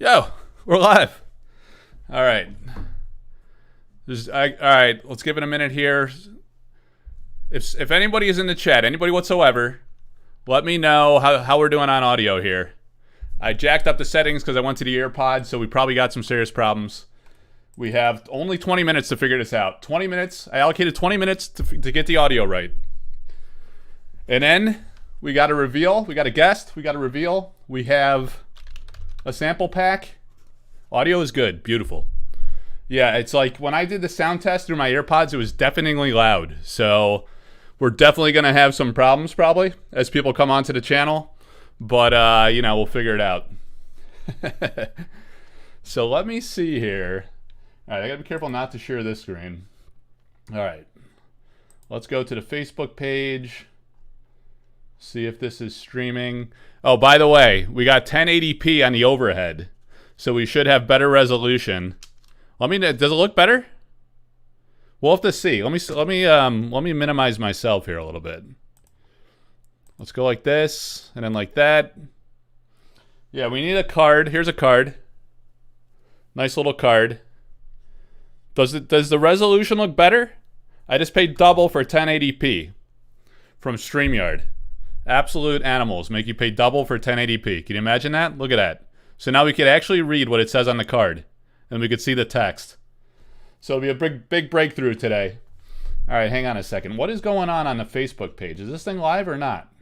Yo, we're live. All right. All right, let's give it a minute here. If anybody is in the chat, anybody whatsoever, let me know how we're doing on audio here. I jacked up the settings because I went to the AirPods, so we probably got some serious problems. We have only 20 minutes to figure this out. 20 minutes. I allocated 20 minutes to get the audio right. And then we got a reveal. We got a guest. We got a reveal. We have a sample pack. Audio is good. Beautiful. Yeah, it's like when I did the sound test through my AirPods, it was deafeningly loud. So we're definitely going to have some problems probably as people come onto the channel. But, we'll figure it out. So let me see here. All right, I got to be careful not to share this screen. All right. Let's go to the Facebook page. See if this is streaming. Oh, by the way, we got 1080p on the overhead. So we should have better resolution. Does it look better? We'll have to see. Let me minimize myself here a little bit. Let's go like this, and then like that. Yeah, we need a card. Here's a card. Nice little card. Does the resolution look better? I just paid double for 1080p from StreamYard. Absolute animals make you pay double for 1080p. Can you imagine that? Look at that. So now we could actually read what it says on the card, and we could see the text. So it'll be a big breakthrough today. All right, hang on a second. What is going on the Facebook page? Is this thing live or not?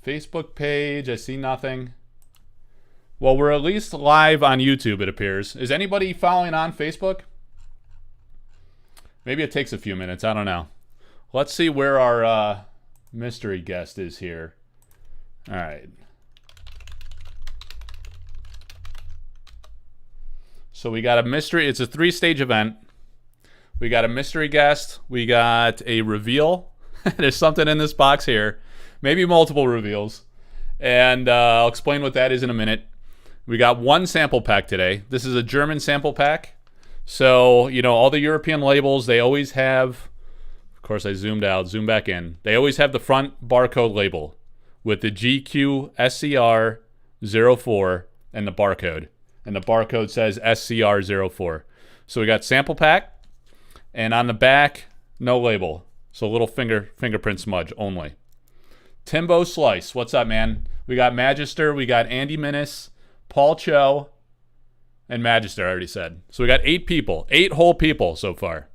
Facebook page, I see nothing. Well, we're at least live on YouTube, it appears. Is anybody following on Facebook? Maybe it takes a few minutes. I don't know. Let's see where our mystery guest is here. All right. So we got a mystery. It's a 3-stage event. We got a mystery guest. We got a reveal. There's something in this box here. Maybe multiple reveals. And I'll explain what that is in a minute. We got one sample pack today. This is a German sample pack. So, all the European labels, they always have, of course I zoomed out, zoom back in. They always have the front barcode label with the GQSCR04 and the barcode. And the barcode says SCR04. So we got sample pack. And on the back, no label. So a little fingerprint smudge only. Timbo Slice, what's up, man? We got Magister, we got Andy Minnis, Paul Cho, and Magister, I already said. So we got 8 people, 8 whole people so far.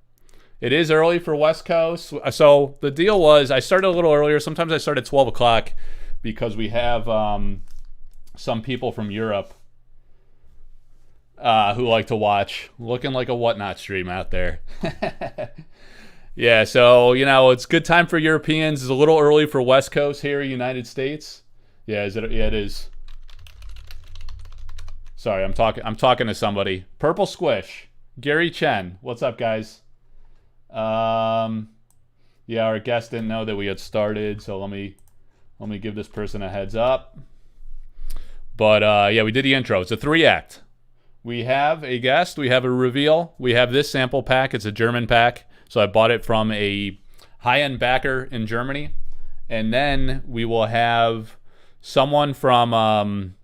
It is early for West Coast. So the deal was, I started a little earlier. Sometimes I start at 12 o'clock because we have some people from Europe who like to watch. Looking like a whatnot stream out there. Yeah, so, it's good time for Europeans. It's a little early for West Coast here, United States. Yeah, is it? Yeah, it is. Sorry, I'm talking to somebody. Purple Squish. Gary Chen. What's up, guys? Yeah, our guest didn't know that we had started, so let me give this person a heads up. But yeah, we did the intro. It's a 3-act. We have a guest, we have a reveal, we have this sample pack. It's a German pack. So I bought it from a high-end backer in Germany. And then we will have someone from,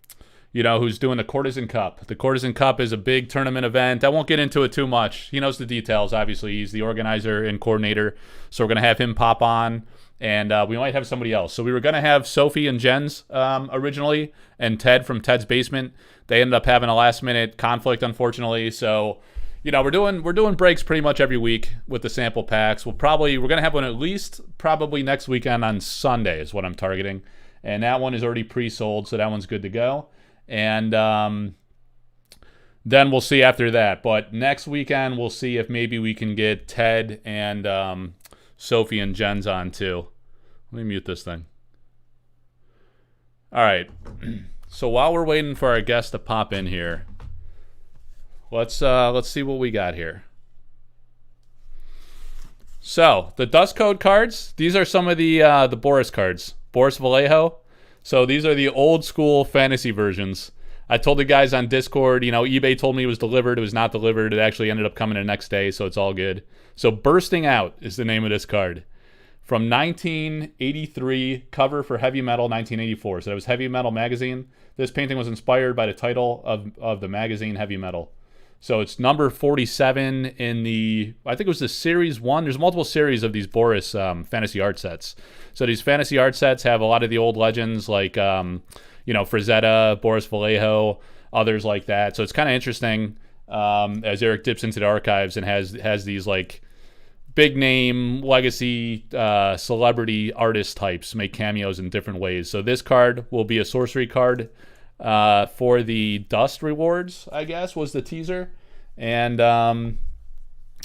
who's doing the Courtesan Cup. The Courtesan Cup is a big tournament event. I won't get into it too much. He knows the details, obviously. He's the organizer and coordinator. So we're going to have him pop on. And we might have somebody else. So we were going to have Sophie and Jens originally, and Ted from Ted's Basement. They ended up having a last-minute conflict, unfortunately. So, we're doing breaks pretty much every week with the sample packs. We're going to have one at least probably next weekend on Sunday is what I'm targeting. And that one is already pre-sold, so that one's good to go. And then we'll see after that. But next weekend, we'll see if maybe we can get Ted and Sophie and Jens on too. Let me mute this thing. All right. So while we're waiting for our guest to pop in here, let's see what we got here. So the Dust Code cards. These are some of the Boris cards. Boris Vallejo. So these are the old school fantasy versions. I told the guys on Discord, eBay told me it was delivered. It was not delivered. It actually ended up coming the next day, so it's all good. So Bursting Out is the name of this card. from 1983, cover for Heavy Metal 1984. So that was Heavy Metal magazine. This painting was inspired by the title of the magazine Heavy Metal. So it's number 47 in the, I think it was the series 1. There's multiple series of these Boris fantasy art sets. So these fantasy art sets have a lot of the old legends like, Frazetta, Boris Vallejo, others like that. So it's kind of interesting as Eric dips into the archives and has these like big name legacy celebrity artist types make cameos in different ways. So this card will be a sorcery card for the Dust rewards, I guess, was the teaser. And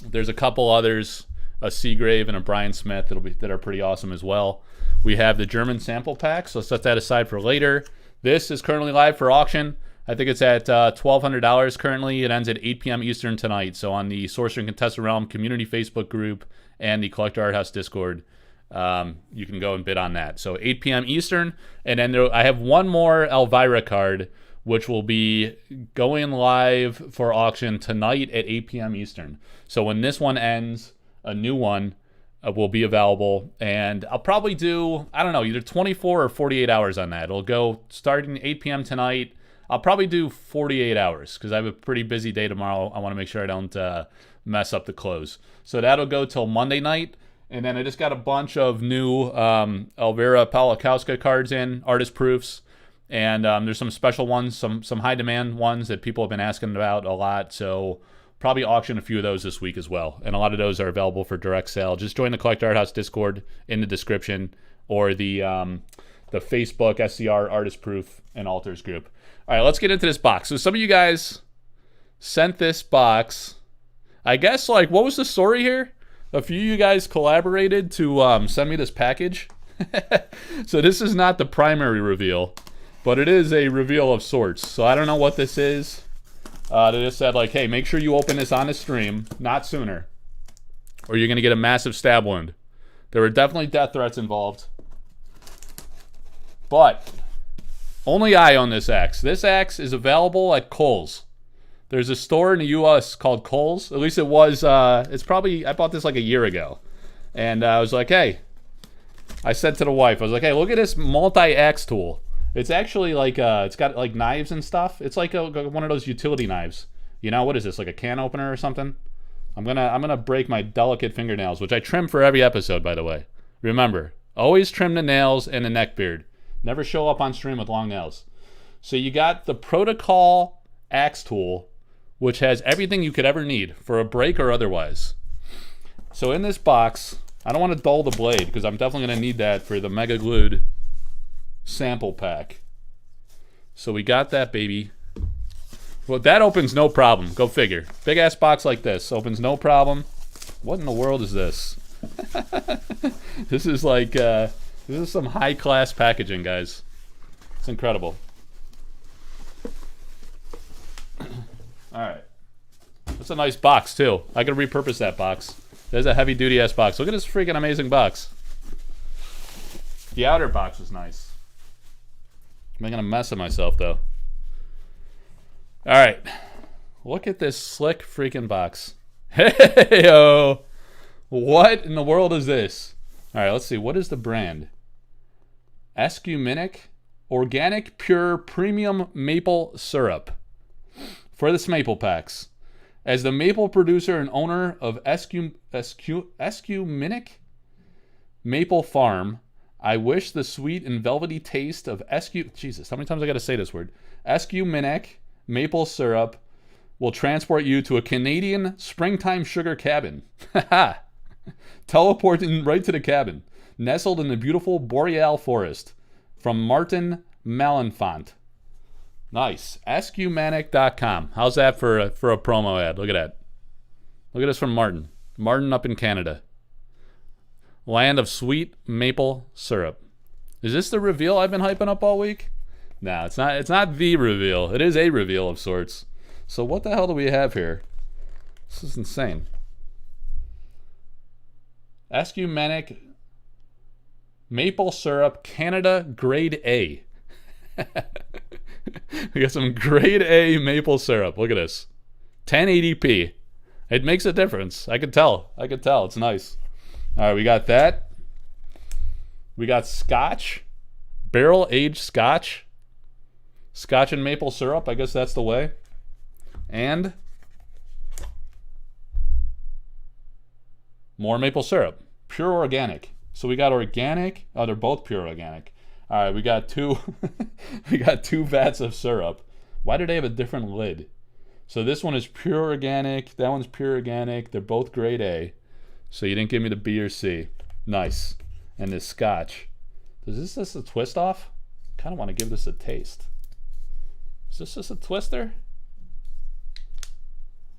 there's a couple others, a Seagrave and a Brian Smith that are pretty awesome as well. We have the German sample pack, so set that aside for later. This is currently live for auction. I think it's at $1,200 currently. It ends at 8 p.m. Eastern tonight. So on the Sorcery and Contested Realm community Facebook group and the Collector Arthouse Discord, you can go and bid on that. So 8 p.m. Eastern. And then I have one more Elvira card, which will be going live for auction tonight at 8 p.m. Eastern. So when this one ends, a new one will be available. And I'll probably do, I don't know, either 24 or 48 hours on that. It'll go starting 8 p.m. tonight. I'll probably do 48 hours because I have a pretty busy day tomorrow. I want to make sure I don't mess up the close. So that'll go till Monday night. And then I just got a bunch of new Elvira Pawlikowska cards in, artist proofs. And there's some special ones, some high demand ones that people have been asking about a lot. So probably auction a few of those this week as well. And a lot of those are available for direct sale. Just join the Collector Arthouse Discord in the description or the Facebook SCR Artist Proof and Altars group. All right, let's get into this box. So some of you guys sent this box. I guess, like, what was the story here? A few of you guys collaborated to send me this package. So this is not the primary reveal, but it is a reveal of sorts. So I don't know what this is. They just said, like, hey, make sure you open this on the stream, not sooner, or you're going to get a massive stab wound. There were definitely death threats involved. But only I own this axe. This axe is available at Kohl's. There's a store in the U.S. called Kohl's. At least it was. It's probably, I bought this like a year ago. And I was like, hey. I said to the wife, I was like, hey, look at this multi-axe tool. It's actually like, it's got like knives and stuff. It's like one of those utility knives. You know, what is this, like a can opener or something? I'm gonna break my delicate fingernails, which I trim for every episode, by the way. Remember, always trim the nails and the neck beard. Never show up on stream with long nails. So you got the Protocol axe tool, which has everything you could ever need for a break or otherwise. So in this box, I don't want to dull the blade because I'm definitely going to need that for the Mega Glued sample pack. So we got that baby. Well, that opens no problem. Go figure. Big ass box like this opens no problem. What in the world is this? This is like... this is some high-class packaging, guys. It's incredible. All right. That's a nice box, too. I could repurpose that box. There's a heavy-duty-ass box. Look at this freaking amazing box. The outer box was nice. I'm making a mess of myself, though. All right. Look at this slick freaking box. Hey-o! What in the world is this? All right, let's see. What is the brand? Ecumenic Organic Pure Premium Maple Syrup for the maple packs. As the maple producer and owner of Ecumenic Maple Farm, I wish the sweet and velvety taste of Jesus, how many times I got to say this word? Ecumenic Maple Syrup will transport you to a Canadian springtime sugar cabin. Teleporting right to the cabin, nestled in the beautiful boreal forest. From Martin Malenfant. Nice. Ecumenic.com. How's that for a promo ad? Look at that. Look at this from Martin. Martin up in Canada. Land of sweet maple syrup. Is this the reveal I've been hyping up all week? No, it's not. It's not the reveal. It is a reveal of sorts. So what the hell do we have here? This is insane. Ecumenic Maple Syrup Canada Grade A. We got some Grade A maple syrup. Look at this. 1080p. It makes a difference. I could tell. It's nice. All right, we got that. We got Scotch, barrel-aged Scotch, Scotch and maple syrup. I guess that's the way. And more maple syrup, pure organic. So we got organic. Oh, they're both pure organic. All right, we got two. We got 2 vats of syrup. Why do they have a different lid? So this one is pure organic. That one's pure organic. They're both grade A. So you didn't give me the B or C. Nice. And this Scotch. Is this a twist off? Kind of want to give this a taste. Is this just a twister?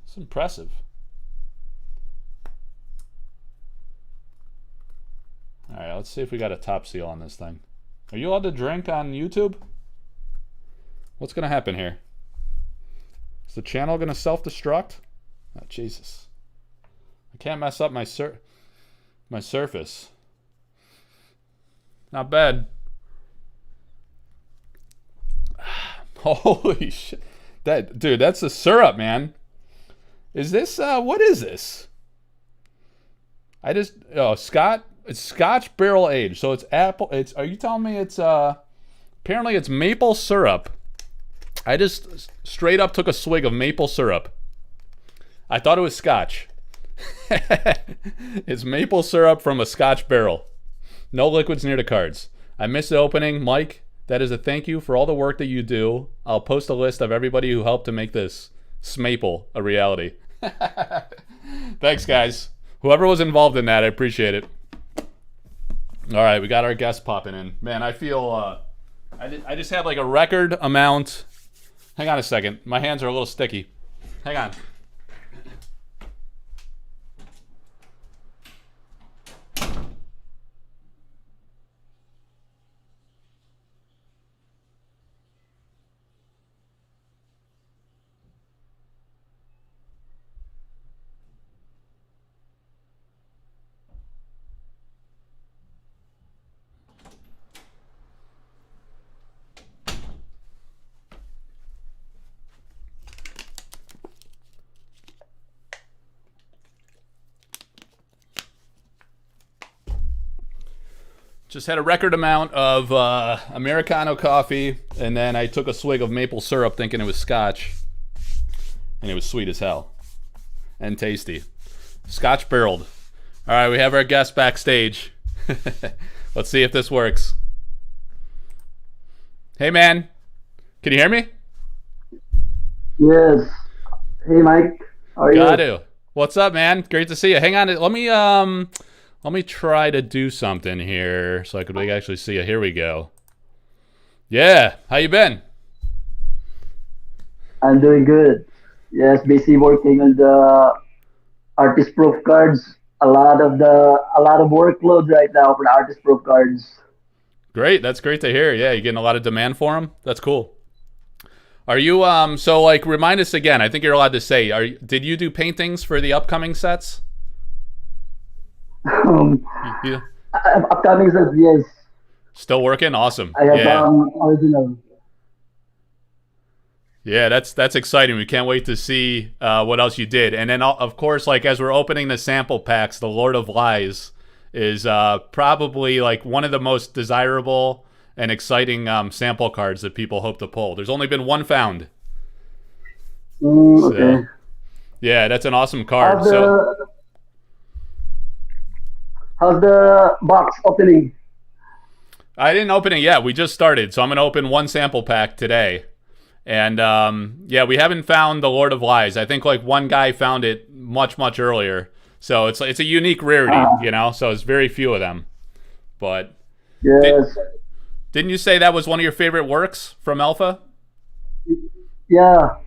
It's impressive. All right, let's see if we got a top seal on this thing. Are you allowed to drink on YouTube? What's going to happen here? Is the channel going to self-destruct? Oh, Jesus. I can't mess up my surface. Not bad. Holy shit. Dude, that's the syrup, man. Is this, what is this? It's Scotch barrel aged. So it's apple, are you telling me it's, apparently it's maple syrup. I just straight up took a swig of maple syrup. I thought it was Scotch. It's maple syrup from a Scotch barrel. No liquids near the cards. I missed the opening. Mike, that is a thank you for all the work that you do. I'll post a list of everybody who helped to make this Smaple a reality. Thanks, guys. Whoever was involved in that, I appreciate it. All right, we got our guest popping in. Man, I feel, I just had like a record amount. Hang on a second. My hands are a little sticky. Hang on. Just had a record amount of Americano coffee, and then I took a swig of maple syrup thinking it was Scotch. And it was sweet as hell. And tasty. Scotch barreled. All right, we have our guest backstage. Let's see if this works. Hey, man. Can you hear me? Yes. Hey, Mike. How are you? Got to. What's up, man? Great to see you. Hang on. Let me try to do something here so I could actually see you. Here we go. Yeah, how you been? I'm doing good. Yes, busy working on the artist proof cards. A lot of workload right now for the artist proof cards. Great, that's great to hear. Yeah, you getting a lot of demand for them? That's cool. Are you so like remind us again? I think you're allowed to say. Did you do paintings for the upcoming sets? Yeah. Upcoming sets, yes. Still working? Awesome. I have original. Yeah, that's exciting. We can't wait to see what else you did. And then, of course, like as we're opening the sample packs, the Lord of Lies is probably like one of the most desirable and exciting sample cards that people hope to pull. There's only been one found. Okay. So, yeah, that's an awesome card. How's the box opening? I didn't open it yet. We just started, so I'm gonna open one sample pack today. And yeah, we haven't found the Lord of Lies. I think like one guy found it much earlier. So it's a unique rarity, you know. So it's very few of them. But yes, didn't you say that was one of your favorite works from Alpha? Yeah,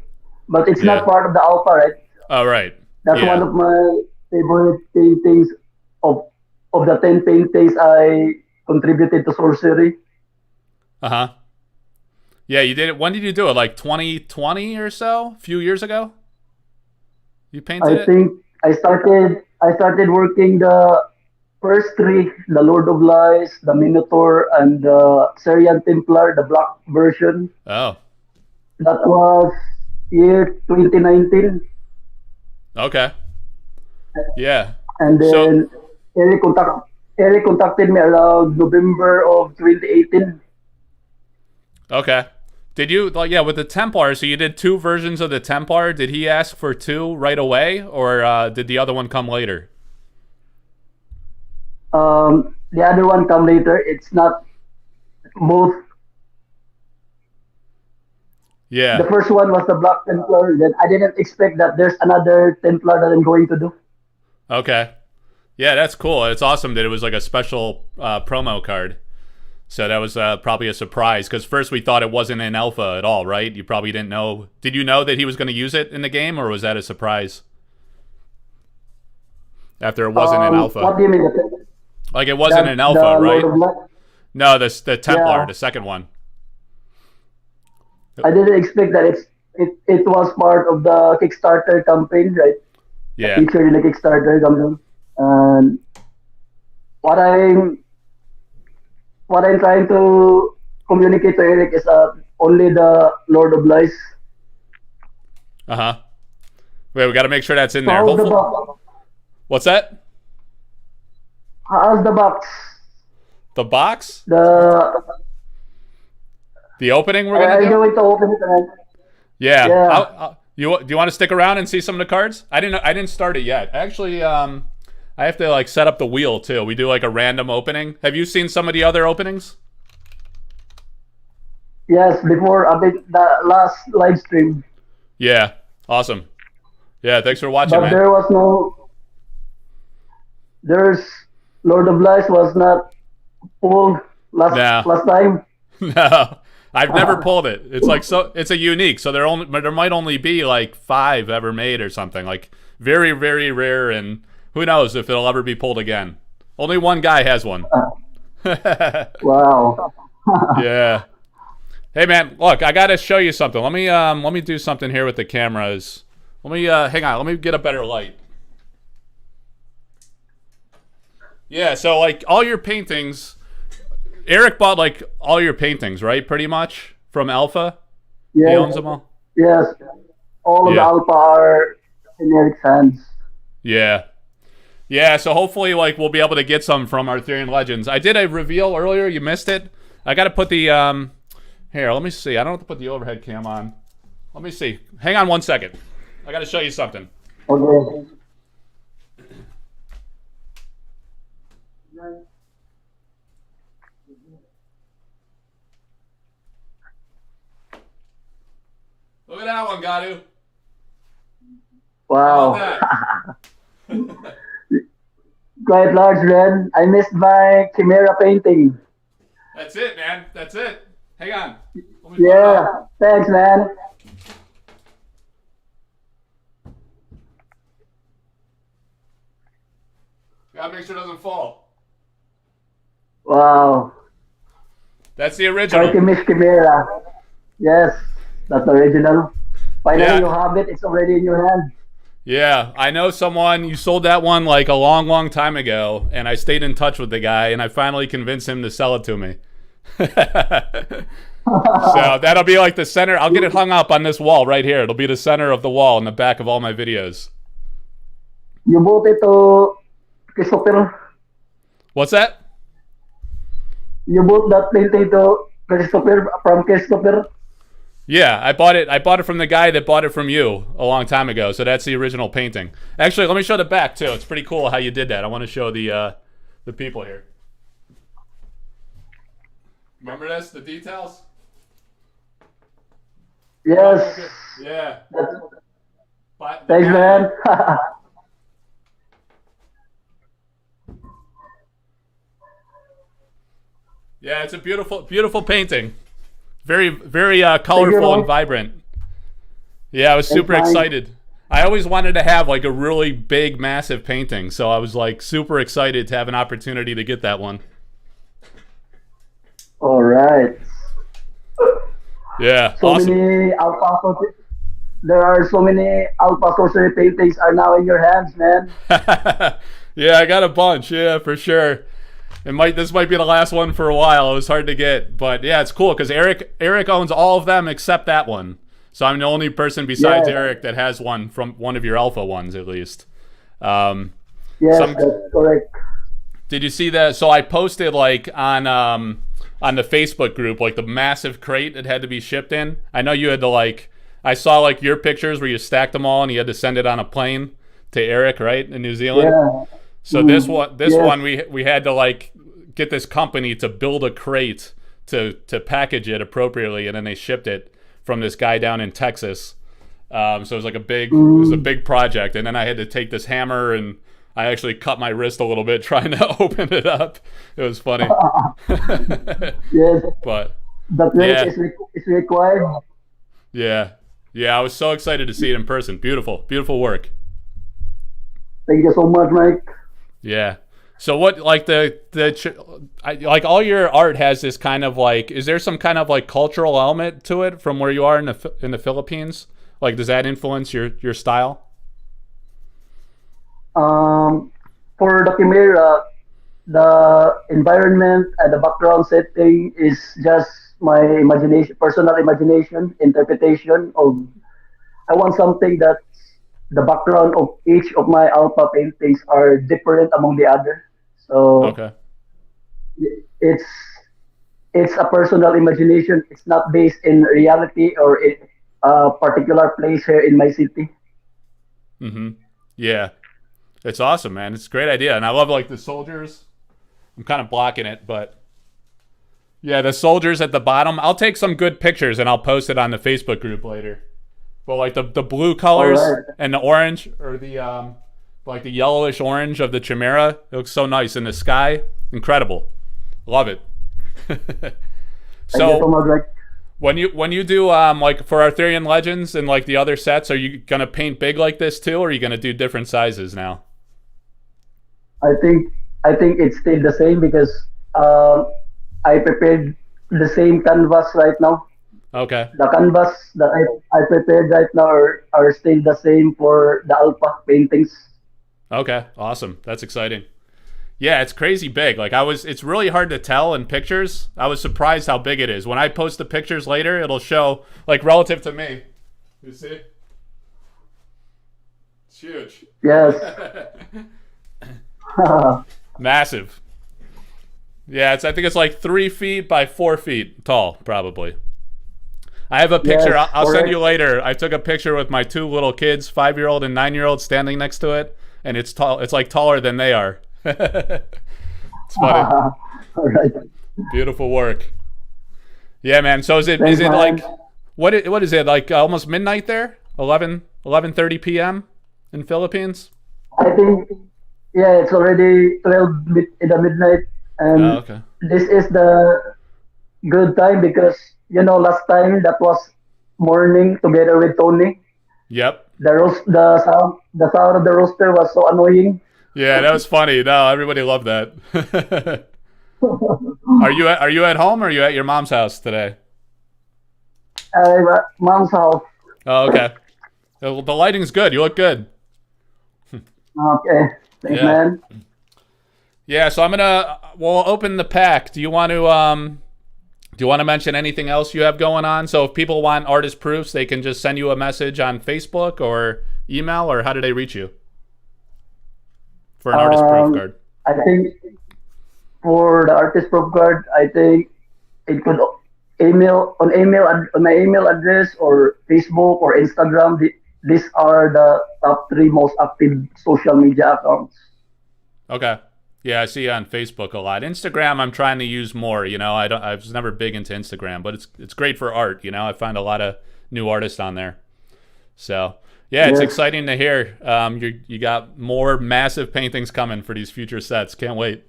but it's not part of the Alpha, right? Oh, right. That's one of my favorite paintings of the 10 paintings I contributed to Sorcery. Uh-huh. Yeah, you did it. When did you do it? Like 2020 or so? A few years ago? You painted it? I think I started working the first 3, the Lord of Lies, the Minotaur, and the Syrian Templar, the black version. Oh. That was year 2019. Okay. Yeah. And then Eric Eric contacted me around November of 2018. Okay. Did you, like, yeah, with the Templar, so you did 2 versions of the Templar. Did he ask for 2 right away, or did the other one come later? The other one come later. It's not both. The Yeah. first one was the Black Templar. Then I didn't expect that there's another Templar that I'm going to do. Okay. Yeah, that's cool. It's awesome that it was like a special promo card. So that was probably a surprise, because first we thought it wasn't in alpha at all, right? You probably didn't know. Did you know that he was going to use it in the game, or was that a surprise? After it wasn't in alpha. What do you mean? Like it wasn't in alpha, the right? Lord of Light? No, the Templar, Yeah. the second one. I didn't expect that it was part of the Kickstarter campaign, right? Yeah. Featured in the Kickstarter campaign. And what I'm what I'm trying to communicate to Eric is only the Lord of Lies. Uh-huh. Wait, we got to make sure that's in So there. how's the Hopefully. box? What's that? How's the box? The box? The The opening we're I'm going to do? going to open it and Yeah. yeah. Do you want to stick around and see some of the cards? I didn't start it yet. Actually, I have to like set up the wheel too. We do like a random opening. Have you seen some of the other openings? Yes, before a bit the last live stream. Yeah. Awesome. Yeah, thanks for watching, But man. there was no there's Lord of Lies was not pulled last No. last time. No. I've never pulled it. It's like it's a unique, so there might only be like 5 ever made or something. Like very, very rare, and who knows if it'll ever be pulled again. Only one guy has one. Wow. Yeah. Hey man, look, I gotta show you something. Let me do something here with the cameras. Let me hang on, let me get a better light. Yeah, so like all your paintings, Eric bought like all your paintings, right? Pretty much from Alpha. He Yes, owns them all. yes. All of the Yeah. Alpha are in Eric's hands. Yeah. Yeah, so hopefully like we'll be able to get some from Arthurian Legends. I did a reveal earlier, you missed it. I gotta put the here, let me see. I don't have to put the overhead cam on. Let me see. Hang on 1 second. I gotta show you something. Okay. Look at that one, Gadu. Wow. How about that? Quite large, Ren. I missed my Chimera painting. That's it, man. That's it. Hang on. Let me put it Yeah. up. Thanks, man. Gotta make sure it doesn't fall. Wow. That's the original. Artemis Chimera. Yes, that's the original. Finally, Yeah. you have it. It's already in your hand. Yeah, I know someone, you sold that one like a long, long time ago, and I stayed in touch with the guy, and I finally convinced him to sell it to me. So that'll be like the center. I'll get it hung up on this wall right here. It'll be the center of the wall in the back of all my videos. You bought it to Christopher. What's that? You bought that painting to Christopher from Christopher. Yeah, I bought it from the guy that bought it from you a long time ago. So that's the original painting. Actually, let me show the back too. It's pretty cool how you did that. I want to show the people here. Remember this? The details? Yes. Yeah. Thanks, man. Yeah, it's a beautiful, beautiful painting. Very, very colorful and vibrant. Yeah, I was super excited. I always wanted to have like a really big, massive painting, so I was like super excited to have an opportunity to get that one. All right. Yeah, So awesome. many Alpha. There are so many Alpha Sorcery paintings are now in your hands, man. Yeah, I got a bunch. Yeah, for sure. This might be the last one for a while. It was hard to get, but yeah, it's cool because Eric owns all of them except that one. So I'm the only person besides Eric that has one from one of your alpha ones, at least. Yes, that's correct. Did you see that? So I posted like on the Facebook group like the massive crate it had to be shipped in. I know you had to like. I saw like your pictures where you stacked them all and you had to send it on a plane to Eric, right, in New Zealand. Yeah. So this one we had to like get this company to build a crate to package it appropriately, and then they shipped it from this guy down in Texas. So it was like it was a big project, and then I had to take this hammer and I actually cut my wrist a little bit trying to open it up. It was funny. Yes. But The crate is required. yeah, I was so excited to see it in person. Beautiful work. Thank you so much, Mike. Yeah. So what, like like all your art has this kind of like, is there some kind of like cultural element to it from where you are in the Philippines? Like, does that influence your style? For the Chimera, the environment and the background setting is just my imagination, personal imagination, interpretation of. I want something that the background of each of my alpha paintings are different among the other. So Okay. it's it's a personal imagination. It's not based in reality or in a particular place here in my city. Mm-hmm. Yeah. It's awesome, man. It's a great idea. And I love like the soldiers. I'm kind of blocking it, but yeah, the soldiers at the bottom. I'll take some good pictures and I'll post it on the Facebook group later. But like the blue colors Alright. and the orange, or the like the yellowish orange of the Chimera, it looks so nice in the sky. Incredible. Love it. Thank you So so much, Rick. when you do like for Arthurian Legends and like the other sets, are you gonna paint big like this too, or are you gonna do different sizes now? I think it's still the same because I prepared the same canvas right now. Okay. The canvas that I prepared right now are still the same for the alpha paintings. Okay. Awesome. That's exciting. Yeah, it's crazy big. Like it's really hard to tell in pictures. I was surprised how big it is. When I post the pictures later, it'll show like relative to me. You see? It's huge. Yes. Massive. Yeah, I think it's like 3 feet by 4 feet tall, probably. I have a picture. Yes, I'll send correct. you later. I took a picture with my 2 little kids, 5-year-old and 9-year-old, standing next to it, and it's tall. It's like taller than they are. It's funny. All right. Beautiful work. Yeah, man. So is it Thanks, like man. what is it like almost midnight there? 11:30 p.m. in Philippines? I think yeah, it's already 12 in the midnight, and Oh, okay. this is the good time because last time that was morning together with Tony. Yep. The sound of the rooster was so annoying. Yeah, that was funny. No, everybody loved that. Are you at home or are you at your mom's house today? Mom's house. Oh, okay. The lighting's good. You look good. Okay, thanks, Yeah. man. Yeah, so we'll open the pack. Do you want to mention anything else you have going on? So if people want artist proofs, they can just send you a message on Facebook or email, or how do they reach you for an artist proof card? I think for the artist proof card, I think it could on my email address or Facebook or Instagram. These are the top 3 most active social media accounts. Okay. Yeah, I see you on Facebook a lot. Instagram, I'm trying to use more. I was never big into Instagram, but it's great for art. I find a lot of new artists on there. So yeah, it's Yes. exciting to hear. You got more massive paintings coming for these future sets. Can't wait.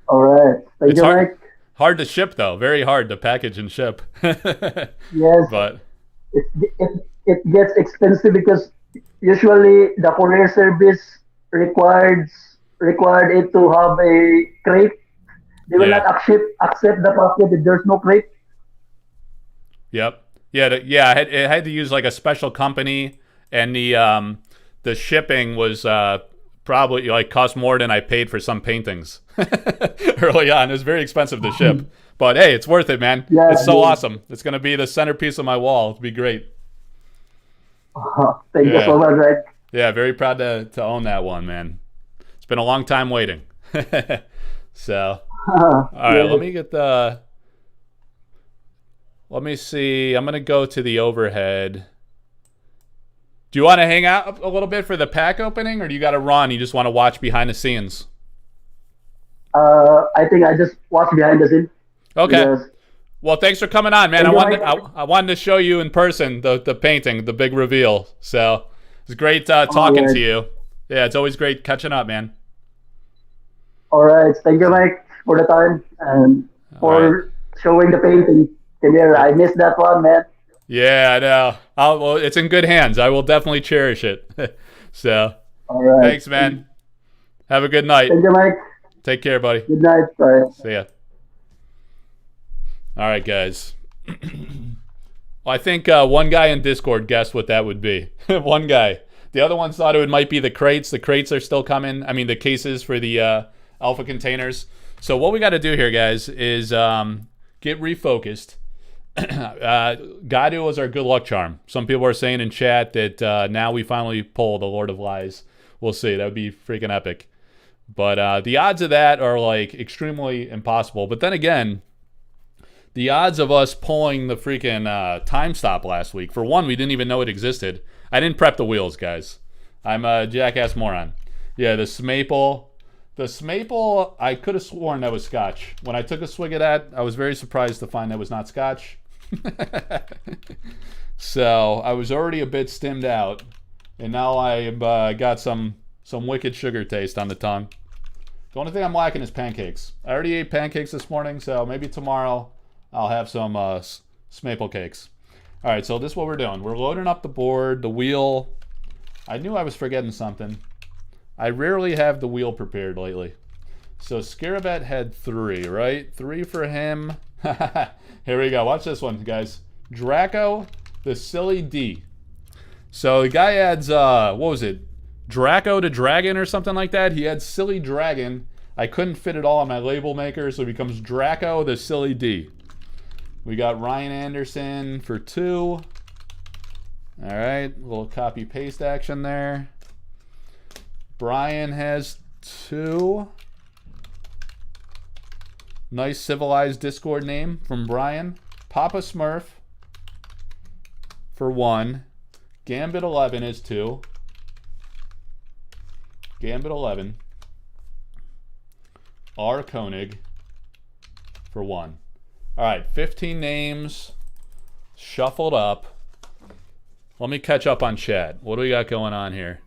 All right, thank It's you, hard, Mike. hard to ship though. Very hard to package and ship. Yes, But it gets expensive because usually the courier service required it to have a crate. They will Yeah. not accept the package if there's no crate. yep. Yeah. I had to use like a special company, and the shipping was probably like cost more than I paid for some paintings early on. It was very expensive to ship, but hey, it's worth it, man. Yeah, It's so dude. awesome. It's gonna be the centerpiece of my wall. It'll be great. Thank you Yeah. so much, Mike. Yeah, very proud to own that one, man. It's been a long time waiting. So, all right, let me get the... Let me see. I'm going to go to the overhead. Do you want to hang out a little bit for the pack opening, or do you got to run? You just want to watch behind the scenes? I think I just watch behind the scenes. Okay. Well, thanks for coming on, man. I wanted to show you in person the painting, the big reveal. So it's great talking to you. Yeah, it's always great catching up, man. All right. Thank you, Mike, for the time and for showing the painting. I missed that one, man. Yeah, I know. Well, it's in good hands. I will definitely cherish it. So, all right. Thanks, man. Have a good night. Thank you, Mike. Take care, buddy. Good night. Bye. See ya. All right, guys. Well, I think one guy in Discord guessed what that would be. One guy. The other ones thought it might be the crates. The crates are still coming. I mean, the cases for the alpha containers. So what we got to do here, guys, is get refocused. Gadu was our good luck charm. Some people are saying in chat that now we finally pull the Lord of Lies. We'll see. That would be freaking epic. But the odds of that are like extremely impossible. But then again, the odds of us pulling the freaking time stop last week, for one, we didn't even know it existed. I didn't prep the wheels, guys. I'm a jackass moron. Yeah, the Smaple. The Smaple, I could have sworn that was Scotch. When I took a swig of that, I was very surprised to find that was not Scotch. So I was already a bit stimmed out, and now I've got some wicked sugar taste on the tongue. The only thing I'm lacking is pancakes. I already ate pancakes this morning, so maybe tomorrow I'll have some Smaple cakes. All right, so this is what we're doing. We're loading up the board, the wheel. I knew I was forgetting something. I rarely have the wheel prepared lately. So Scaravet had 3, right? 3 for him. Here we go. Watch this one, guys. Draco, the Silly D. So the guy adds, what was it? Draco to Dragon or something like that. He had Silly Dragon. I couldn't fit it all on my label maker, so it becomes Draco, the Silly D. We got Ryan Anderson for 2. All right, a little copy-paste action there. Brian has 2. Nice civilized Discord name from Brian. Papa Smurf for 1. Gambit 11 is 2. Gambit 11. R. Koenig for 1. All right, 15 names shuffled up. Let me catch up on chat. What do we got going on here?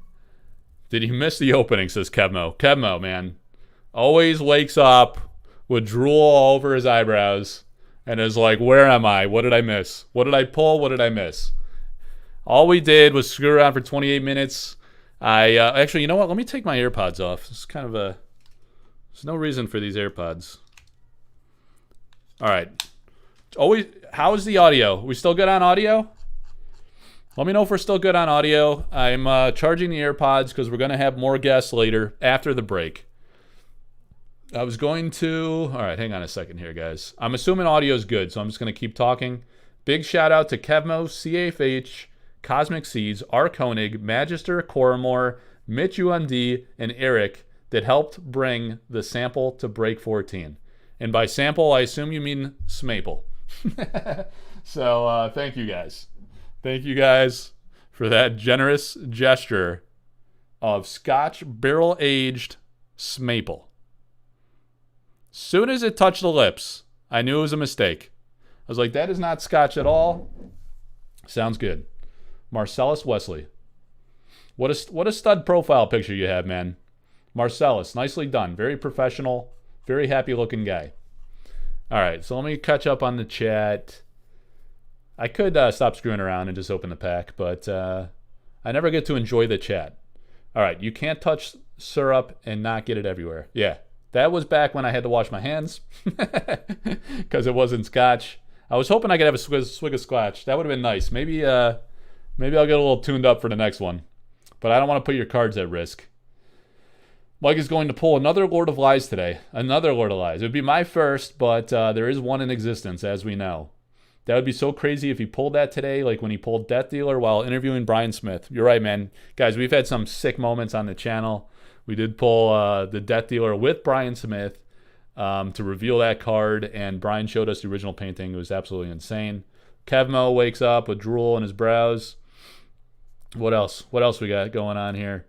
Did he miss the opening, says Kevmo. Kevmo, man. Always wakes up with drool all over his eyebrows and is like, where am I? What did I miss? What did I pull? What did I miss? All we did was screw around for 28 minutes. Actually, you know what? Let me take my AirPods off. It's kind of a... There's no reason for these AirPods. All right. How is the audio? We still good on audio? Let me know if we're still good on audio. I'm charging the AirPods because we're going to have more guests later after the break. I was going to... All right, hang on a second here, guys. I'm assuming audio is good, so I'm just going to keep talking. Big shout out to Kevmo, CFH, Cosmic Seeds, R. Koenig, Magister, Coramore, Mitch UND, and Eric that helped bring the sample to Break 14. And by sample, I assume you mean Smaple. So thank you guys. Thank you guys for that generous gesture of Scotch barrel-aged Smaple. Soon as it touched the lips, I knew it was a mistake. I was like, that is not Scotch at all. Sounds good. Marcellus Wesley. What a stud profile picture you have, man. Marcellus, nicely done. Very professional. Very happy-looking guy. All right, so let me catch up on the chat. I could stop screwing around and just open the pack, but I never get to enjoy the chat. All right, you can't touch syrup and not get it everywhere. Yeah, that was back when I had to wash my hands because it wasn't Scotch. I was hoping I could have a swig of Scotch. That would have been nice. Maybe I'll get a little tuned up for the next one, but I don't want to put your cards at risk. Mike is going to pull another Lord of Lies today. Another Lord of Lies. It would be my first, but there is one in existence, as we know. That would be so crazy if he pulled that today, like when he pulled Death Dealer while interviewing Brian Smith. You're right, man. Guys, we've had some sick moments on the channel We did pull the Death Dealer with Brian Smith to reveal that card, and Brian showed us the original painting. It was absolutely insane. Kevmo wakes up with drool in his brows. What else? What else we got going on here?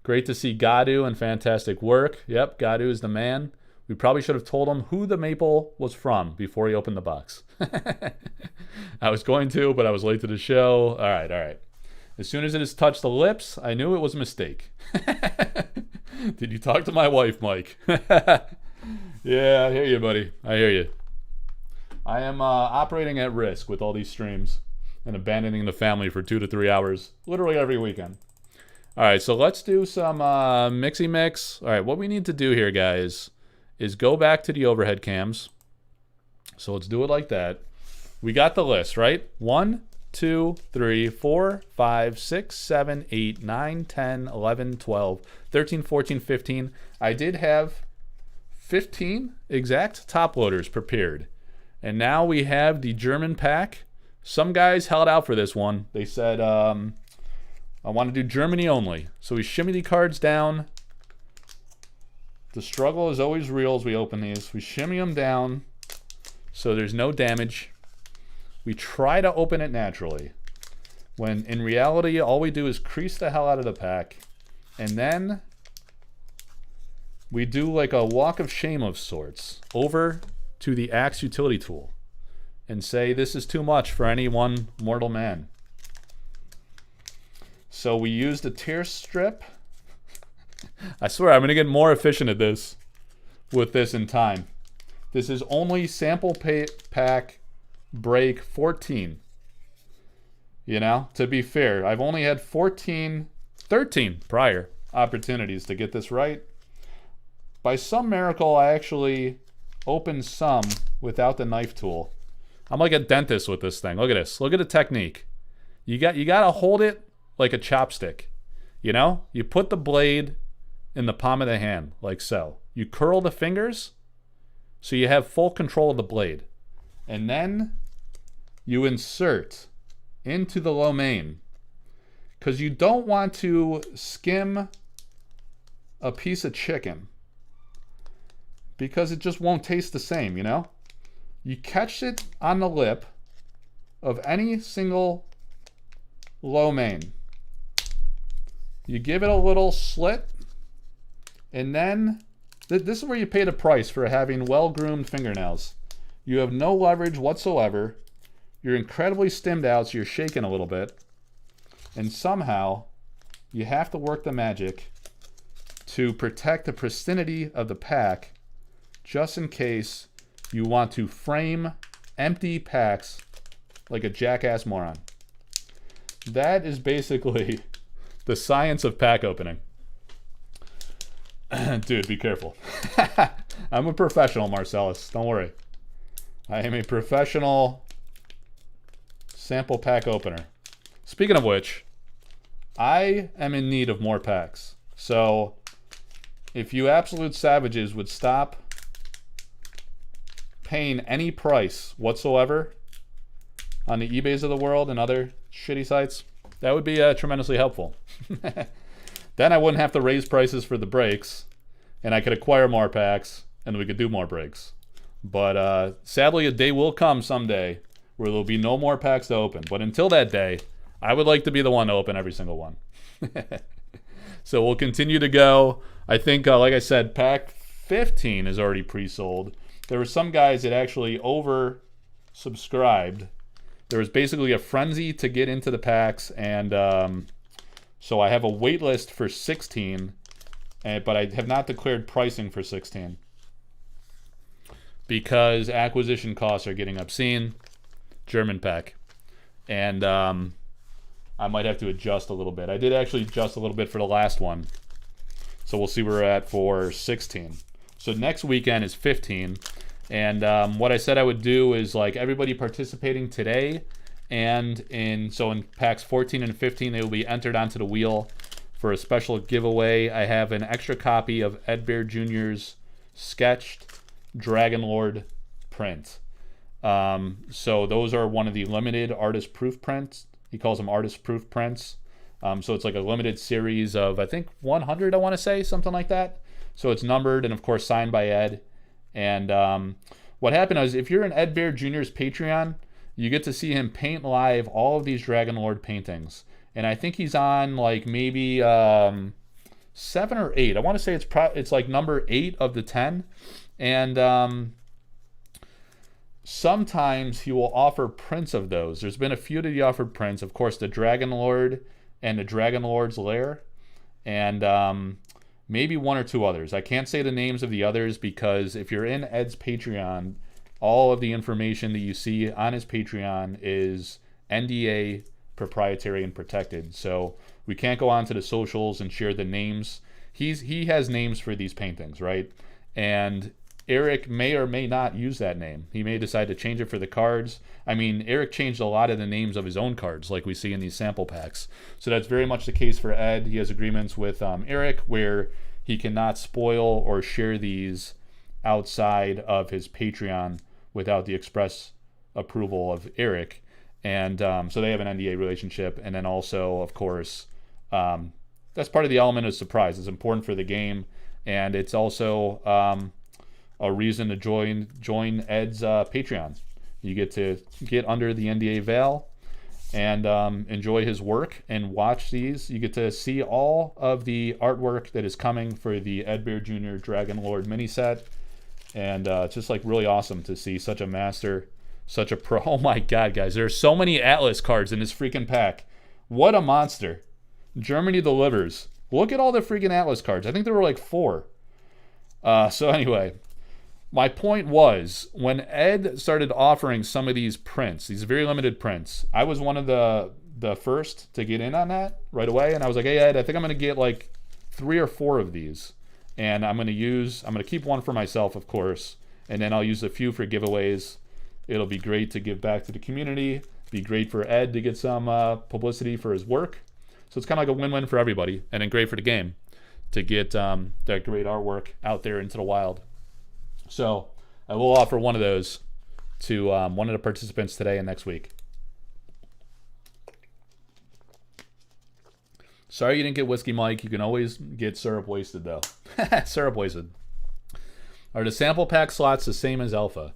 Great to see Gadu and fantastic work. Yep, Gadu is the man. We probably should have told him who the maple was from before he opened the box. I was going to, but I was late to the show. All right, all right. As soon as it has touched the lips, I knew it was a mistake. Did you talk to my wife, Mike? Yeah, I hear you, buddy. I hear you. I am operating at risk with all these streams and abandoning the family for 2 to 3 hours, literally every weekend. All right, so let's do some mixy mix. All right, what we need to do here, guys, is go back to the overhead cams. So let's do it like that. We got the list, right? 1, 2, 3, 4, 5, 6, 7, 8, 9, 10, 11, 12, 13, 14, 15. I did have 15 exact top loaders prepared. And now we have the German pack. Some guys held out for this one. They said, I want to do Germany only. So we shimmy the cards down. The struggle is always real as we open these. We shimmy them down so there's no damage. We try to open it naturally, when in reality all we do is crease the hell out of the pack, and then we do like a walk of shame of sorts over to the Axe utility tool and say this is too much for any one mortal man. So we used a tear strip. I swear I'm going to get more efficient at this with this in time. This is only sample pack break 14. You know, to be fair, I've only had 13 prior opportunities to get this right. By some miracle, I actually opened some without the knife tool. I'm like a dentist with this thing. Look at this. Look at the technique. You got to hold it like a chopstick. You know, you put the blade in the palm of the hand like so. You curl the fingers so you have full control of the blade. And then you insert into the lo mein, because you don't want to skim a piece of chicken because it just won't taste the same, you know? You catch it on the lip of any single lo mein. You give it a little slit, and then this is where you pay the price for having well-groomed fingernails. You have no leverage whatsoever. You're incredibly stimmed out, so you're shaking a little bit. And somehow, you have to work the magic to protect the pristinity of the pack, just in case you want to frame empty packs like a jackass moron. That is basically the science of pack opening. Dude, be careful. I'm a professional, Marcellus. Don't worry. I am a professional sample pack opener. Speaking of which, I am in need of more packs. So, if you absolute savages would stop paying any price whatsoever on the eBays of the world and other shitty sites, that would be tremendously helpful. Then I wouldn't have to raise prices for the breaks, and I could acquire more packs, and we could do more breaks. But sadly, a day will come someday where there'll be no more packs to open. But until that day, I would like to be the one to open every single one. So we'll continue to go. I think, like I said, pack 15 is already pre-sold. There were some guys that actually oversubscribed. There was basically a frenzy to get into the packs, and so I have a wait list for 16, but I have not declared pricing for 16 because acquisition costs are getting obscene. German pack. And I might have to adjust a little bit. I did actually adjust a little bit for the last one. So we'll see where we're at for 16. So next weekend is 15. And what I said I would do is like everybody participating today, and in packs 14 and 15, they will be entered onto the wheel for a special giveaway. I have an extra copy of Ed Bear Jr.'s sketched Dragon Lord print. So those are one of the limited artist proof prints. He calls them artist proof prints. So it's like a limited series of, I think, 100, I want to say, something like that. So it's numbered and, of course, signed by Ed. And what happened is, if you're an Ed Bear Jr.'s Patreon, you get to see him paint live all of these Dragon Lord paintings. And I think he's on, like, maybe 7 or 8. I want to say it's like number 8 of the 10. And sometimes he will offer prints of those. There's been a few that he offered prints. Of course, the Dragon Lord and the Dragon Lord's Lair. And maybe 1 or 2 others. I can't say the names of the others because if you're in Ed's Patreon, all of the information that you see on his Patreon is NDA, proprietary, and protected. So we can't go on to the socials and share the names. He has names for these paintings, right? And Eric may or may not use that name. He may decide to change it for the cards. I mean, Eric changed a lot of the names of his own cards, like we see in these sample packs. So that's very much the case for Ed. He has agreements with Eric where he cannot spoil or share these outside of his Patreon without the express approval of Eric. And so they have an NDA relationship. And then also, of course, that's part of the element of surprise. It's important for the game. And it's also a reason to join Ed's Patreon. You get to get under the NDA veil and enjoy his work and watch these. You get to see all of the artwork that is coming for the Ed Bear Jr. Dragon Lord mini set. And it's just like really awesome to see such a master, such a pro. Oh my God, guys. There are so many Atlas cards in this freaking pack. What a monster. Germany delivers. Look at all the freaking Atlas cards. I think there were like 4. So anyway, my point was, when Ed started offering some of these prints, these very limited prints, I was one of the first to get in on that right away. And I was like, hey, Ed, I think I'm going to get like 3 or 4 of these. And I'm going to keep 1 for myself, of course. And then I'll use a few for giveaways. It'll be great to give back to the community. Be great for Ed to get some publicity for his work. So it's kind of like a win-win for everybody. And then great for the game to get that great artwork out there into the wild. So I will offer 1 of those to one of the participants today and next week. Sorry you didn't get Whiskey Mike. You can always get Syrup Wasted, though. Syrup Wasted. Are the sample pack slots the same as Alpha?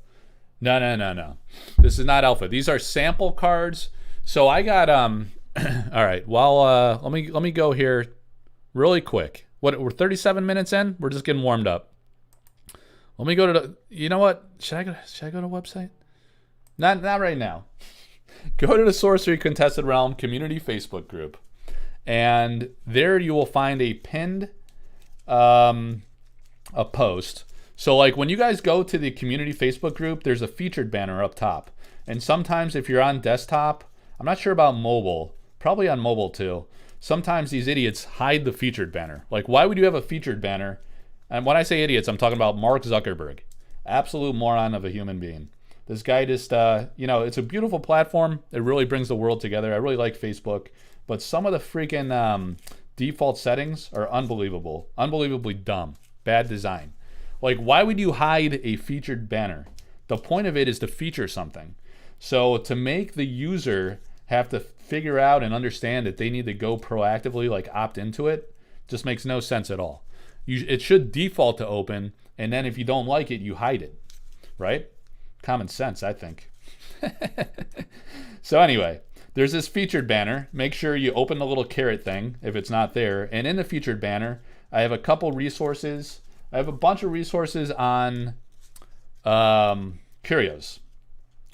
No. This is not Alpha. These are sample cards. So I got all right. Well, let me go here really quick. We're 37 minutes in. We're just getting warmed up. Let me go to the. You know what? Should I go to the website? Not right now. Go to the Sorcery Contested Realm community Facebook group, and there you will find a pinned a post. So like when you guys go to the community Facebook group, there's a featured banner up top. And sometimes if you're on desktop, I'm not sure about mobile, probably on mobile too. Sometimes these idiots hide the featured banner. Like, why would you have a featured banner? And when I say idiots, I'm talking about Mark Zuckerberg. Absolute moron of a human being. This guy just, it's a beautiful platform. It really brings the world together. I really like Facebook. But some of the freaking default settings are unbelievable. Unbelievably dumb. Bad design. Like, why would you hide a featured banner? The point of it is to feature something. So to make the user have to figure out and understand that they need to go proactively, like opt into it, just makes no sense at all. It should default to open, and then if you don't like it, you hide it, right? Common sense, I think. So anyway, there's this featured banner. Make sure you open the little carrot thing if it's not there. And in the featured banner, I have a couple resources. I have a bunch of resources on curios.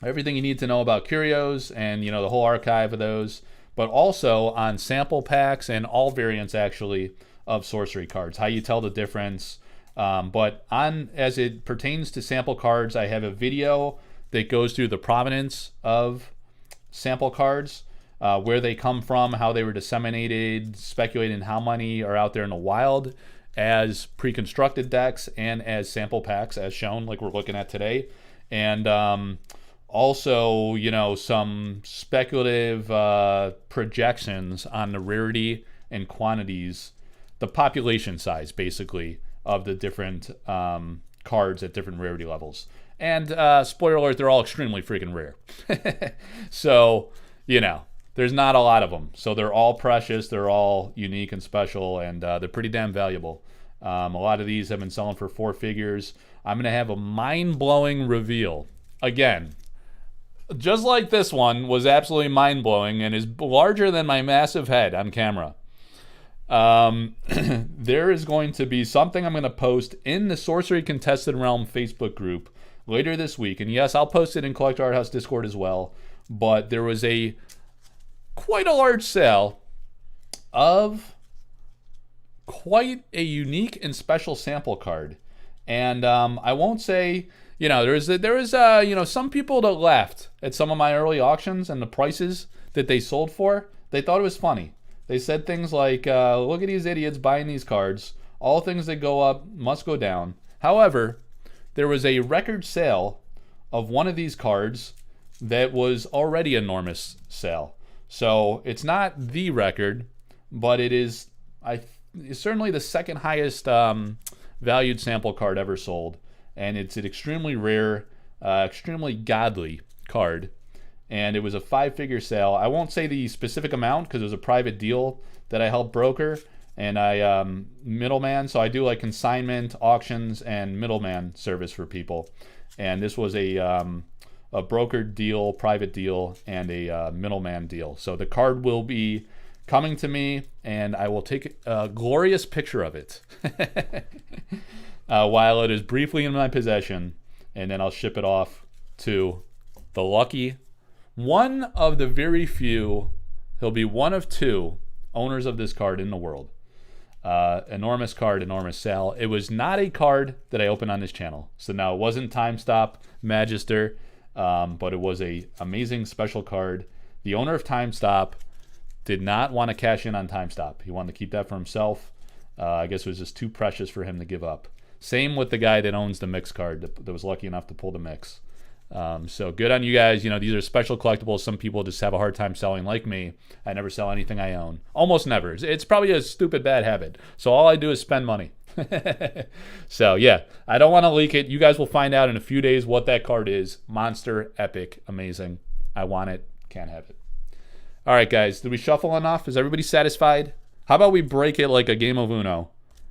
Everything you need to know about curios and, the whole archive of those. But also on sample packs and all variants, actually, of sorcery cards. How you tell the difference. But as it pertains to sample cards, I have a video that goes through the provenance of sample cards, where they come from, how they were disseminated, speculating how many are out there in the wild as pre-constructed decks and as sample packs, as shown, like we're looking at today. And also, some speculative projections on the rarity and quantities, the population size, basically, of the different cards at different rarity levels. And spoiler alert, they're all extremely freaking rare. So, there's not a lot of them. So they're all precious. They're all unique and special, and they're pretty damn valuable. A lot of these have been selling for 4 figures. I'm going to have a mind-blowing reveal. Again, just like this one was absolutely mind-blowing and is larger than my massive head on camera. There is going to be something I'm going to post in the Sorcery Contested Realm Facebook group later this week. And yes, I'll post it in Collector Arthouse Discord as well. But there was quite a large sale of quite a unique and special sample card. And I won't say, there was some people that laughed at some of my early auctions and the prices that they sold for. They thought it was funny. They said things like, look at these idiots buying these cards. All things that go up must go down. However, there was a record sale of one of these cards that was already an enormous sale. So it's not the record, but it is certainly the second highest valued sample card ever sold. And it's an extremely rare, extremely godly card. And it was a 5-figure sale. I won't say the specific amount because it was a private deal that I helped broker. And I middleman, so I do like consignment, auctions, and middleman service for people. And this was a brokered deal, private deal, and a middleman deal. So the card will be coming to me, and I will take a glorious picture of it while it is briefly in my possession, and then I'll ship it off to the lucky one of the very few. He'll be one of 2 owners of this card in the world. Enormous card, enormous sale. It was not a card that I opened on this channel. So now it wasn't Time Stop Magister, but it was a amazing special card. The owner of Time Stop did not want to cash in on Time Stop. He wanted to keep that for himself. I guess it was just too precious for him to give up. Same with the guy that owns the Mix card that was lucky enough to pull the Mix. So good on you guys. These are special collectibles. Some people just have a hard time selling, like me. I never sell anything I own. Almost never. It's probably a stupid bad habit. So all I do is spend money. So yeah, I don't want to leak it. You guys will find out in a few days what that card is. Monster, epic, amazing. I want it. Can't have it. All right, guys. Did we shuffle enough? Is everybody satisfied? How about we break it like a game of Uno?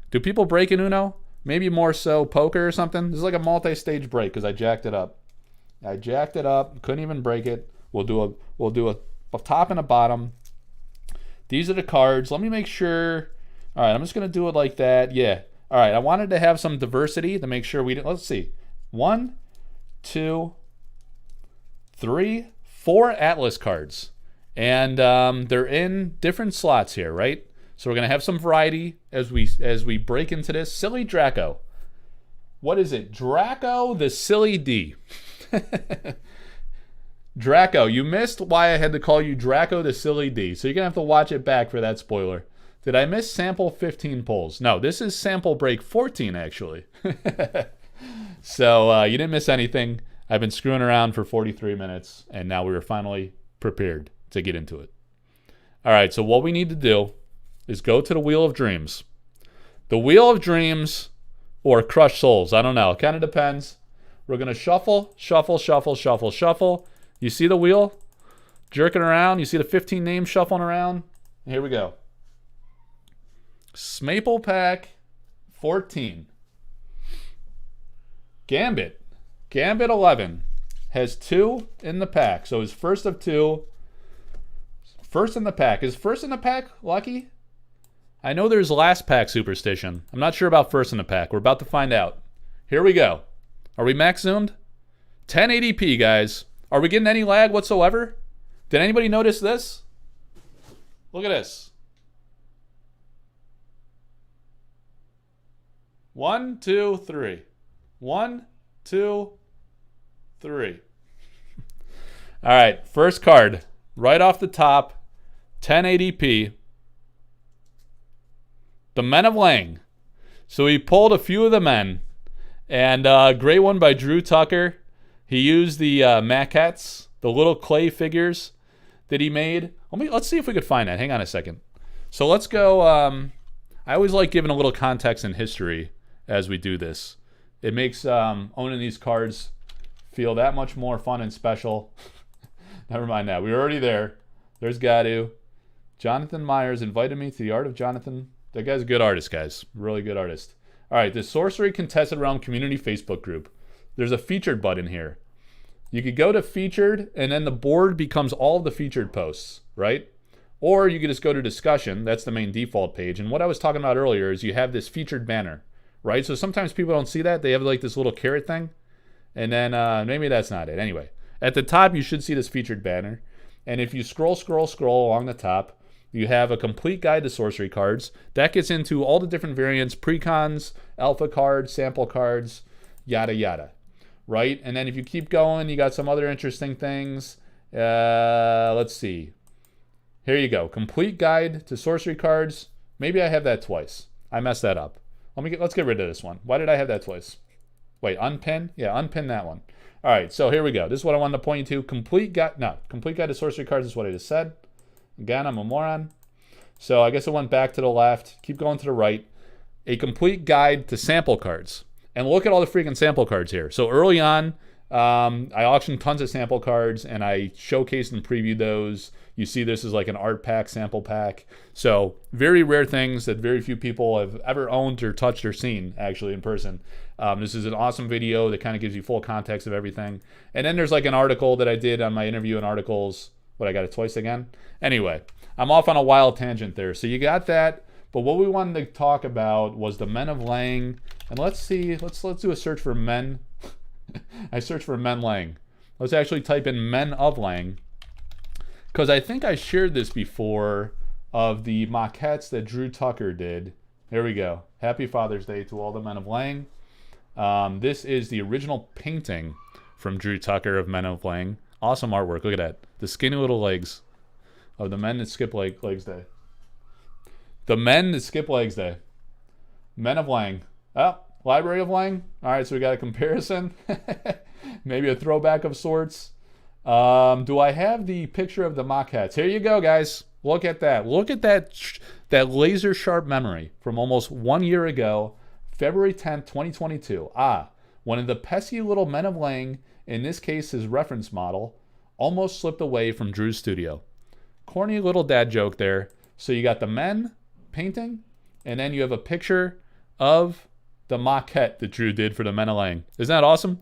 Do people break in Uno? Maybe more so poker or something. This is like a multi-stage break because I jacked it up. Couldn't even break it. We'll do a top and a bottom. These are the cards. Let me make sure. All right, I'm just gonna do it like that. Yeah. All right. I wanted to have some diversity to make sure we didn't. Let's see. 1, 2, 3, 4 Atlas cards, and they're in different slots here, right? So we're gonna have some variety as we break into this. Silly Draco. What is it? Draco the Silly D. Draco, you missed why I had to call you Draco the Silly D, so you're gonna have to watch it back for that spoiler. Did I miss sample 15 pulls? No, this is sample break 14 actually. So you didn't miss anything. I've been screwing around for 43 minutes, and now we are finally prepared to get into it. All right, so what we need to do is go to the Wheel of Dreams. The Wheel of Dreams or Crushed Souls, I don't know. It kind of depends. We're going to shuffle, shuffle, shuffle, shuffle, shuffle. You see the wheel jerking around? You see the 15 names shuffling around? Here we go. Smaple Pack 14. Gambit. Gambit 11 has 2 in the pack. So his first of 2. First in the pack. Is first in the pack lucky? I know there's last pack superstition. I'm not sure about first in the pack. We're about to find out. Here we go. Are we max zoomed? 1080p, guys. Are we getting any lag whatsoever? Did anybody notice this? Look at this. 1, 2, 3. 1, 2, 3. All right, first card. Right off the top, 1080p. The Men of Lang. So he pulled a few of the men. And great one by Drew Tucker. He used the maquettes, the little clay figures that he made. Let's see if we could find that. Hang on a second. So let's go. I always like giving a little context and history as we do this. It makes owning these cards feel that much more fun and special. Never mind that. We were already there. There's Gadu. Jonathan Myers invited me to the Art of Jonathan. That guy's a good artist, guys. Really good artist. All right, the Sorcery Contested Realm Community Facebook group. There's a featured button here. You could go to featured, and then the board becomes all of the featured posts, right? Or you could just go to discussion. That's the main default page. And what I was talking about earlier is you have this featured banner, right? So sometimes people don't see that. They have like this little carrot thing. And then maybe that's not it. Anyway, at the top, you should see this featured banner. And if you scroll along the top, you have a complete guide to sorcery cards. That gets into all the different variants, precons, alpha cards, sample cards, yada yada, right? And then if you keep going, you got some other interesting things. Let's see. Here you go. Complete guide to sorcery cards. Maybe I have that twice. I messed that up. Let's get rid of this one. Why did I have that twice? Wait, unpin? Yeah, unpin that one. All right, so here we go. This is what I wanted to point you to. Complete guide to sorcery cards is what I just said. Again, I'm a moron. So I guess it went back to the left. Keep going to the right. A complete guide to sample cards. And look at all the freaking sample cards here. So early on, I auctioned tons of sample cards, and I showcased and previewed those. You see this is like an art pack, sample pack. So very rare things that very few people have ever owned or touched or seen, actually, in person. This is an awesome video that kind of gives you full context of everything. And then there's like an article that I did on my interview and articles. What, I got it twice again? Anyway, I'm off on a wild tangent there. So you got that. But what we wanted to talk about was the Men of Lang. And let's see, let's do a search for men. I searched for Men Lang. Let's actually type in Men of Lang. Because I think I shared this before of the maquettes that Drew Tucker did. There we go. Happy Father's Day to all the Men of Lang. This is the original painting from Drew Tucker of Men of Lang. Awesome artwork. Look at that. The skinny little legs of the men that skip legs day. The men that skip legs day. Men of Lang. Oh, Library of Lang. All right, so we got a comparison. Maybe a throwback of sorts. Do I have the picture of the maquettes? Here you go, guys. Look at that. Look at that laser sharp memory from almost 1 year ago, February 10th, 2022. One of the pesky little Men of Lang, in this case his reference model, almost slipped away from Drew's studio. Corny little dad joke there. So you got the men painting, and then you have a picture of the maquette that Drew did for the Men of Lang. Isn't that awesome?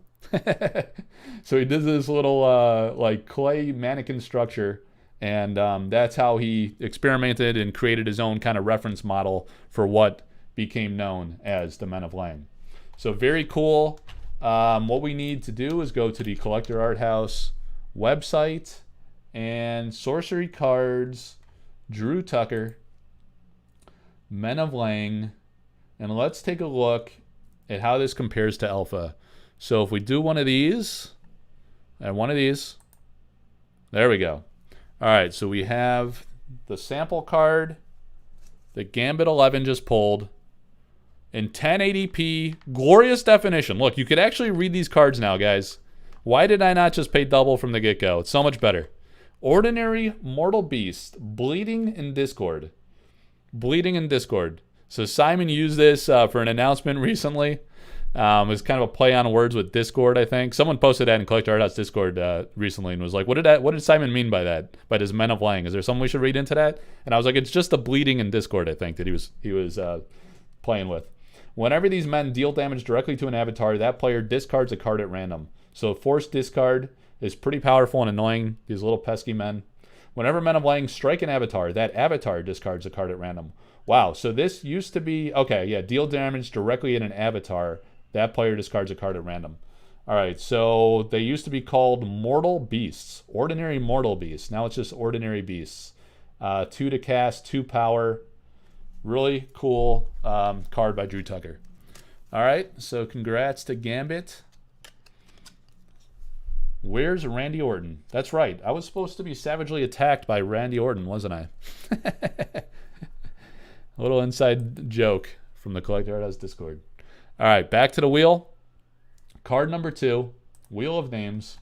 So he did this little like clay mannequin structure, and that's how he experimented and created his own kind of reference model for what became known as the Men of Lang. So very cool. What we need to do is go to the Collector Arthouse website and Sorcery Cards, Drew Tucker, Men of Lang, and let's take a look at how this compares to Alpha. So if we do one of these, and one of these, there we go. All right, so we have the sample card that Gambit 11 just pulled in 1080p, glorious definition. Look, you could actually read these cards now, guys. Why did I not just pay double from the get-go? It's so much better. Ordinary Mortal Beast, Bleeding in Discord. Bleeding in Discord. So Simon used this for an announcement recently. It was kind of a play on words with Discord, I think. Someone posted that in Collector Arthouse Discord recently and was like, what did Simon mean by that? By his Men of Lang? Is there something we should read into that? And I was like, it's just the bleeding in Discord, I think, that he was playing with. Whenever these men deal damage directly to an avatar, that player discards a card at random. So forced discard is pretty powerful and annoying, these little pesky men. Whenever Men of Lang strike an avatar, that avatar discards a card at random. Wow, so this used to be, okay, yeah, deal damage directly at an avatar, that player discards a card at random. All right, so they used to be called Mortal Beasts, Ordinary Mortal Beasts. Now it's just Ordinary Beasts. 2 to cast, 2 power. Really cool card by Drew Tucker. All right, so congrats to Gambit. Where's Randy Orton? That's right. I was supposed to be savagely attacked by Randy Orton, wasn't I? A little inside joke from the Collector Arthouse Discord. All right, back to the wheel. Card number 2, Wheel of Names.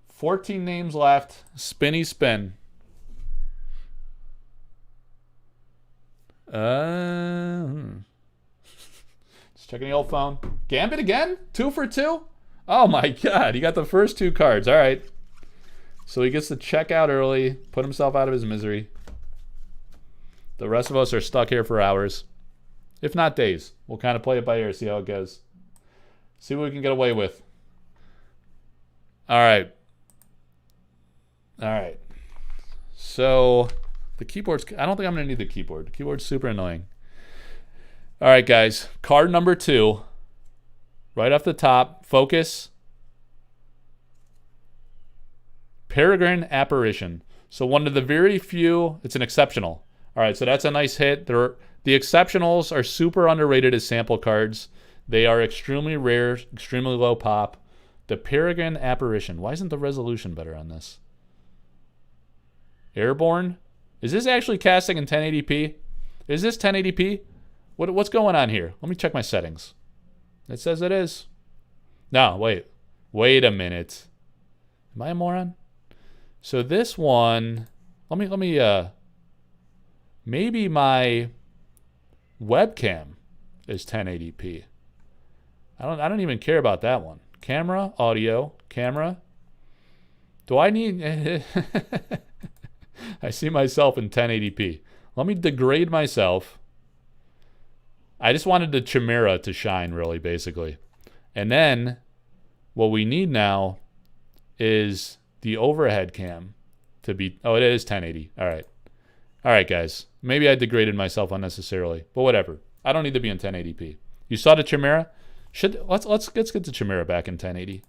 14 names left. Spinny spin. Just checking the old phone. Gambit again? 2 for 2? Oh my god, you got the first 2 cards. All right. So he gets to check out early, put himself out of his misery. The rest of us are stuck here for hours, if not days. We'll kind of play it by ear, see how it goes. See what we can get away with. All right. So the keyboard's... I don't think I'm going to need the keyboard. The keyboard's super annoying. All right, guys. Card number 2. Right off the top. Focus. Peregrine Apparition. So one of the very few... It's an exceptional. All right, so that's a nice hit. The exceptionals are super underrated as sample cards. They are extremely rare, extremely low pop. The Peregrine Apparition. Why isn't the resolution better on this? Airborne? Is this actually casting in 1080p? Is this 1080p? What's going on here? Let me check my settings. It says it is. No, wait. Wait a minute. Am I a moron? So this one... Let me, maybe my webcam is 1080p. I don't even care about that one. Camera, audio, camera. Do I need... I see myself in 1080p. Let me degrade myself. I just wanted the Chimera to shine, really, basically. And then, what we need now is the overhead cam to be... Oh, it is 1080. All right. All right, guys. Maybe I degraded myself unnecessarily, but whatever. I don't need to be in 1080p. You saw the Chimera? Let's get the Chimera back in 1080.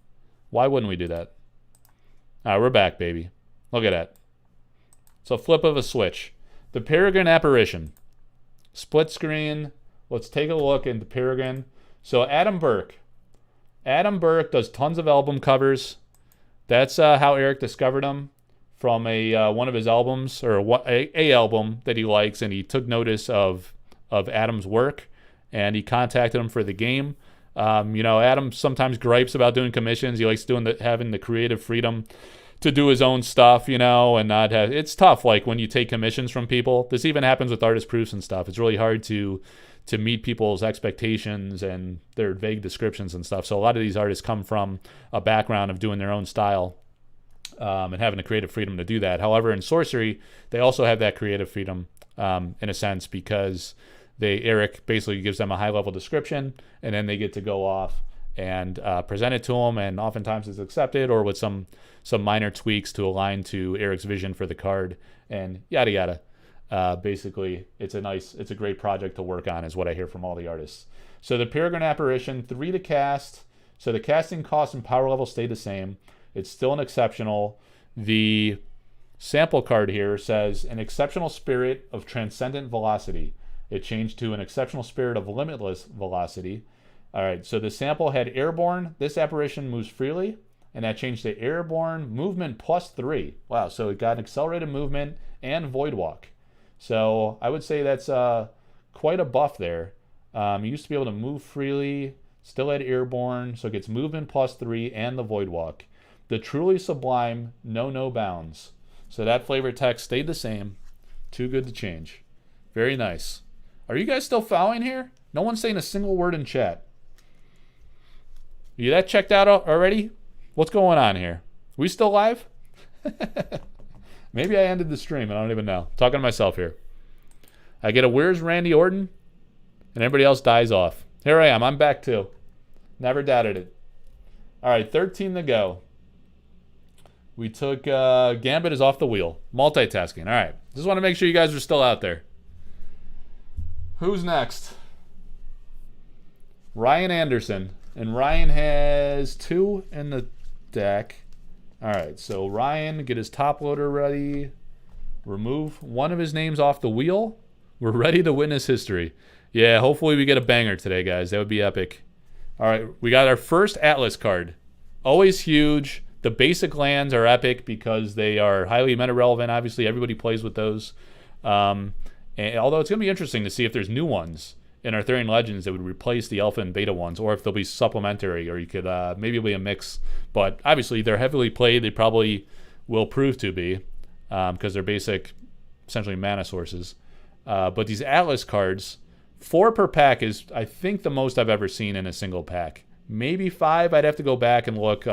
Why wouldn't we do that? All right, we're back, baby. Look at that. It's a flip of a switch. The Peregrine Apparition. Split screen. Let's take a look into Peregrine. So Adam Burke. Adam Burke does tons of album covers. That's how Eric discovered him from one of his albums, or a album that he likes, and he took notice of Adam's work, and he contacted him for the game. Adam sometimes gripes about doing commissions. He likes having the creative freedom to do his own stuff, and not have... It's tough, like, when you take commissions from people. This even happens with artist proofs and stuff. It's really hard to meet people's expectations and their vague descriptions and stuff. So a lot of these artists come from a background of doing their own style and having the creative freedom to do that. However, in Sorcery, they also have that creative freedom in a sense, because Eric basically gives them a high-level description, and then they get to go off and present it to them, and oftentimes it's accepted, or with some minor tweaks to align to Eric's vision for the card, and yada yada. Basically, it's a great project to work on, is what I hear from all the artists. So the Peregrine Apparition, 3 to cast. So the casting cost and power level stay the same. It's still an exceptional. The sample card here says an exceptional spirit of transcendent velocity. It changed to an exceptional spirit of limitless velocity. All right, so the sample had airborne. This apparition moves freely, and that changed to airborne movement +3. Wow, so it got accelerated movement and void walk. So I would say that's quite a buff there. You used to be able to move freely, still had airborne, so it gets movement +3 and the void walk. The truly sublime, no bounds. So that flavor text stayed the same. Too good to change. Very nice. Are you guys still following here? No one's saying a single word in chat. You that checked out already? What's going on here? We still live? Maybe I ended the stream and I don't even know. I'm talking to myself here. I get a where's Randy Orton? And everybody else dies off. Here I am. I'm back too. Never doubted it. All right, 13 to go. We took Gambit is off the wheel. Multitasking. All right. Just want to make sure you guys are still out there. Who's next? Ryan Anderson. And Ryan has 2 in the deck. All right. So Ryan, get his top loader ready. Remove one of his names off the wheel. We're ready to witness history. Yeah, hopefully we get a banger today, guys. That would be epic. All right. We got our first Atlas card. Always huge. The basic lands are epic because they are highly meta relevant. Obviously, everybody plays with those. And although it's going to be interesting to see if there's new ones in Arthurian Legends that would replace the alpha and beta ones, or if they'll be supplementary, or you could maybe it'll be a mix. But obviously, they're heavily played. They probably will prove to be because they're basic, essentially mana sources. But these Atlas cards, 4 per pack is, I think, the most I've ever seen in a single pack. Maybe 5. I'd have to go back and look.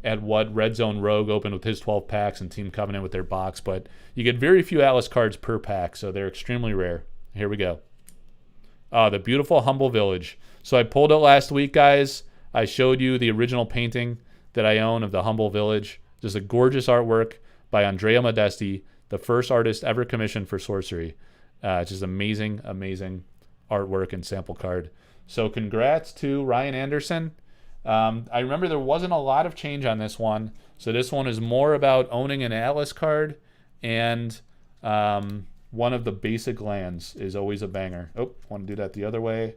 at what Red Zone Rogue opened with his 12 packs and Team Covenant with their box, but you get very few Atlas cards per pack, so they're extremely rare. Here we go. The beautiful Humble Village. So I pulled it last week, guys. I showed you the original painting that I own of the Humble Village. Just a gorgeous artwork by Andrea Modesti, the first artist ever commissioned for Sorcery. It's just amazing, amazing artwork and sample card. So congrats to Ryan Anderson. I remember there wasn't a lot of change on this one. So this one is more about owning an Atlas card, and one of the basic lands is always a banger. Oh, want to do that the other way.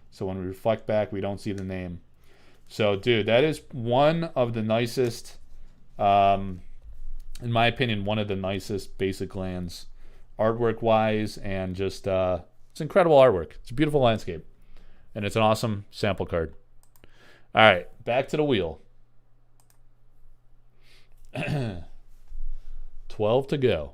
So when we reflect back, we don't see the name. So, dude, that is one of the nicest, in my opinion, one of the nicest basic lands, artwork-wise, and just, it's incredible artwork. It's a beautiful landscape, and it's an awesome sample card. All right, back to the wheel. 12 to go.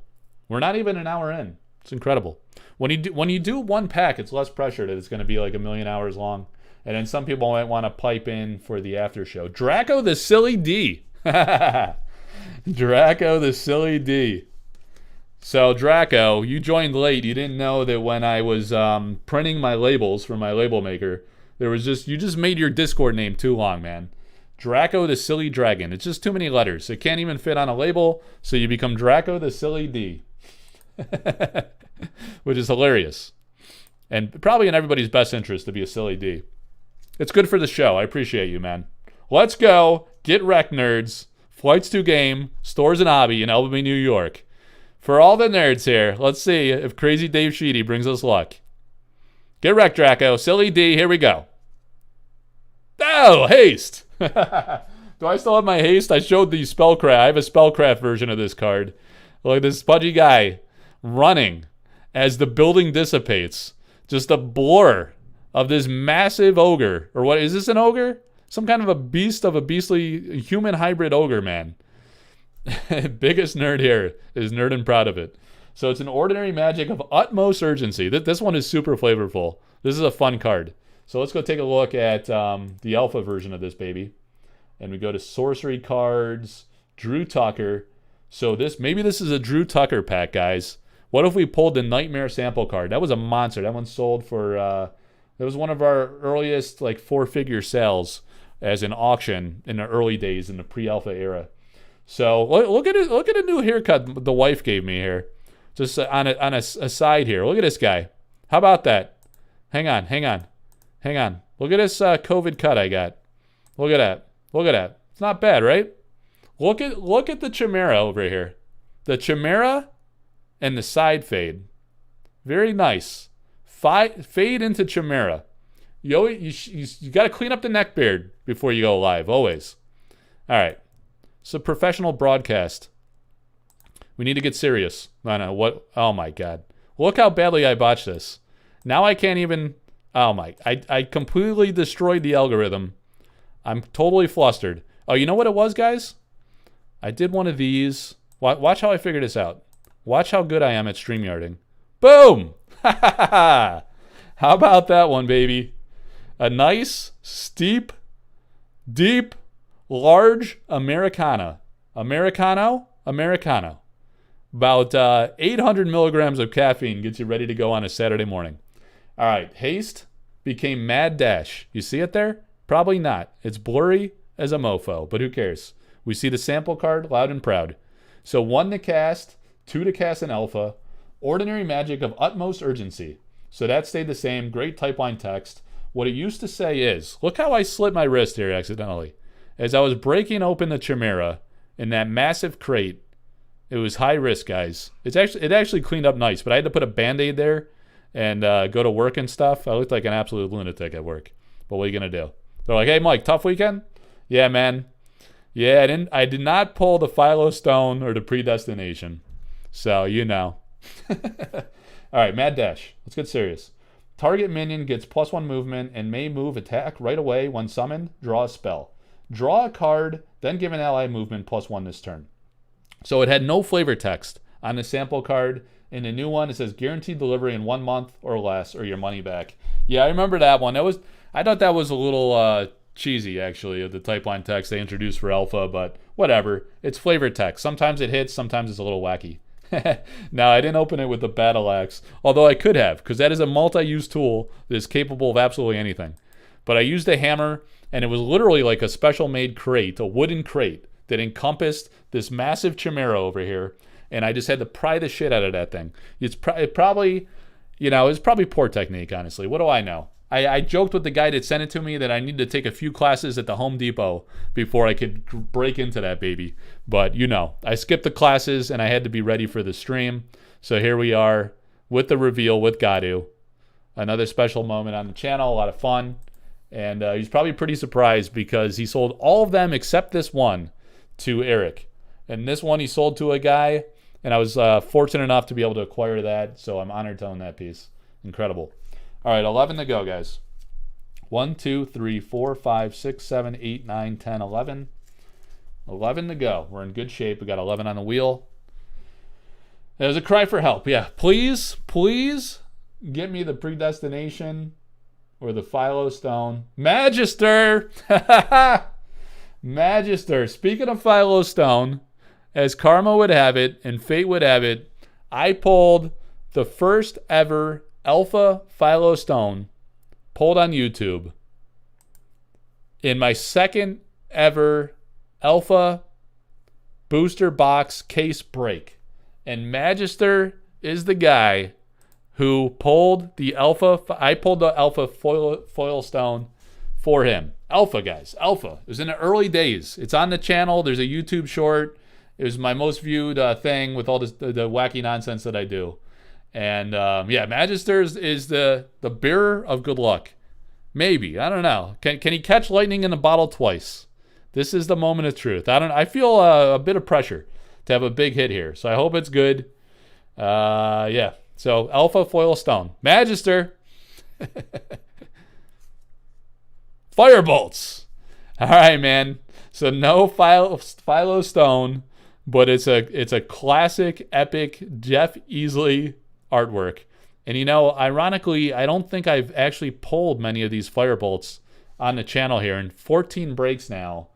We're not even an hour in. It's incredible. When you do one pack, it's less pressure that it's going to be like a million hours long. And then some people might want to pipe in for the after show. Draco the Silly D. Draco the Silly D. So Draco, you joined late. You didn't know that when I was printing my labels for my label maker, you just made your Discord name too long, man. Draco the Silly Dragon. It's just too many letters. It can't even fit on a label, so you become Draco the Silly D. Which is hilarious. And probably in everybody's best interest to be a Silly D. It's good for the show. I appreciate you, man. Let's go. Get wrecked, nerds. Flights to game. Stores and hobby in Albany, New York. For all the nerds here, let's see if Crazy Dave Sheedy brings us luck. Get wrecked, Draco. Silly D, here we go. Oh, haste. Do I still have my haste? I showed the Spellcraft. I have a Spellcraft version of this card. Look at this pudgy guy running as the building dissipates. Just a blur of this massive ogre. Or what, is this an ogre? Some kind of a beast of a beastly human hybrid ogre, man. Biggest nerd here is nerd and proud of it. So it's an ordinary magic of utmost urgency. This one is super flavorful. This is a fun card. So let's go take a look at the alpha version of this baby. And we go to Sorcery cards, Drew Tucker. So maybe this is a Drew Tucker pack, guys. What if we pulled the Nightmare sample card? That was a monster. That one sold for, that was one of our earliest like 4-figure sales as an auction in the early days in the pre-alpha era. So look at it. Look at a new haircut the wife gave me here. Just on a side here. Look at this guy. How about that? Hang on. Look at this COVID cut I got. Look at that. It's not bad, right? Look at the Chimera over here. The Chimera and the side fade. Very nice. Fade into Chimera. You got to clean up the neck beard before you go live, always. All right. It's a professional broadcast. We need to get serious. What? Oh my God. Look how badly I botched this. Now I can't even. Oh my. I completely destroyed the algorithm. I'm totally flustered. Oh, you know what it was, guys? I did one of these. Watch how I figure this out. Watch how good I am at StreamYarding. Boom! How about that one, baby? A nice, steep, deep, large Americano. Americano. About 800 milligrams of caffeine gets you ready to go on a Saturday morning. All right, haste became mad dash. You see it there? Probably not. It's blurry as a mofo, but who cares? We see the sample card loud and proud. So 1 to cast, 2 to cast an alpha, ordinary magic of utmost urgency. So that stayed the same. Great type line text. What it used to say is, look how I slit my wrist here accidentally. As I was breaking open the Chimera in that massive crate, it was high risk, guys. It actually cleaned up nice, but I had to put a Band-Aid there and go to work and stuff. I looked like an absolute lunatic at work. But what are you going to do? They're like, hey, Mike, tough weekend? Yeah, man. Yeah, I did not pull the Philo Stone or the Predestination. So, you know. All right, Mad Dash. Let's get serious. Target minion gets +1 movement and may move attack right away when summoned. Draw a spell. Draw a card, then give an ally movement +1 this turn. So it had no flavor text on the sample card. In the new one, it says guaranteed delivery in 1 month or less or your money back. Yeah, I remember that one. I thought that was a little cheesy, actually, of the type line text they introduced for alpha, but whatever. It's flavored text. Sometimes it hits, sometimes it's a little wacky. Now, I didn't open it with the battle axe, although I could have, because that is a multi-use tool that is capable of absolutely anything. But I used a hammer, and it was literally like a special-made crate, a wooden crate, that encompassed this massive chimera over here, and I just had to pry the shit out of that thing. It's probably, you know, it's probably poor technique, honestly. What do I know? I joked with the guy that sent it to me that I need to take a few classes at the Home Depot before I could break into that baby. But, you know, I skipped the classes, and I had to be ready for the stream. So here we are with the reveal with Gadu. Another special moment on the channel, a lot of fun. And he's probably pretty surprised because he sold all of them except this one to Eric. And this one he sold to a guy, and I was fortunate enough to be able to acquire that, so I'm honored to own that piece. Incredible. All right, 11 to go, guys. 1, 2, 3, 4, 5, 6, 7, 8, 9, 10, 11. 11 to go. We're in good shape. We got 11 on the wheel. There's a cry for help. Yeah, please, please get me the Predestination or the Philo Stone. Magister! Magister. Speaking of Philo Stone, as karma would have it and fate would have it, I pulled the first ever Alpha Philo Stone, pulled on YouTube, in my second ever Alpha booster box case break. And Magister is the guy who pulled the Alpha. I pulled the Alpha foil stone for him. Alpha, guys. Alpha. It was in the early days. It's on the channel. There's a YouTube short. It was my most viewed thing with all this, the wacky nonsense that I do. And yeah, Magister is the bearer of good luck. Maybe. I don't know. Can he catch lightning in a bottle twice? This is the moment of truth. I feel a bit of pressure to have a big hit here. So I hope it's good. Yeah. So Alpha foil stone. Magister. Firebolts. All right, man. So no Philo Stone, but it's a classic, epic Jeff Easley artwork. And you know, ironically, I don't think I've actually pulled many of these Firebolts on the channel here in 14 breaks now.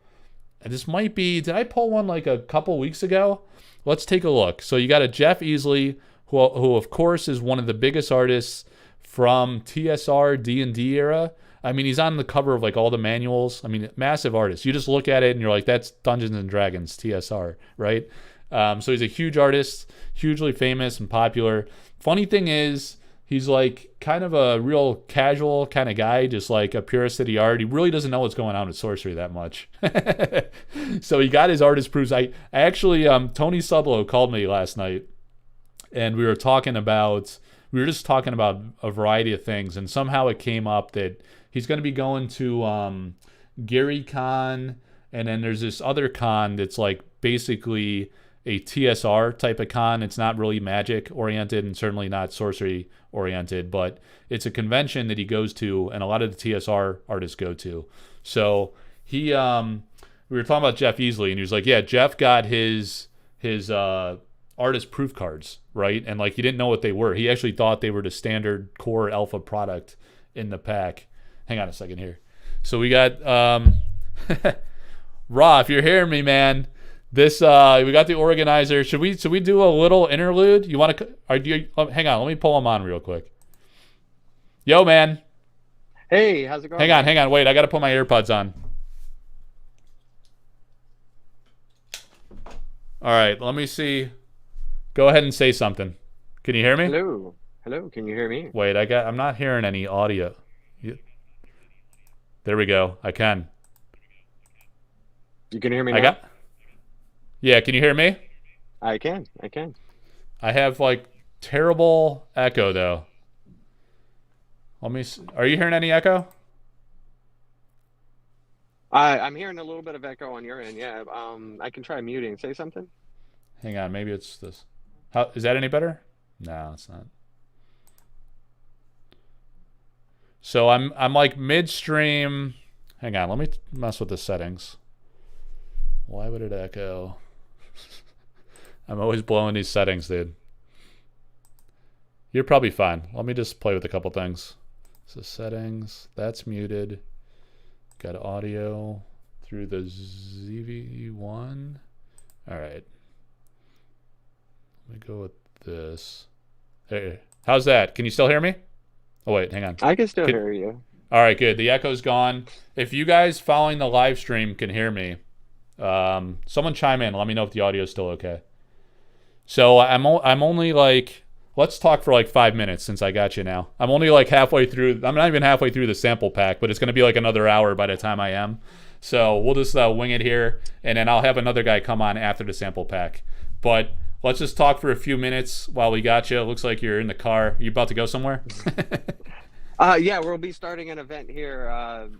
And this might be, did I pull one like a couple weeks ago? Let's take a look. So you got a Jeff Easley, who of course is one of the biggest artists from TSR D&D era. I mean, he's on the cover of like all the manuals. I mean, massive artist. You just look at it and you're like, that's Dungeons and Dragons TSR, right? So he's a huge artist, hugely famous and popular. Funny thing is, he's like kind of a real casual kind of guy, just like a purist city art. He really doesn't know what's going on with sorcery that much. So he got his artist proofs. I actually, Tony Sublo called me last night, and we were just talking about a variety of things, and somehow it came up that he's going to be going to Gary Con, and then there's this other con that's like basically a TSR type of con. It's not really magic oriented and certainly not sorcery oriented, but it's a convention that he goes to and a lot of the TSR artists go to. So he, we were talking about Jeff Easley, and he was like, yeah, Jeff got his artist proof cards, right? And like he didn't know what they were. He actually thought they were the standard core alpha product in the pack. Hang on a second here. So we got Raw, if you're hearing me, man. This we got the organizer. Should we do a little interlude? You want to? Hang on. Let me pull him on real quick. Yo, man. Hey, how's it going? Hang on. Wait, I got to put my AirPods on. All right. Let me see. Go ahead and say something. Can you hear me? Hello. Can you hear me? Wait, I'm not hearing any audio. There we go. I can. You can hear me now? Yeah, can you hear me? I can. I have like terrible echo though. Let me see. Are you hearing any echo? I'm hearing a little bit of echo on your end. Yeah. I can try muting. Say something. Hang on, maybe it's this. How is that any better? No, it's not. So I'm like midstream. Hang on, let me mess with the settings. Why would it echo? I'm always blowing these settings, dude. You're probably fine. Let me just play with a couple things. So settings, that's muted. Got audio through the ZV1. All right. Let me go with this. Hey, how's that? Can you still hear me? Oh, wait, hang on. I can still hear you. All right, good. The echo's gone. If you guys following the live stream can hear me, someone chime in. Let me know if the audio is still okay. So I'm only like, let's talk for like 5 minutes since I got you now. I'm only like halfway through. I'm not even halfway through the sample pack, but it's going to be like another hour by the time I am. So we'll just wing it here, and then I'll have another guy come on after the sample pack. But let's just talk for a few minutes while we got you. It looks like you're in the car. Are you about to go somewhere? Yeah, we'll be starting an event here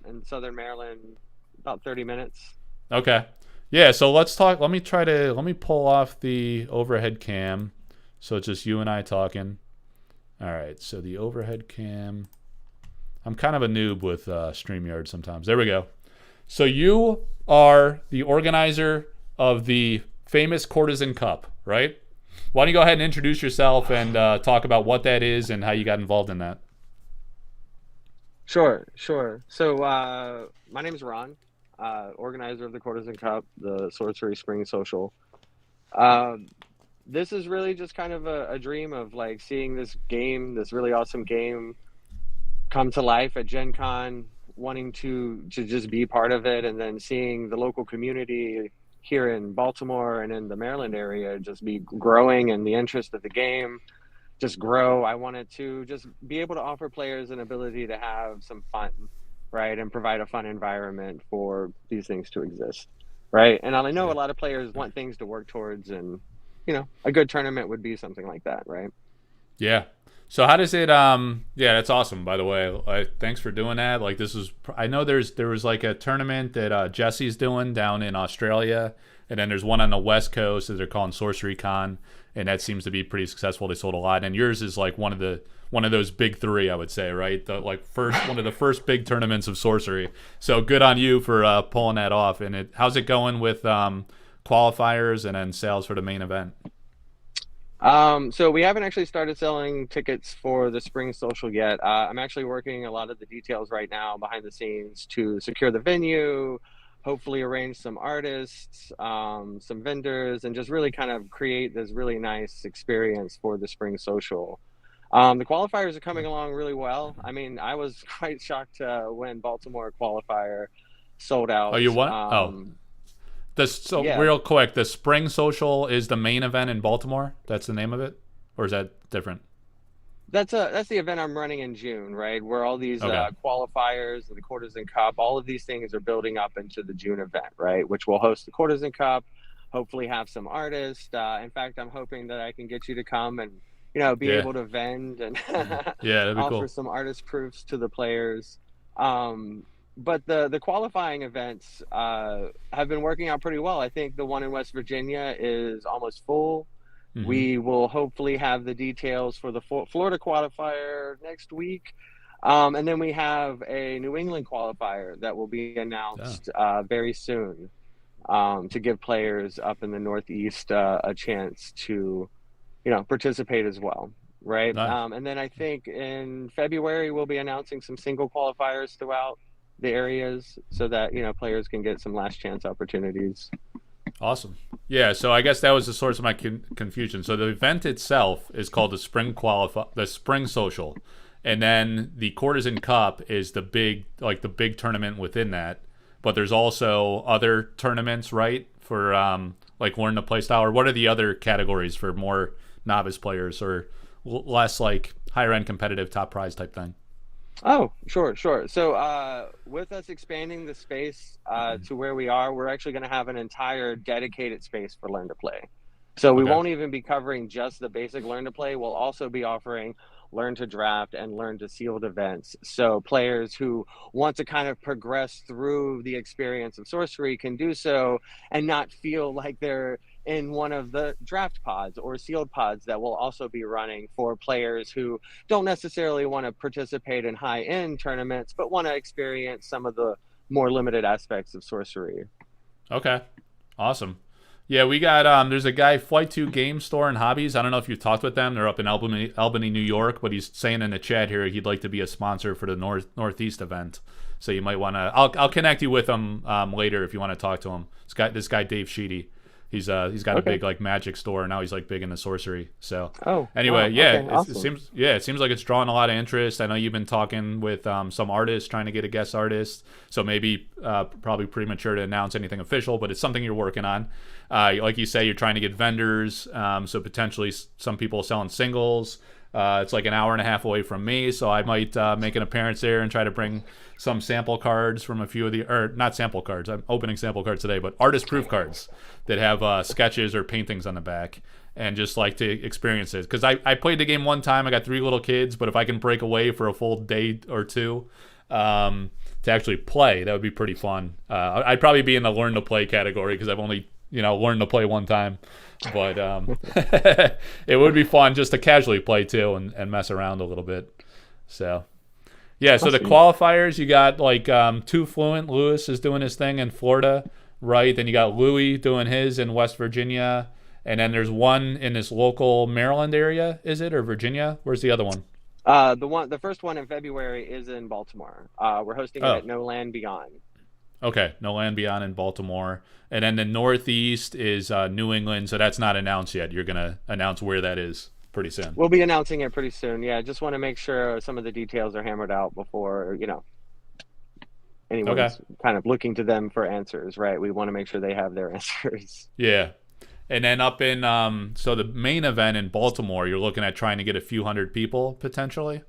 in Southern Maryland, about 30 minutes. Okay. Yeah, so let's talk. Let me pull off the overhead cam. So it's just you and I talking. All right, so the overhead cam. I'm kind of a noob with StreamYard sometimes. There we go. So you are the organizer of the famous Courtesan Cup, right? Why don't you go ahead and introduce yourself and talk about what that is and how you got involved in that? Sure. So my name is Ron, organizer of the Courtesan Cup, the Sorcery Spring Social. This is really just kind of a dream of like seeing this game, this really awesome game, come to life at Gen Con, wanting to just be part of it, and then seeing the local community here in Baltimore and in the Maryland area just be growing, and the interest of the game just grow. I wanted to just be able to offer players an ability to have some fun, right, and provide a fun environment for these things to exist, right? And I know a lot of players want things to work towards, and a good tournament would be something like that, right? Yeah. So how does it yeah, that's awesome, by the way. Thanks for doing that. Like, this is, I know there was like a tournament that Jesse's doing down in Australia, and then there's one on the West Coast that they're calling Sorcery Con, and that seems to be pretty successful. They sold a lot, and yours is like one of those big three, I would say, right? One of the first big tournaments of sorcery. So good on you for pulling that off. And how's it going with qualifiers and then sales for the main event? So we haven't actually started selling tickets for the spring social yet. I'm actually working a lot of the details right now behind the scenes to secure the venue, hopefully arrange some artists, some vendors, and just really kind of create this really nice experience for the spring social. The qualifiers are coming along really well. I mean, I was quite shocked when Baltimore qualifier sold out. Oh, you what? Real quick, the Spring Social is the main event in Baltimore? That's the name of it? Or is that different? That's the event I'm running in June, right? Where all these qualifiers, the Courtesan Cup, all of these things are building up into the June event, right? Which will host the Courtesan Cup, hopefully have some artists. In fact, I'm hoping that I can get you to come and be able to vend and that'd be offer cool. some artist proofs to the players. But the qualifying events have been working out pretty well. I think the one in West Virginia is almost full. Mm-hmm. We will hopefully have the details for the Florida qualifier next week. And then we have a New England qualifier that will be announced very soon to give players up in the Northeast a chance to participate as well. Right. Nice. And then I think in February, we'll be announcing some single qualifiers throughout the areas so that, players can get some last chance opportunities. Awesome. Yeah. So I guess that was the source of my confusion. So the event itself is called the Spring Social. And then the Courtesan Cup is the big tournament within that. But there's also other tournaments, right? For like learn the play style, or what are the other categories for more novice players or less like higher end competitive top prize type thing? Oh, sure. So with us expanding the space to where we are, we're actually going to have an entire dedicated space for Learn to Play. So we won't even be covering just the basic Learn to Play. We'll also be offering Learn to Draft and Learn to Sealed events. So players who want to kind of progress through the experience of sorcery can do so and not feel like they're in one of the draft pods or sealed pods that will also be running for players who don't necessarily want to participate in high-end tournaments, but want to experience some of the more limited aspects of sorcery. Okay. Awesome. Yeah, we got there's a guy, Flight 2 Game Store and Hobbies. I don't know if you've talked with them. They're up in Albany, New York, but he's saying in the chat here he'd like to be a sponsor for the Northeast event. So you might want to I'll connect you with him later if you want to talk to him. This guy Dave Sheedy. He's got a big like magic store, and now he's like big into sorcery. So anyway, awesome. it seems like it's drawing a lot of interest. I know you've been talking with some artists trying to get a guest artist, so maybe probably premature to announce anything official, but it's something you're working on. Like you say, you're trying to get vendors, so potentially some people selling singles. It's like an hour and a half away from me, so I might make an appearance there and try to bring some sample cards from a few of or not sample cards. I'm opening sample cards today, but artist proof cards that have sketches or paintings on the back, and just like to experience it. Because I played the game one time. I got 3 little kids, but if I can break away for a full day or two to actually play, that would be pretty fun. I'd probably be in the learn to play category because I've only learned to play one time. But it would be fun just to casually play too and mess around a little bit. So yeah, so the qualifiers, you got like 2 Fluent. Lewis is doing his thing in Florida, right? Then you got Louis doing his in West Virginia, and then there's one in this local Maryland area, is it, or Virginia? Where's the other one? The first one in February is in Baltimore. We're hosting it at No Land Beyond. Okay, No Land Beyond in Baltimore. And then the Northeast is New England, so that's not announced yet. You're going to announce where that is pretty soon. We'll be announcing it pretty soon. Yeah, just want to make sure some of the details are hammered out before, anyone's kind of looking to them for answers, right? We want to make sure they have their answers. Yeah. And then up in, so the main event in Baltimore, you're looking at trying to get a few hundred people potentially?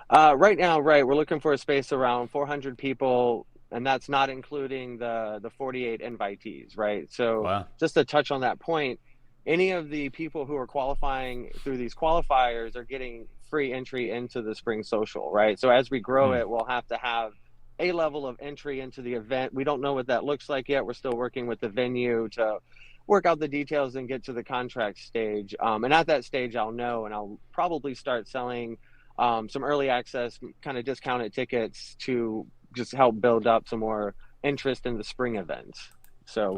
Right now, we're looking for a space around 400 people. And that's not including the 48 invitees, right? So just to touch on that point, any of the people who are qualifying through these qualifiers are getting free entry into the spring social, right? So as we grow it, we'll have to have a level of entry into the event. We don't know what that looks like yet. We're still working with the venue to work out the details and get to the contract stage. And at that stage, I'll know, and I'll probably start selling some early access kind of discounted tickets to just help build up some more interest in the spring events. So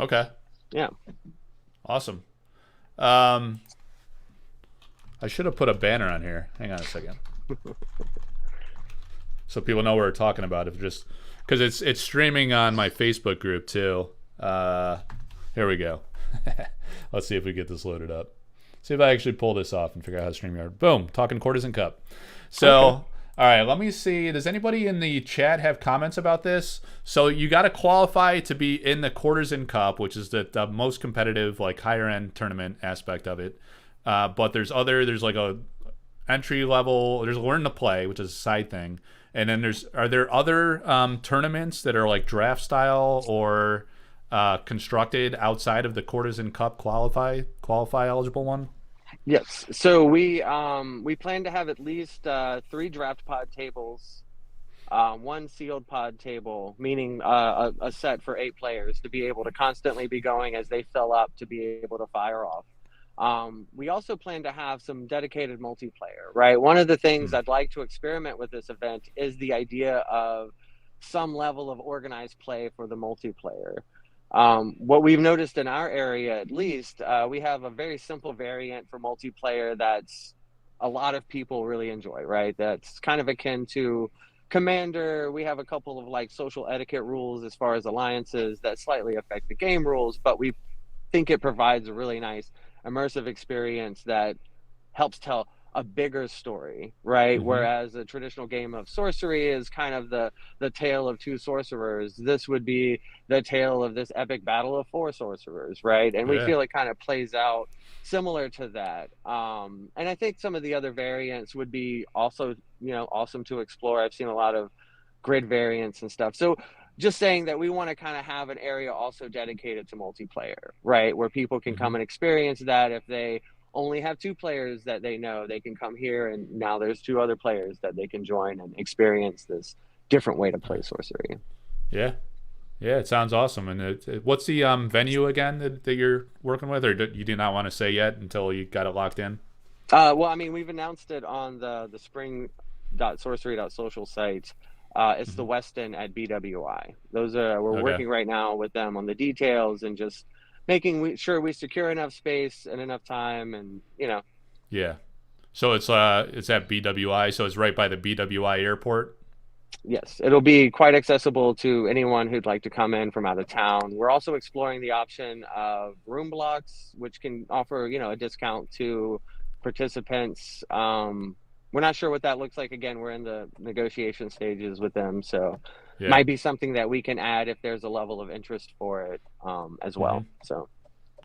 yeah, awesome. I should have put a banner on here. Hang on a second, so people know what we're talking about. If just because it's streaming on my Facebook group too. Here we go. Let's see if we get this loaded up. See if I actually pull this off and figure out how to StreamYard. Boom, talking Courtesan Cup. So. All right, let me see. Does anybody in the chat have comments about this? So you got to qualify to be in the Courtesan Cup, which is the most competitive, like higher end tournament aspect of it. But there's like a entry level. There's learn to play, which is a side thing, and then are there other tournaments that are like draft style or constructed outside of the Courtesan Cup qualify eligible one? Yes. So we plan to have at least 3 draft pod tables, 1 sealed pod table, meaning a set for 8 players to be able to constantly be going as they fill up to be able to fire off. We also plan to have some dedicated multiplayer, right? One of the things I'd like to experiment with this event is the idea of some level of organized play for the multiplayer. What we've noticed in our area, at least, we have a very simple variant for multiplayer that's a lot of people really enjoy, right? That's kind of akin to Commander. We have a couple of like social etiquette rules as far as alliances that slightly affect the game rules, but we think it provides a really nice immersive experience that helps tell a bigger story, right? Whereas a traditional game of sorcery is kind of the tale of 2 sorcerers. This would be the tale of this epic battle of 4 sorcerers, right? And we feel it kind of plays out similar to that. And I think some of the other variants would be also, awesome to explore. I've seen a lot of grid variants and stuff. So just saying that we want to kind of have an area also dedicated to multiplayer, right? Where people can come and experience that. If they only have 2 players that they know, they can come here, and now there's 2 other players that they can join and experience this different way to play sorcery. Yeah, it sounds awesome. And what's the venue again that you're working with, or you do not want to say yet until you got it locked in? Well, I mean, we've announced it on the spring.sorcery.social site. It's the Westin at BWI. Those are we're working right now with them on the details and just making sure we secure enough space and enough time, and Yeah. So it's at BWI, so it's right by the BWI airport. yes, it'll be quite accessible to anyone who'd like to come in from out of town. We're also exploring the option of room blocks, which can offer, a discount to participants. We're not sure what that looks like. Again, we're in the negotiation stages with them, so Yeah. might be something that we can add if there's a level of interest for it, as well. So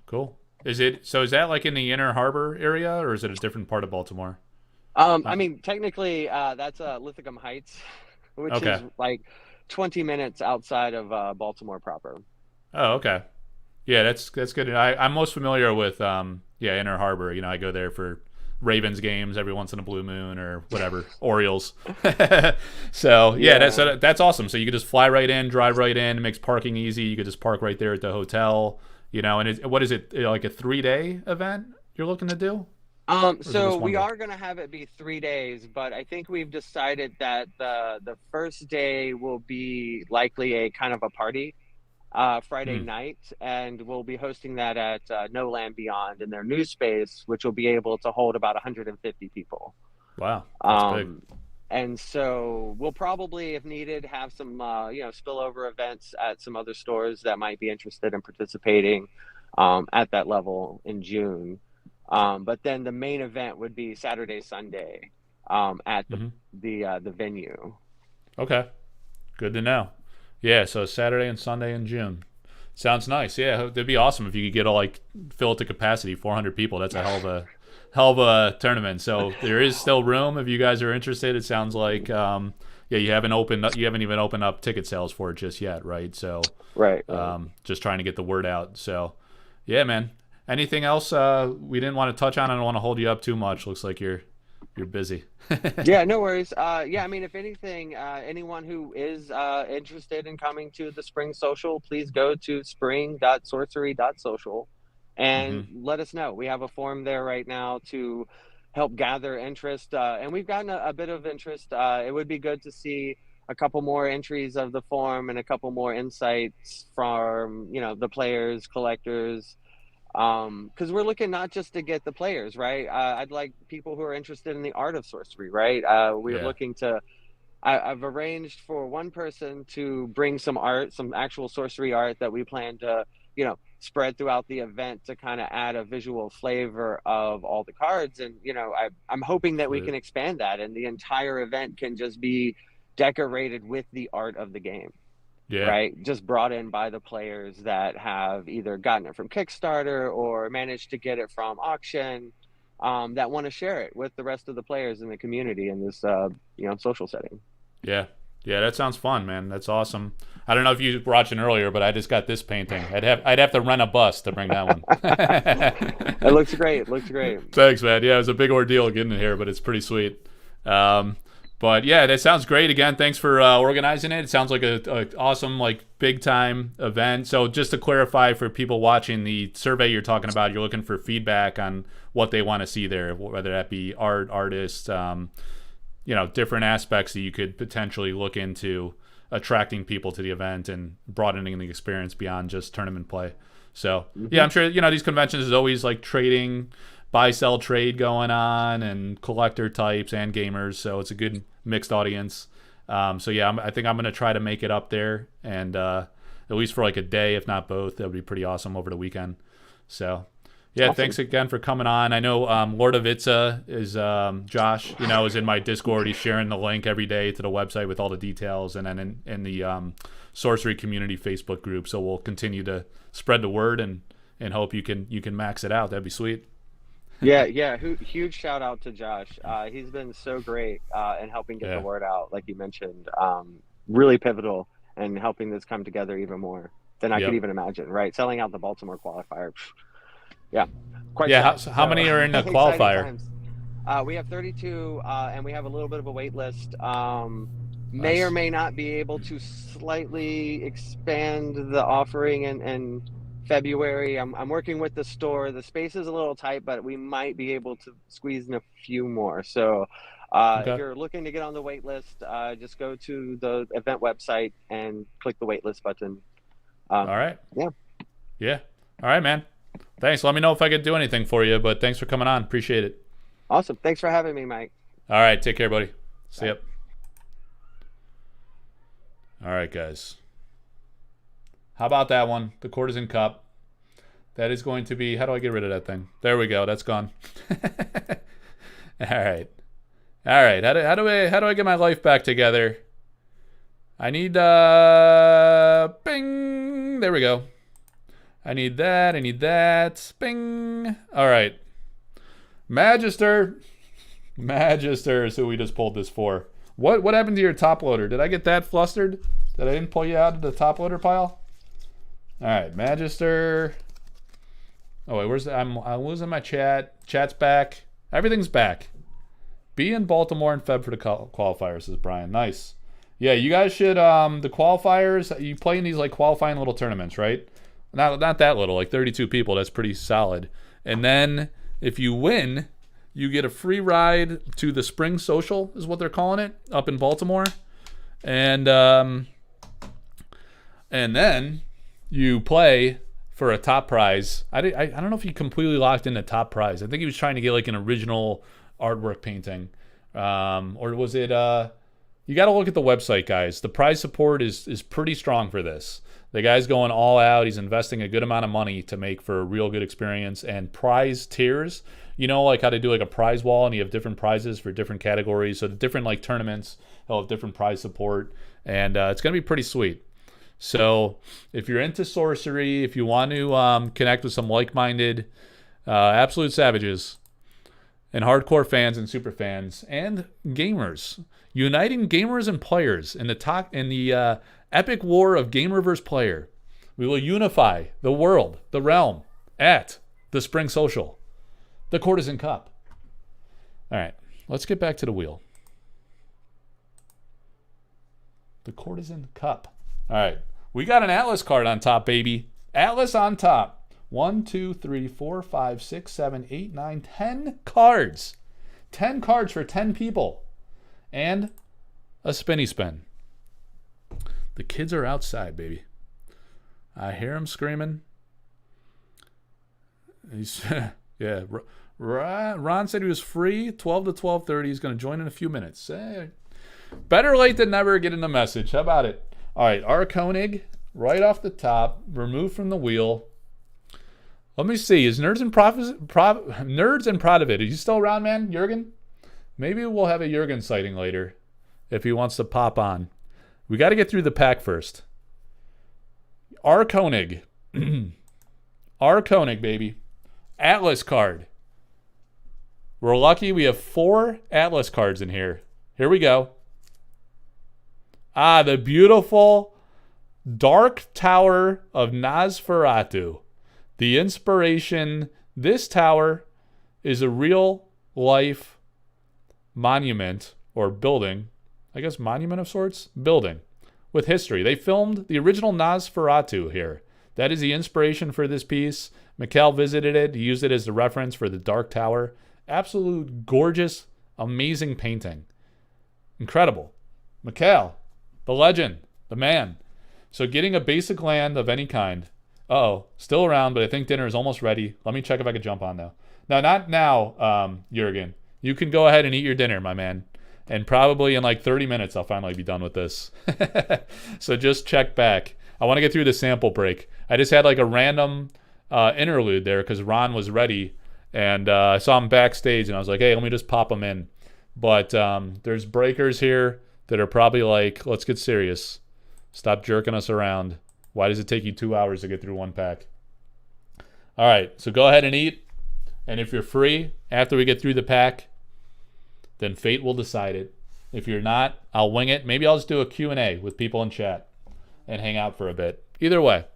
Cool. Is that like in the Inner Harbor area, or is it a different part of Baltimore? I mean, technically, that's Lithicum Heights, which is Okay. like 20 minutes outside of Baltimore proper. Oh, okay. Yeah, that's good. I'm most familiar with Inner Harbor. I go there for Ravens games every once in a blue moon or whatever, Orioles. So yeah, that's awesome. So you could just fly right in, drive right in. It makes parking easy. You could just park right there at the hotel. And what is it, like a 3-day event you're looking to do? So we are going to have it be 3 days, but I think we've decided that the first day will be likely a kind of a party, Friday night, and we'll be hosting that at No Land Beyond in their new space, which will be able to hold about 150 people. Wow, that's big. And so we'll probably, if needed, have some spillover events at some other stores that might be interested in participating at that level in June. But then the main event would be Saturday, Sunday at the venue. Okay, good to know. Yeah, so Saturday and Sunday in June. Sounds nice. Yeah, it'd be awesome if you could get fill it to capacity, 400 people. That's a hell of a tournament. So there is still room if you guys are interested. It sounds like you haven't even opened up ticket sales for it just yet, right? So right. Just trying to get the word out. So yeah, man. Anything else we didn't want to touch on? I don't want to hold you up too much. Looks like you're busy. Yeah, no worries. I mean, if anything, anyone who is interested in coming to the Spring Social, please go to spring.sorcery.social and let us know. We have a form there right now to help gather interest, and we've gotten a bit of interest. It would be good to see a couple more entries of the form and a couple more insights from the players, collectors, because we're looking not just to get the players, right? I'd like people who are interested in the art of sorcery, right? We're looking to I've arranged for one person to bring some art, some actual sorcery art that we plan to spread throughout the event to kind of add a visual flavor of all the cards. And I'm hoping that we can expand that, and the entire event can just be decorated with the art of the game. Yeah. Right, just brought in by the players that have either gotten it from Kickstarter or managed to get it from auction, that want to share it with the rest of the players in the community in this social setting. Yeah, that sounds fun, man. That's awesome. I don't know if you were watching earlier, but I just got this painting. I'd have to rent a bus to bring that one. It looks great. Thanks, man. Yeah, it was a big ordeal getting it here, but it's pretty sweet. But yeah, that sounds great. Again, thanks for organizing it. It sounds like a awesome, big time event. So just to clarify for people watching, the survey you're talking about, you're looking for feedback on what they want to see there, whether that be art, artists, different aspects that you could potentially look into attracting people to the event and broadening the experience beyond just tournament play. So yeah, I'm sure these conventions is always trading, buy sell trade going on, and collector types and gamers, so it's a good mixed audience. So yeah, I think I'm gonna try to make it up there, and at least for a day, if not both. That would be pretty awesome over the weekend. So yeah, awesome. Thanks again for coming on. I know Lord of Itza is Josh, is in my Discord. He's sharing the link every day to the website with all the details, and then in the Sorcery Community Facebook group. So we'll continue to spread the word and hope you can max it out. That'd be sweet. Yeah. Huge shout out to Josh. He's been so great in helping get the word out, like you mentioned. Really pivotal in helping this come together even more than I could even imagine. Right, selling out the Baltimore qualifier. Yeah, quite. Yeah, how many are in the qualifier? We have 32, and we have a little bit of a wait list. May or may not be able to slightly expand the offering and February. I'm working with the store. The space is a little tight, but we might be able to squeeze in a few more. So if you're looking to get on the wait list, just go to the event website and click the wait list button. All right. Yeah. All right, man. Thanks. Let me know if I could do anything for you, but thanks for coming on. Appreciate it. Awesome. Thanks for having me, Mike. All right. Take care, buddy. See ya. All right, guys. How about that one? The Courtesan Cup. That is going to be... How do I get rid of that thing? There we go. That's gone. All right. All right. How do I get my life back together? I need... Bing! There we go. I need that. I need that. Bing! All right. Magister. Magister is who we just pulled this for. What happened to your top loader? Did I get that flustered? That I didn't pull you out of the top loader pile? All right, Magister. Oh wait, where's the, I'm losing my chat. Chat's back. Everything's back. Be in Baltimore in Feb for the qualifiers, says Brian. Nice. Yeah, you guys should the qualifiers. You play in these like qualifying little tournaments, right? Not that little, like 32 people. That's pretty solid. And then if you win, you get a free ride to the Spring Social, is what they're calling it, up in Baltimore. And then you play for a top prize. I don't know if he completely locked in the top prize. I think he was trying to get like an original artwork painting. Or was it... you got to look at the website, guys. The prize support is pretty strong for this. The guy's going all out. He's investing a good amount of money to make for a real good experience. And prize tiers, you know, like how to do like a prize wall, and you have different prizes for different categories. So the different like tournaments, they'll have different prize support. And it's going to be pretty sweet. So if you're into sorcery, if you want to connect with some like-minded absolute savages and hardcore fans and super fans and gamers, uniting gamers and players in the epic war of gamer versus player, we will unify the world, the realm, at the Spring Social, the Courtesan Cup. All right, let's get back to the wheel. The Courtesan Cup. All right, we got an Atlas card on top, baby. Atlas on top. 1, 2, 3, 4, 5, 6, 7, 8, 9, 10 cards. 10 cards for 10 people. And a spinny spin. The kids are outside, baby. I hear them screaming. He's yeah. Ron said he was free 12 to 12:30. He's going to join in a few minutes. Better late than never. Getting the message. How about it? All right, Arkonig right off the top, removed from the wheel. Let me see. Is Nerds and Prodavid? Are you still around, man, Jurgen? Maybe we'll have a Jurgen sighting later if he wants to pop on. We got to get through the pack first. Arkonig. Arkonig, baby. Atlas card. We're lucky we have 4 Atlas cards in here. Here we go. Ah, the beautiful Dark Tower of Nosferatu. The inspiration. This tower is a real life monument or building. I guess monument of sorts? Building. With history. They filmed the original Nosferatu here. That is the inspiration for this piece. Mikhail visited it. He used it as the reference for the Dark Tower. Absolute gorgeous, amazing painting. Incredible. Mikhail, the legend, the man. So getting a basic land of any kind. Uh-oh, still around, but I think dinner is almost ready. Let me check if I can jump on now. No, not now, Jurgen. You can go ahead and eat your dinner, my man. And probably in like 30 minutes, I'll finally be done with this. So just check back. I want to get through the sample break. I just had like a random interlude there because Ron was ready. And I saw him backstage, and I was like, hey, let me just pop him in. But there's breakers here that are probably like, let's get serious. Stop jerking us around. Why does it take you 2 hours to get through one pack? All right, so go ahead and eat. And if you're free after we get through the pack, then fate will decide it. If you're not, I'll wing it. Maybe I'll just do a Q&A with people in chat and hang out for a bit. Either way,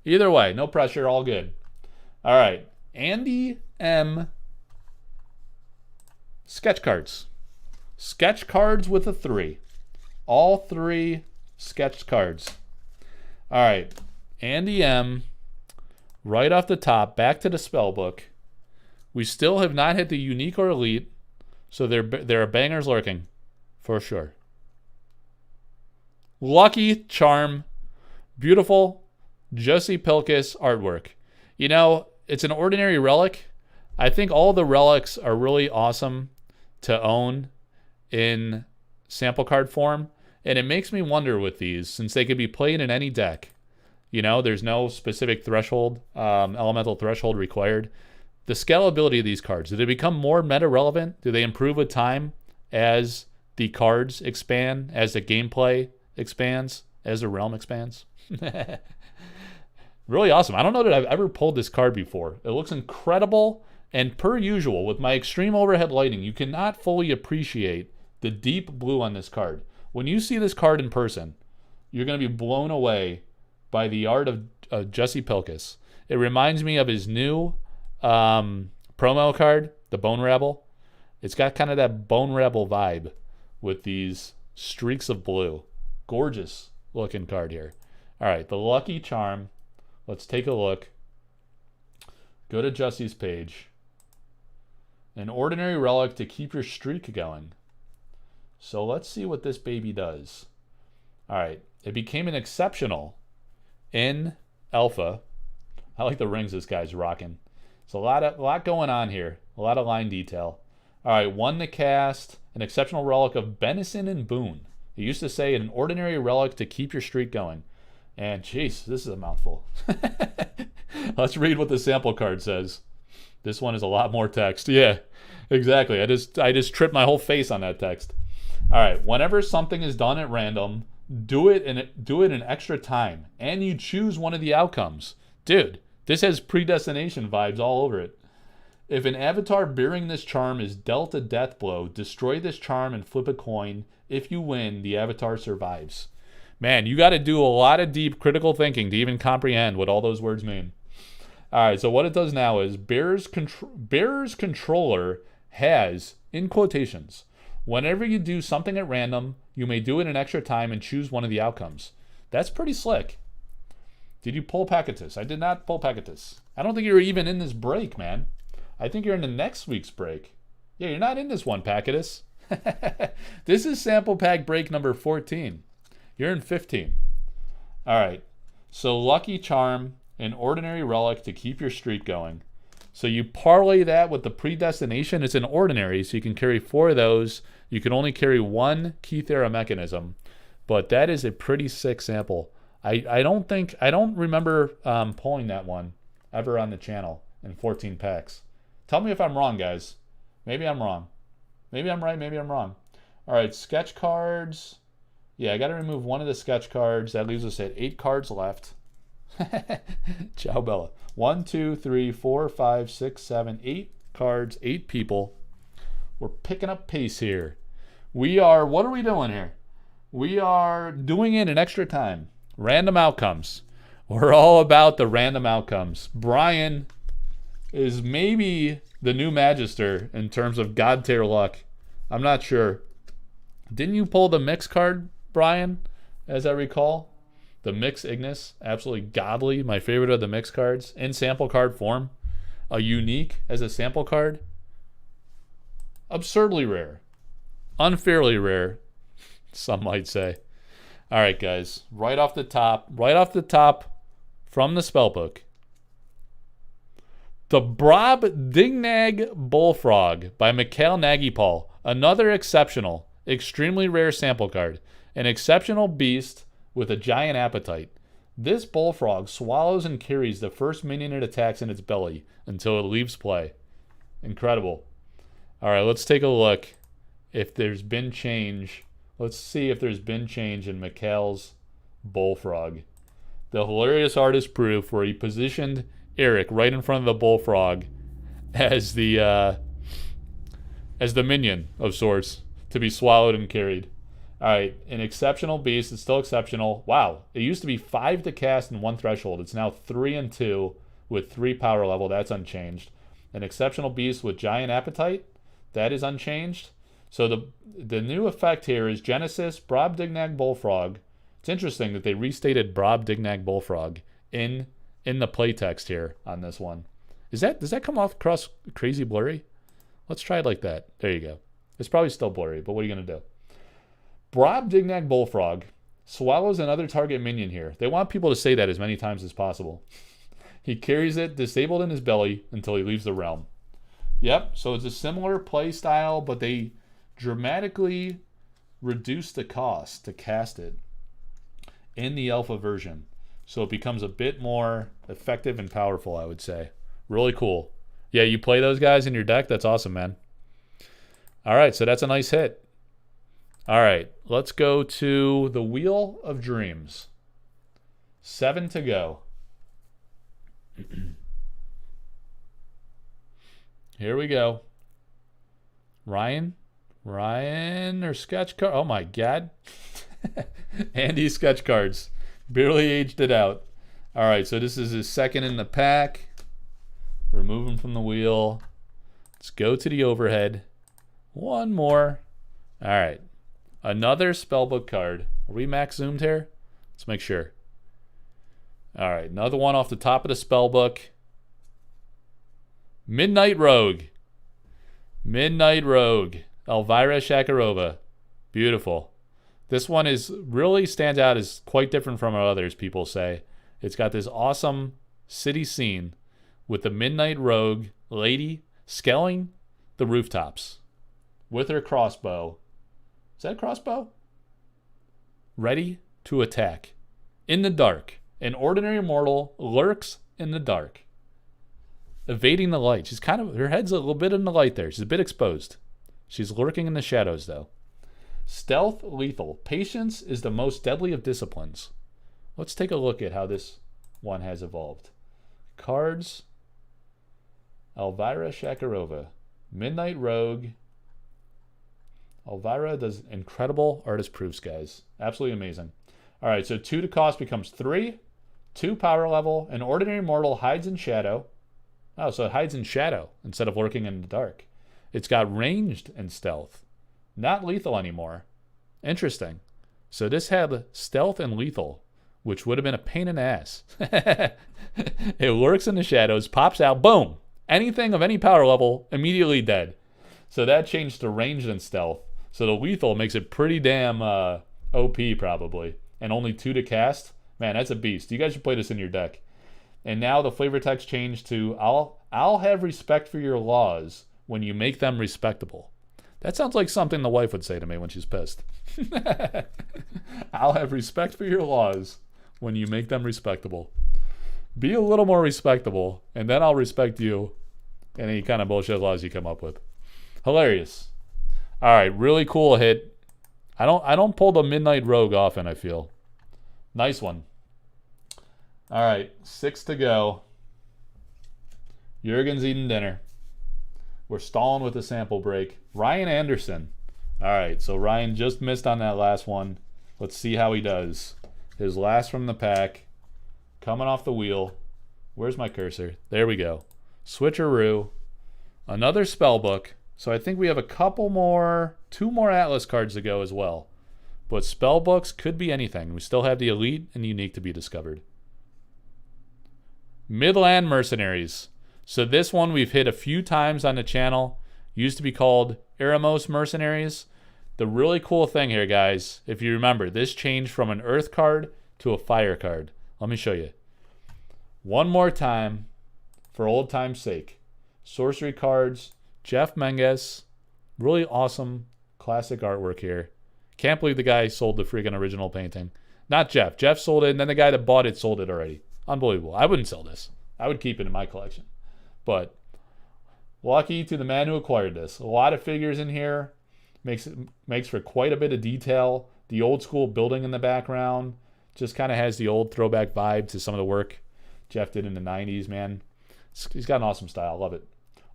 no pressure, all good. All right, Andy M. Sketch cards. Sketch cards with a 3. All 3 sketched cards. All right, Andy M. Right off the top, back to the spell book. We still have not hit the unique or elite, so there are bangers lurking, for sure. Lucky Charm, beautiful Jesse Pilkis artwork. You know, it's an ordinary relic. I think all the relics are really awesome to own in sample card form. And it makes me wonder with these, since they could be played in any deck. You know, there's no specific threshold, elemental threshold required. The scalability of these cards, do they become more meta relevant? Do they improve with time as the cards expand, as the gameplay expands, as the realm expands? Really awesome. I don't know that I've ever pulled this card before. It looks incredible, and per usual, with my extreme overhead lighting, you cannot fully appreciate the deep blue on this card. When you see this card in person, you're going to be blown away by the art of Jesse Pilkus. It reminds me of his new promo card, the Bone Rabble. It's got kind of that Bone Rabble vibe with these streaks of blue. Gorgeous looking card here. All right, the Lucky Charm. Let's take a look. Go to Jesse's page. An ordinary relic to keep your streak going. So let's see what this baby does. All right, it became an exceptional in Alpha. I like the rings this guy's rocking. It's a lot going on here. A lot of line detail. All right, 1 to cast, an exceptional relic of Benison and Boone. It used to say an ordinary relic to keep your streak going. And jeez, this is a mouthful. Let's read what the sample card says. This one is a lot more text. Yeah, exactly. I just tripped my whole face on that text. All right, whenever something is done at random, do it in extra time, and you choose one of the outcomes. Dude, this has predestination vibes all over it. If an avatar bearing this charm is dealt a death blow, destroy this charm and flip a coin. If you win, the avatar survives. Man, you got to do a lot of deep critical thinking to even comprehend what all those words mean. All right, so what it does now is Bearer's controller has, in quotations, whenever you do something at random, you may do it in extra time and choose one of the outcomes. That's pretty slick. Did you pull Pacatus? I did not pull Pacatus. I don't think you're even in this break, man. I think you're in the next week's break. Yeah, you're not in this one, Pacatus. This is sample pack break number 14. You're in 15. All right. So Lucky Charm, an ordinary relic to keep your streak going. So you parlay that with the predestination. It's an ordinary, so you can carry 4 of those. You can only carry 1 Keythera mechanism, but that is a pretty sick sample. I don't remember pulling that one ever on the channel in 14 packs. Tell me if I'm wrong, guys. Maybe I'm wrong. Maybe I'm right, maybe I'm wrong. All right, sketch cards. Yeah, I got to remove 1 of the sketch cards. That leaves us at 8 cards left. Ciao, Bella. 1, 2, 3, 4, 5, 6, 7, 8 cards, 8 people. We're picking up pace here. What are we doing here? We are doing it in extra time. Random outcomes. We're all about the random outcomes. Brian is maybe the new Magister in terms of God tier luck. I'm not sure. Didn't you pull the mix card, Brian, as I recall? The Mix Ignis, absolutely godly. My favorite of the mix cards in sample card form. A unique as a sample card. Absurdly rare. Unfairly rare, some might say. All right, guys. Right off the top from the spellbook. The Brobdingnag Bullfrog by Mikhail Nagypal. Another exceptional, extremely rare sample card. An exceptional beast with a giant appetite. This bullfrog swallows and carries the first minion it attacks in its belly until it leaves play. Incredible. All right, let's take a look if there's been change. Let's see if there's been change in Mikhail's bullfrog. The hilarious artist proof where he positioned Eric right in front of the bullfrog as the minion of sorts to be swallowed and carried. All right, an exceptional beast. It's still exceptional. Wow, it used to be 5 to cast and 1 threshold. It's now 3 and 2 with 3 power level. That's unchanged. An exceptional beast with giant appetite. That is unchanged. So the new effect here is Genesis Brobdingnag Bullfrog. It's interesting that they restated Brobdingnag Bullfrog in the playtext here on this one. Does that come off across crazy blurry? Let's try it like that. There you go. It's probably still blurry, but what are you going to do? Brobdingnag Bullfrog swallows another target minion here. They want people to say that as many times as possible. He carries it disabled in his belly until he leaves the realm. Yep, so it's a similar play style, but they dramatically reduce the cost to cast it in the alpha version. So it becomes a bit more effective and powerful, I would say. Really cool. Yeah, you play those guys in your deck? That's awesome, man. All right, so that's a nice hit. All right, let's go to the Wheel of Dreams. 7 to go. Here we go. Ryan or sketch card? Oh my God. Andy sketch cards. Barely aged it out. All right, so this is his second in the pack. Remove him from the wheel. Let's go to the overhead. One more. All right. Another spellbook card. Are we max zoomed here? Let's make sure. All right, another one off the top of the spellbook. Midnight Rogue. Midnight Rogue. Elvira Shakarova. Beautiful. This one is really stands out as quite different from our others, people say. It's got this awesome city scene with the Midnight Rogue lady scaling the rooftops with her crossbow. Is that a crossbow? Ready to attack. In the dark. An ordinary mortal lurks in the dark, evading the light. She's her head's a little bit in the light there. She's a bit exposed. She's lurking in the shadows, though. Stealth lethal. Patience is the most deadly of disciplines. Let's take a look at how this one has evolved. Cards. Elvira Shakarova. Midnight Rogue. Elvira does incredible artist proofs, guys. Absolutely amazing. All right, so 2 to cost becomes 3. 2 power level. An ordinary mortal hides in shadow. Oh, so it hides in shadow instead of lurking in the dark. It's got ranged and stealth. Not lethal anymore. Interesting. So this had stealth and lethal, which would have been a pain in the ass. It lurks in the shadows, pops out, boom. Anything of any power level, immediately dead. So that changed to ranged and stealth. So the lethal makes it pretty damn OP probably. And only 2 to cast. Man, that's a beast. You guys should play this in your deck. And now the flavor text changed to, I'll have respect for your laws when you make them respectable. That sounds like something the wife would say to me when she's pissed. I'll have respect for your laws when you make them respectable. Be a little more respectable, and then I'll respect you. Any kind of bullshit laws you come up with. Hilarious. All right, really cool hit. I don't pull the Midnight Rogue often, I feel. Nice one. All right, 6 to go. Jurgen's eating dinner. We're stalling with a sample break. Ryan Anderson. All right, so Ryan just missed on that last one. Let's see how he does. His last from the pack. Coming off the wheel. Where's my cursor? There we go. Switcheroo. Another spellbook. So I think we have a couple more, 2 more Atlas cards to go as well. But spellbooks could be anything. We still have the elite and unique to be discovered. Midland Mercenaries. So this one we've hit a few times on the channel. Used to be called Eremos Mercenaries. The really cool thing here, guys, if you remember, this changed from an earth card to a fire card. Let me show you. One more time, for old time's sake. Sorcery cards, Jeff Menges. Really awesome classic artwork here. Can't believe the guy sold the freaking original painting. Not Jeff. Jeff sold it, and then the guy that bought it sold it already. Unbelievable. I wouldn't sell this. I would keep it in my collection. But lucky to the man who acquired this. A lot of figures in here. Makes for quite a bit of detail. The old school building in the background. Just kind of has the old throwback vibe to some of the work Jeff did in the 90s, man. He's got an awesome style. Love it.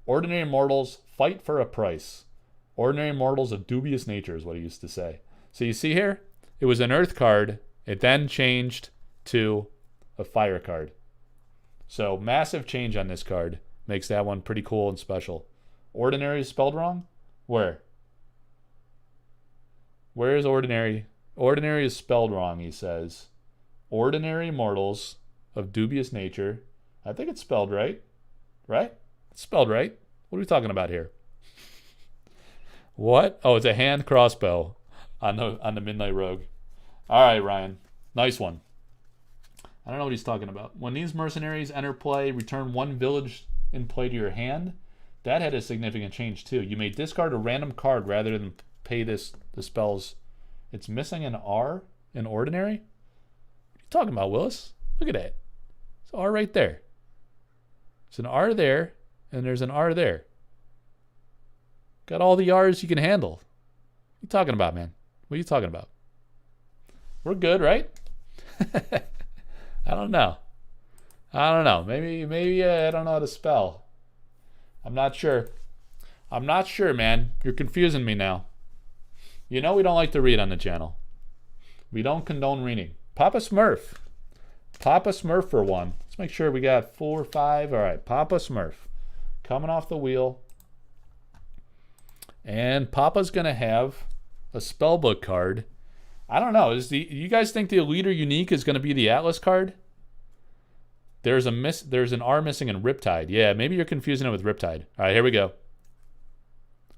Ordinary mortals fight for a price. Ordinary mortals of dubious nature is what he used to say. So you see here, it was an earth card. It then changed to a fire card. So massive change on this card. Makes that one pretty cool and special. Ordinary is spelled wrong? Where? Where is ordinary? Ordinary is spelled wrong, he says. Ordinary mortals of dubious nature. I think it's spelled right. Right? It's spelled right. What are we talking about here? What? Oh, it's a hand crossbow on the Midnight Rogue. All right, Ryan. Nice one. I don't know what he's talking about. When these mercenaries enter play, return 1 village in play to your hand. That had a significant change too. You may discard a random card rather than pay the spells. It's missing an R in ordinary? What are you talking about, Willis? Look at that. It's an R right there. There's an R there, and there's an R there. Got all the R's you can handle. What are you talking about, man? What are you talking about? We're good, right? I don't know. Maybe I don't know how to spell. I'm not sure. I'm not sure, man. You're confusing me now. You know we don't like to read on the channel. We don't condone reading. Papa Smurf. Papa Smurf for one. Let's make sure we got 4 or 5. All right, Papa Smurf. Coming off the wheel. And Papa's going to have a spellbook card. I don't know. You guys think the Elite or Unique is going to be the Atlas card? There's an R missing in Riptide. Yeah, maybe you're confusing it with Riptide. All right, here we go.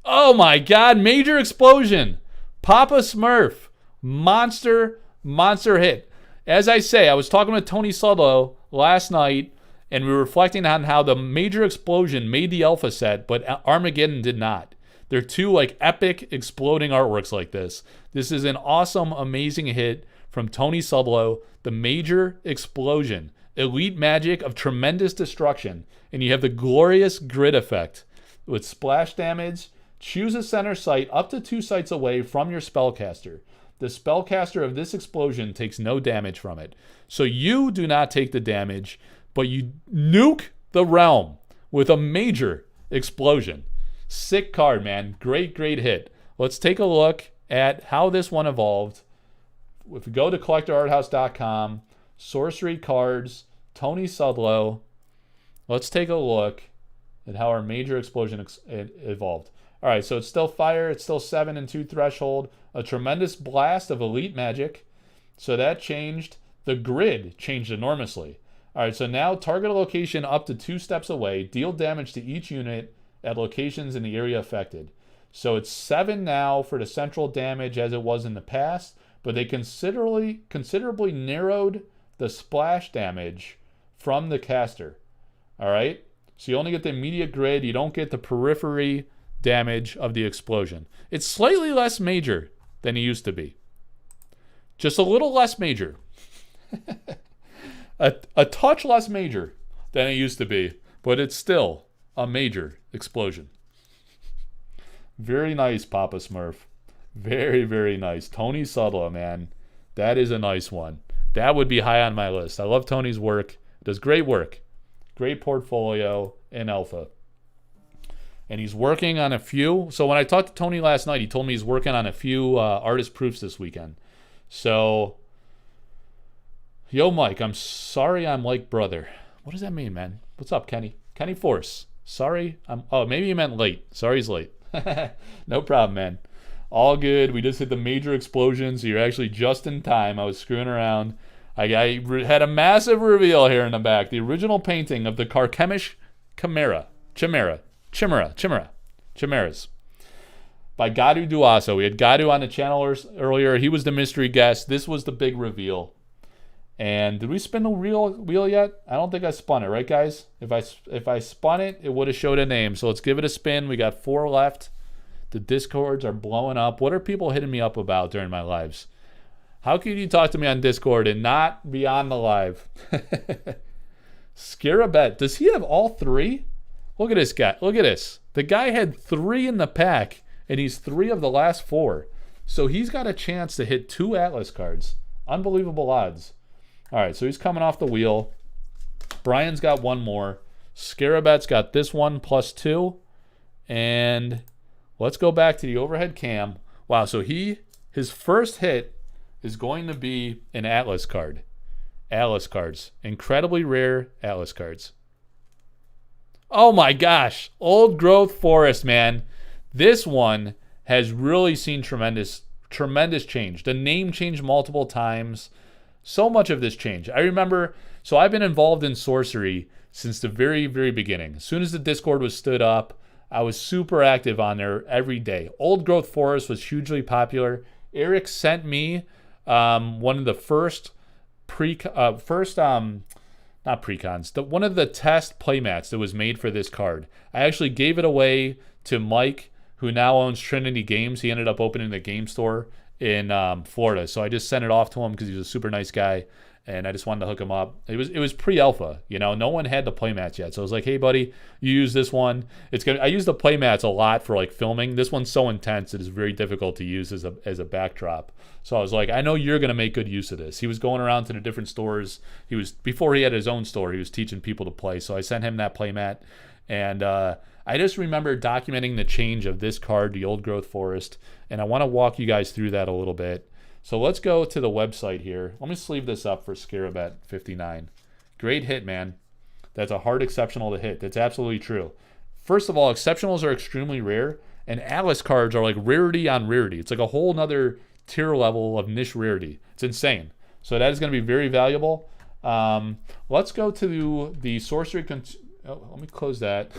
Oh my God, Major Explosion. Papa Smurf. Monster hit. As I say, I was talking with Tony Sudlow last night, and we were reflecting on how the Major Explosion made the alpha set, but Armageddon did not. They're two like epic exploding artworks like this. This is an awesome, amazing hit from Tony Sudlow. The Major Explosion. Elite magic of tremendous destruction. And you have the glorious grid effect. With splash damage, choose a center site up to 2 sites away from your spellcaster. The spellcaster of this explosion takes no damage from it. So you do not take the damage, but you nuke the realm with a Major Explosion. Sick card, man. Great hit. Let's take a look at how this one evolved. If we go to collectorarthouse.com, Sorcery cards, Tony Sudlow, let's take a look at how our Major Explosion evolved. All right, so it's still fire. It's still 7 and 2 threshold. A tremendous blast of elite magic. So that changed. The grid changed enormously. All right, so now target a location up to 2 steps away. Deal damage to each unit at locations in the area affected. So it's 7 now for the central damage as it was in the past, but they considerably narrowed the splash damage from the caster. All right? So you only get the immediate grid. You don't get the periphery damage of the explosion. It's slightly less major than it used to be. Just a little less major. a touch less major than it used to be, but it's still a Major Explosion. Very nice, Papa Smurf. Very nice. Tony Sudlow, man. That is a nice one. That would be high on my list. I love Tony's work. Does great work. Great portfolio in Alpha. And he's working on a few. So when I talked to Tony last night, he told me he's working on a few artist proofs this weekend. So, yo, Mike, I'm sorry I'm like brother. What does that mean, man? What's up, Kenny? Kenny Force. Sorry. Maybe you meant late. Sorry he's late. No problem, man. All good. We just hit the Major Explosion, so you're actually just in time. I was screwing around. I had a massive reveal here in the back. The original painting of the Carchemish Chimeras. By Gadu Duaso. We had Gadu on the channel earlier. He was the mystery guest. This was the big reveal. And did we spin the wheel yet? I don't think I spun it, right, guys? If I spun it, it would have showed a name. So let's give it a spin. We got 4 left. The Discords are blowing up. What are people hitting me up about during my lives? How can you talk to me on Discord and not be on the live? Scarabet. Does he have all 3? Look at this guy. Look at this. The guy had 3 in the pack, and he's 3 of the last 4. So he's got a chance to hit 2 Atlas cards. Unbelievable odds. All right, so he's coming off the wheel. Brian's got 1 more. Scarabet's got this one plus 2. And let's go back to the overhead cam. Wow, so his first hit is going to be an Atlas card. Atlas cards. Incredibly rare Atlas cards. Oh my gosh. Old Growth Forest, man. This one has really seen tremendous change. The name changed multiple times. So much of this change. I remember, so I've been involved in Sorcery since the very beginning. As soon as the Discord was stood up, I was super active on there every day. Old Growth Forest was hugely popular. Eric sent me one of the first not precons, one of the test playmats that was made for this card. I actually gave it away to Mike, who now owns Trinity Games. He ended up opening a game store in Florida, so I just sent it off to him because he's a super nice guy, and I just wanted to hook him up. It was pre-alpha, no one had the playmats yet, so I was like, hey buddy, you use this one. I use the playmats a lot for like filming. This one's so intense it is very difficult to use as a backdrop. So I was like, I know you're gonna make good use of this. He was going around to the different stores. Before he had his own store, he was teaching people to play. So I sent him that playmat, and I just remember documenting the change of this card, the Old Growth Forest, and I want to walk you guys through that a little bit. So let's go to the website here. Let me sleeve this up for Scarab at 59. Great hit, man. That's a hard exceptional to hit. That's absolutely true. First of all, exceptionals are extremely rare, and Atlas cards are like rarity on rarity. It's like a whole nother tier level of niche rarity. It's insane. So that is going to be very valuable. Let's go to the Sorcery... let me close that.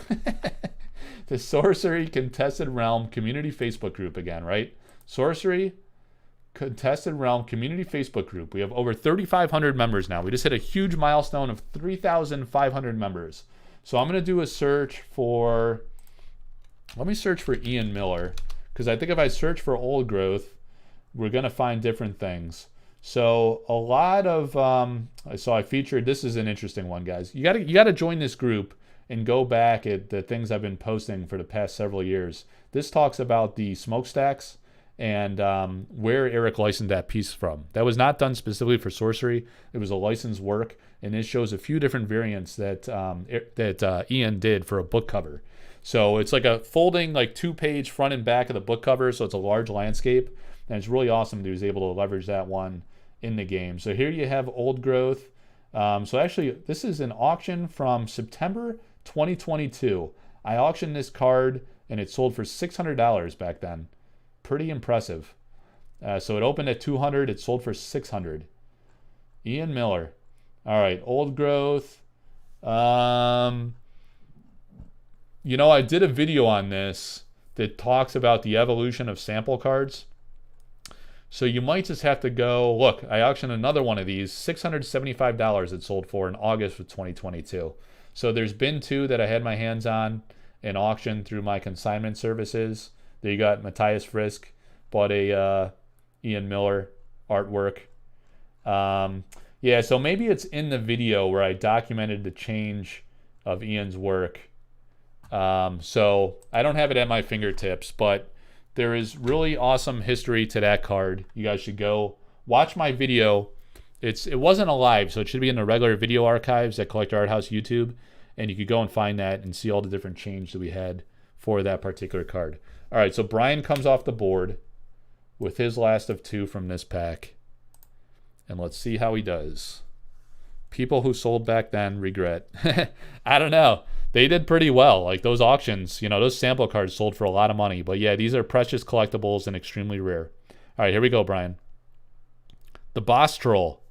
The Sorcery Contested Realm Community Facebook group again, right? Sorcery Contested Realm Community Facebook group. We have over 3,500 members now. We just hit a huge milestone of 3,500 members. So I'm going to do a search for... Let me search for Ian Miller, because I think if I search for Old Growth, we're going to find different things. So a lot of... so I featured... This is an interesting one, guys. You got to join this group and go back at the things I've been posting for the past several years. This talks about the smokestacks and where Eric licensed that piece from. That was not done specifically for Sorcery. It was a licensed work, and this shows a few different variants that Ian did for a book cover. So it's like a folding, like 2-page front and back of the book cover, so it's a large landscape, and it's really awesome that he was able to leverage that one in the game. So here you have Old Growth. So actually, this is an auction from September 2022. I auctioned this card, and it sold for $600 back then. Pretty impressive. So it opened at $200. It sold for $600. Ian Miller. All right, Old Growth. I did a video on this that talks about the evolution of sample cards. So you might just have to go, look, I auctioned another one of these, $675 it sold for in August of 2022. So there's been 2 that I had my hands on and auctioned through my consignment services. There you got Matthias Frisk, bought a Ian Miller artwork. Yeah, so maybe it's in the video where I documented the change of Ian's work. So I don't have it at my fingertips, but there is really awesome history to that card. You guys should go watch my video. It wasn't a live, so it should be in the regular video archives at Collector Arthouse YouTube, and you could go and find that and see all the different change that we had for that particular card. All right, so Brian comes off the board with his last of 2 from this pack, and let's see how he does. People who sold back then regret. I don't know. They did pretty well. Like those auctions, those sample cards sold for a lot of money. But yeah, these are precious collectibles and extremely rare. All right, here we go, Brian. The Boss Troll.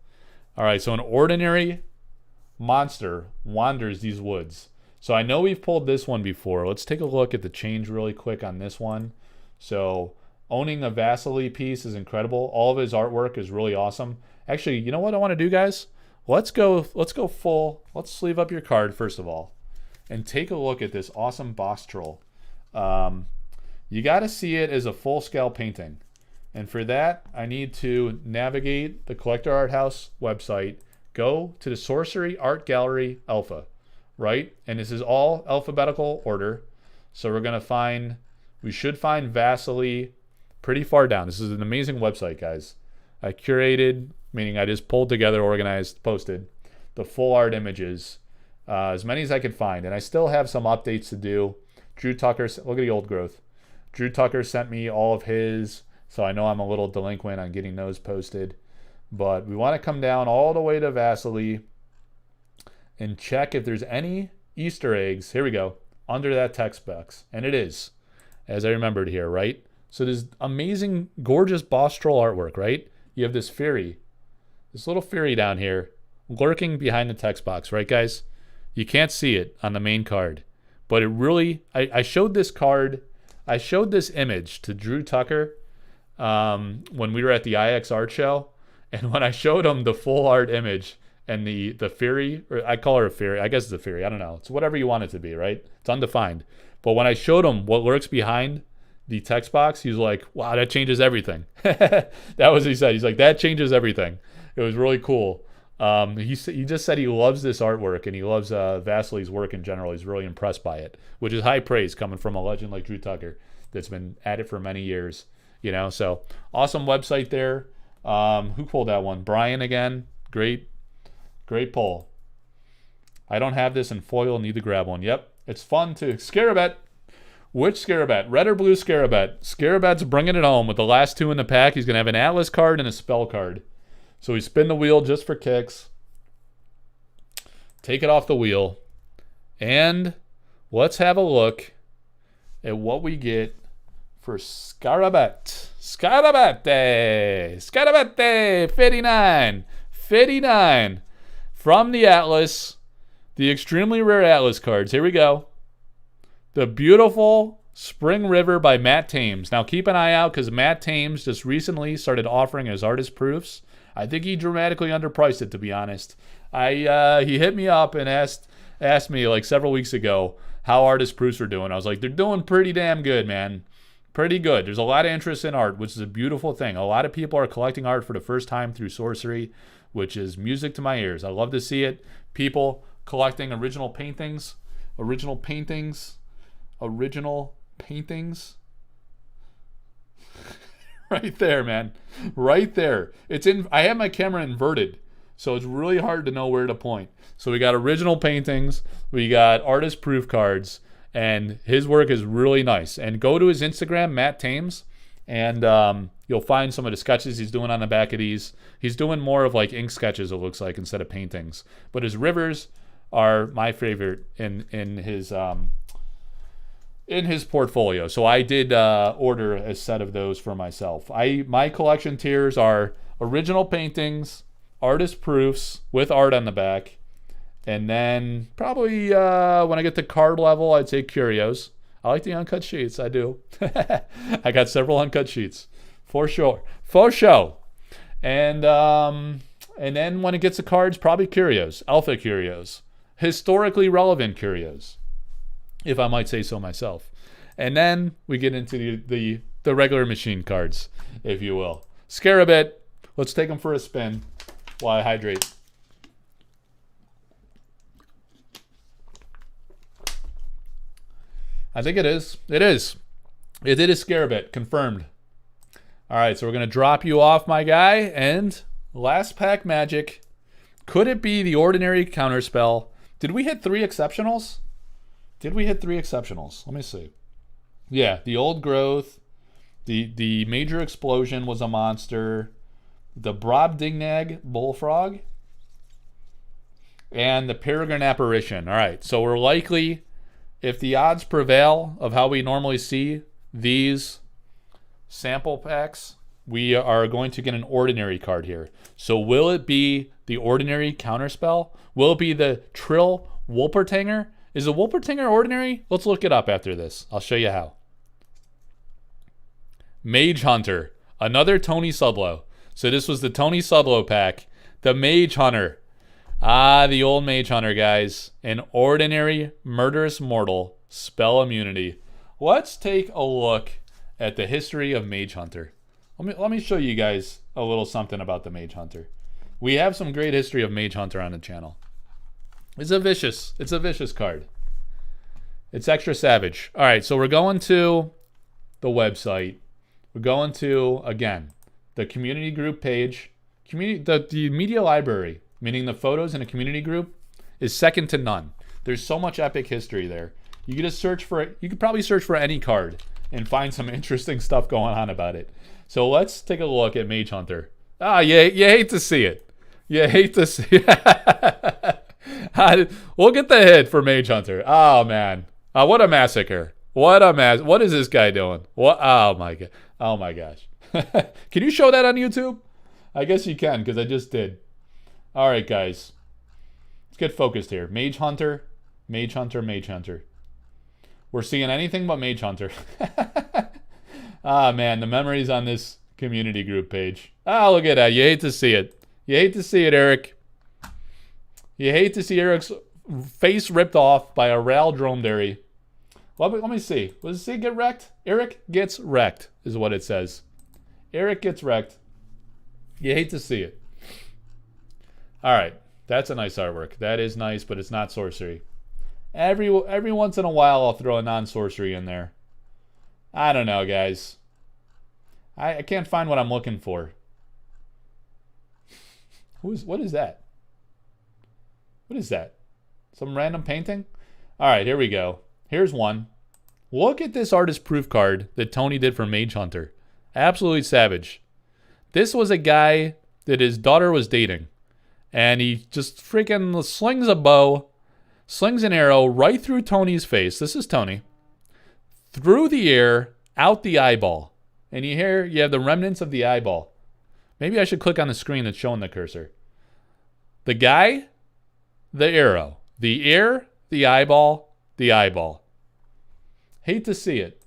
All right, so an ordinary monster wanders these woods. So I know we've pulled this one before. Let's take a look at the change really quick on this one. So owning a Vasily piece is incredible. All of his artwork is really awesome. Actually, you know what I want to do, guys? Let's go full. Let's sleeve up your card first of all, and take a look at this awesome Boss Troll. You got to see it as a full-scale painting. And for that, I need to navigate the Collector Arthouse website, go to the Sorcery Art Gallery Alpha, right? And this is all alphabetical order. So we should find Vasily pretty far down. This is an amazing website, guys. I curated, meaning I just pulled together, organized, posted the full art images, as many as I could find. And I still have some updates to do. Drew Tucker, look at the Old Growth. Drew Tucker sent me all of his, so I know I'm a little delinquent on getting those posted. But we want to come down all the way to Vasily and check if there's any Easter eggs. Here we go, under that text box. And it is, as I remembered here, right? So there's amazing, gorgeous Boss Troll artwork, right? You have this fairy, this little fairy down here, lurking behind the text box, right, guys? You can't see it on the main card. But it really, I showed this card, I showed this image to Drew Tucker when we were at the IX Art Show, And when I showed him the full art image and the Fury, or I call her a Fury, I guess it's a Fury, I don't know. It's whatever you want it to be, right? It's undefined. But when I showed him what lurks behind the text box, he was like, wow, that changes everything. That was what he said. He's like, that changes everything. It was really cool. He just said he loves this artwork and he loves Vasily's work in general. He's really impressed by it, which is high praise coming from a legend like Drew Tucker that's been at it for many years. You know, so awesome website there. Who pulled that one? Brian again. Great pull. I don't have this in foil. Need to grab one. Yep, it's fun too. Scarabet. Which Scarabet? Red or blue Scarabet? Scarabet's bringing it home with the last two in the pack. He's going to have an Atlas card and a spell card. So we spin the wheel just for kicks. Take it off the wheel. And let's have a look at what we get for Scarabet. Scarabette. Scarabette. 59. 59. From the Atlas. The extremely rare Atlas cards. Here we go. The beautiful Spring River by Matt Thames. Now keep an eye out because Matt Thames just recently started offering his artist proofs. I think he dramatically underpriced it, to be honest. He hit me up and asked me like several weeks ago how artist proofs were doing. I was like, they're doing pretty damn good, man. Pretty good. There's a lot of interest in art, which is a beautiful thing. A lot of people are collecting art for the first time through Sorcery, which is music to my ears. I love to see it. People collecting original paintings. Right there, man. Right there. I have my camera inverted, so it's really hard to know where to point. So we got original paintings, we got artist proof cards, and his work is really nice. And go to his Instagram, Matt Thames, and you'll find some of the sketches he's doing on the back of these. He's doing more of like ink sketches, it looks like, instead of paintings. But his rivers are my favorite in his portfolio. So I did order a set of those for myself. My collection tiers are original paintings, artist proofs with art on the back, and then probably when I get to card level, I'd say curios. I like the uncut sheets. I do. I got several uncut sheets for sure. For sure. And then when it gets to cards, probably curios, alpha curios, historically relevant curios, if I might say so myself. And then we get into the regular machine cards, if you will. Scarabit. Let's take them for a spin while I hydrate. I think it is. It is. It is Scarabit. Confirmed. All right, so we're going to drop you off, my guy. And last pack magic. Could it be the ordinary counterspell? Did we hit 3 exceptionals? Did we hit 3 exceptionals? Let me see. Yeah, the old growth. The major explosion was a monster. The Brobdingnag bullfrog. And the Peregrine apparition. All right, so we're likely, if the odds prevail of how we normally see these sample packs, we are going to get an ordinary card here. So will it be the ordinary counterspell? Will it be the Trill Wolpertinger? Is the Wolpertinger ordinary? Let's look it up after this. I'll show you how. Mage Hunter. Another Tony Sudlow. So this was the Tony Sudlow pack. The Mage Hunter. Ah, the old Mage Hunter, guys. An ordinary murderous mortal. Spell immunity. Let's take a look at the history of Mage Hunter. Let me show you guys a little something about the Mage Hunter. We have some great history of Mage Hunter on the channel. It's a vicious card. It's extra savage. All right, so we're going to the website. We're going to, again, the community group page. The media library, meaning the photos in a community group, is second to none. There's so much epic history there. You could just search for it. You could probably search for any card and find some interesting stuff going on about it. So let's take a look at Mage Hunter. Ah, you hate to see it. You hate to see it. We'll get the hit for Mage Hunter. Oh, man. What a massacre. What is this guy doing? What? Oh, my God. Oh, my gosh. Can you show that on YouTube? I guess you can, because I just did. All right, guys. Let's get focused here. Mage Hunter. Mage Hunter. Mage Hunter. We're seeing anything but Mage Hunter. Ah, man. The memories on this community group page. Oh, look at that. You hate to see it. You hate to see it, Eric. You hate to see Eric's face ripped off by a Ral Dromedary. Let me see. Does it say get wrecked? Eric gets wrecked is what it says. Eric gets wrecked. You hate to see it. All right. That's a nice artwork. That is nice, but it's not sorcery. Every once in a while, I'll throw a non-sorcery in there. I don't know, guys. I can't find what I'm looking for. What is that? What is that? Some random painting? All right, here we go. Here's one. Look at this artist proof card that Tony did for Mage Hunter. Absolutely savage. This was a guy that his daughter was dating. And he just freaking slings a bow, slings an arrow right through Tony's face. This is Tony. Through the air, out the eyeball. And you have the remnants of the eyeball. Maybe I should click on the screen that's showing the cursor. The guy, the arrow. The air, the eyeball, the eyeball. Hate to see it.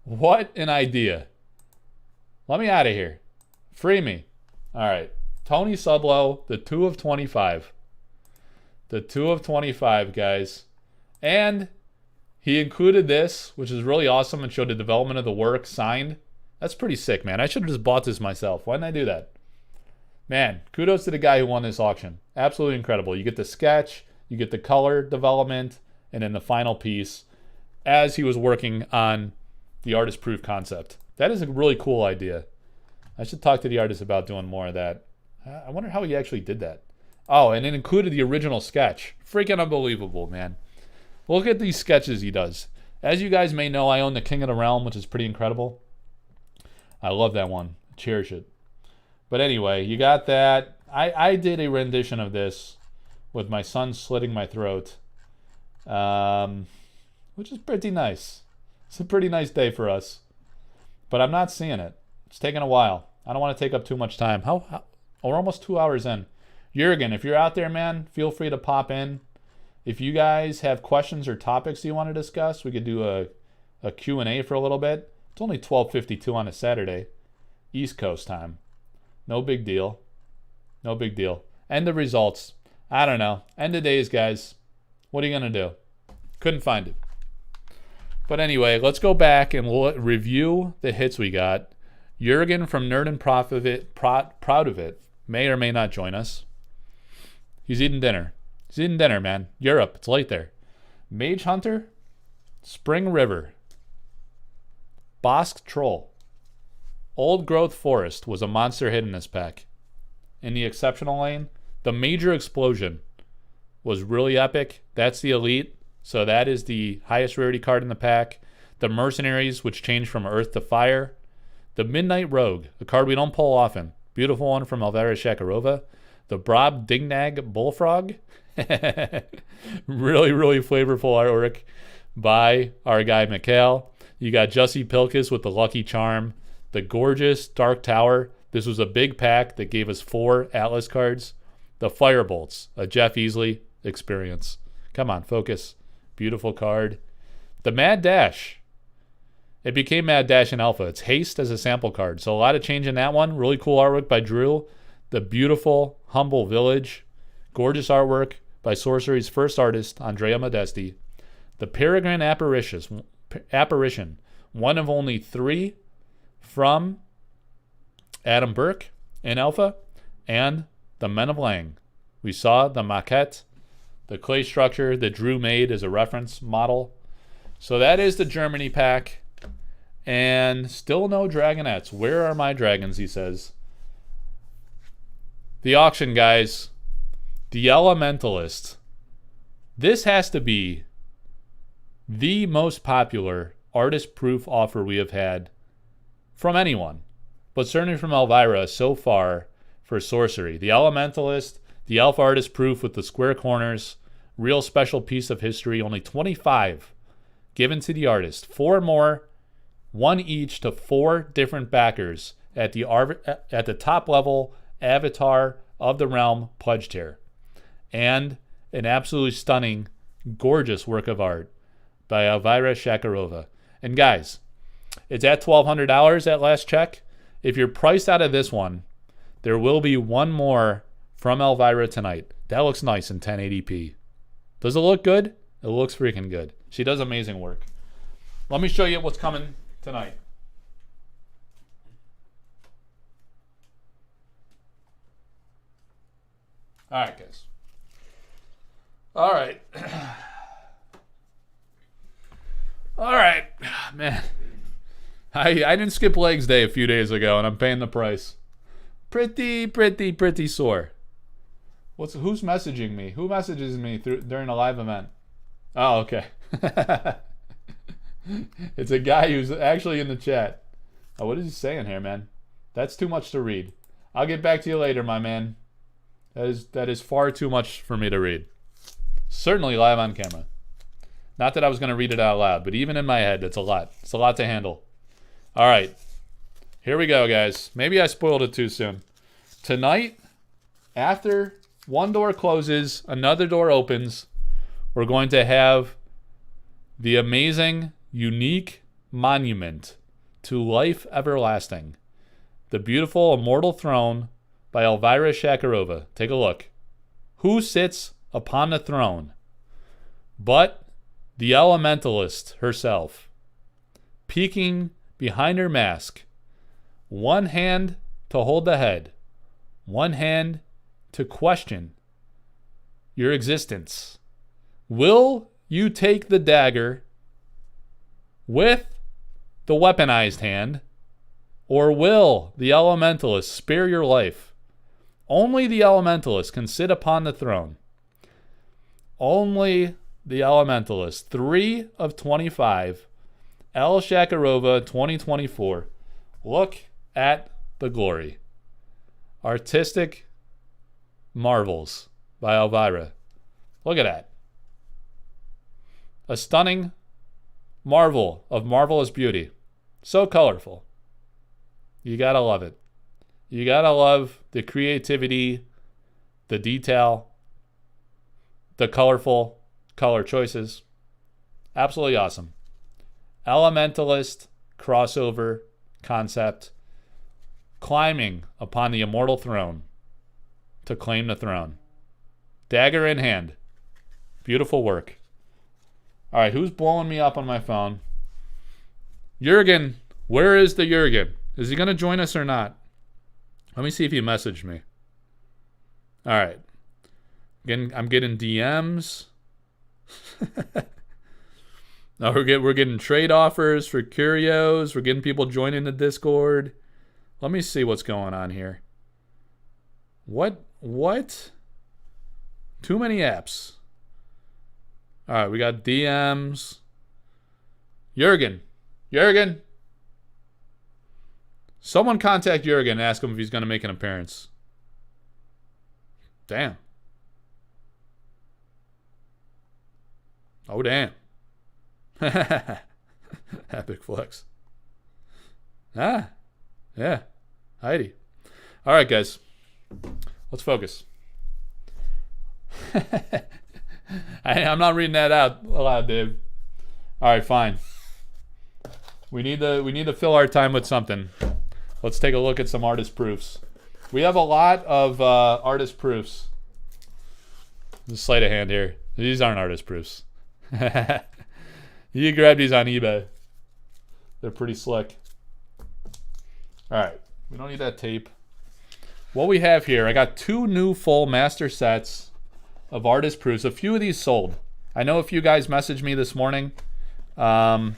What an idea. Let me out of here. Free me. All right. Tony Sublow, the 2 of 25. The 2 of 25, guys. And he included this, which is really awesome, and showed the development of the work signed. That's pretty sick, man. I should have just bought this myself. Why didn't I do that? Man, kudos to the guy who won this auction. Absolutely incredible. You get the sketch, you get the color development, and then the final piece as he was working on the artist proof concept. That is a really cool idea. I should talk to the artist about doing more of that. I wonder how he actually did that. Oh, and it included the original sketch. Freaking unbelievable, man. Look at these sketches he does. As you guys may know, I own the King of the Realm, which is pretty incredible. I love that one. Cherish it. But anyway, you got that. I did a rendition of this with my son slitting my throat, which is pretty nice. It's a pretty nice day for us. But I'm not seeing it. It's taking a while. I don't want to take up too much time. We're almost 2 hours in. Jurgen, if you're out there, man, feel free to pop in. If you guys have questions or topics you want to discuss, we could do a Q&A for a little bit. It's only 12:52 on a Saturday, East Coast time. No big deal. No big deal. And the results. I don't know. End of days, guys. What are you going to do? Couldn't find it. But anyway, let's go back and we'll review the hits we got. Jurgen from Nerd and Proud of It may or may not join us. He's eating dinner. He's eating dinner, man. Europe. It's late there. Mage Hunter. Spring River. Bosk Troll. Old Growth Forest was a monster hit in this pack. In the exceptional lane, the Major Explosion was really epic. That's the elite. So that is the highest rarity card in the pack. The Mercenaries, which changed from Earth to Fire. The Midnight Rogue, a card we don't pull often. Beautiful one from Elvira Shakarova. The Brob Dingnag Bullfrog. Really, really flavorful artwork by our guy Mikhail. You got Jussie Pilkus with the Lucky Charm. The gorgeous Dark Tower. This was a big pack that gave us 4 Atlas cards. The Firebolts, a Jeff Easley experience. Come on, focus. Beautiful card. The Mad Dash. It became Mad Dash in Alpha. It's Haste as a sample card. So a lot of change in that one. Really cool artwork by Drew. The beautiful Humble Village. Gorgeous artwork by Sorcery's first artist, Andrea Modesti. The Peregrine Apparition. One of only 3 from Adam Burke in Alpha. And the Men of Lang. We saw the maquette, the clay structure that Drew made as a reference model. So that is the Germany pack. And still no Dragonettes. Where are my dragons, he says. The auction, guys. The Elementalist. This has to be the most popular artist proof offer we have had from anyone. But certainly from Elvira so far for Sorcery. The Elementalist, the Elf artist proof with the square corners. Real special piece of history. Only 25 given to the artist. 4 more. 1 each to 4 different backers at the top level Avatar of the Realm pledge tier. And an absolutely stunning, gorgeous work of art by Elvira Shakarova. And guys, It's at $1,200 at last check. If you're priced out of this one, there will be one more from Elvira tonight. That looks nice in 1080p. Does it look good? It looks freaking good. She does amazing work. Let me show you what's coming tonight. All right, guys. All right. All right. Man. I didn't skip legs day a few days ago, and I'm paying the price. Pretty sore. Who's messaging me? Who messages me during a live event? Oh, okay. It's a guy who's actually in the chat. Oh, what is he saying here, man? That's too much to read. I'll get back to you later, my man. That is far too much for me to read. Certainly live on camera. Not that I was going to read it out loud, but even in my head, it's a lot. It's a lot to handle. All right. Here we go, guys. Maybe I spoiled it too soon. Tonight, after one door closes, another door opens, we're going to have the amazing, unique monument to life everlasting. The beautiful immortal throne by Elvira Shakarova. Take a look. Who sits upon the throne but the elementalist herself, peeking behind her mask, one hand to hold the head, one hand to question your existence. Will you take the dagger with the weaponized hand, or will the elementalist spare your life? Only the elementalist can sit upon the throne. Only the elementalist. 3 of 25. El Shakarova 2024. Look at the glory. Artistic marvels by Elvira. Look at that. A stunning marvel of marvelous beauty. So colorful. You gotta love it. You gotta love the creativity, the detail, the colorful color choices. Absolutely awesome. Elementalist crossover concept, climbing upon the immortal throne to claim the throne. Dagger in hand. Beautiful work. All right, who's blowing me up on my phone? Jurgen. Where is the Jurgen? Is he going to join us or not? Let me see if he messaged me. All right. Again, I'm getting DMs. No, we're getting trade offers for curios. We're getting people joining the Discord. Let me see what's going on here. What? Too many apps. All right, we got DMs. Jurgen. Someone contact Jurgen and ask him if he's going to make an appearance. Damn. Oh, damn. Epic flex. Ah. Yeah. Heidi. All right, guys. Let's focus. I'm not reading that out aloud, Dave. All right, fine. We need to fill our time with something. Let's take a look at some artist proofs. We have a lot of artist proofs. Just sleight of hand here. These aren't artist proofs. You can grab these on eBay. They're pretty slick. All right. We don't need that tape. What we have here, I got 2 new full master sets of artist proofs. A few of these sold. I know a few guys messaged me this morning. So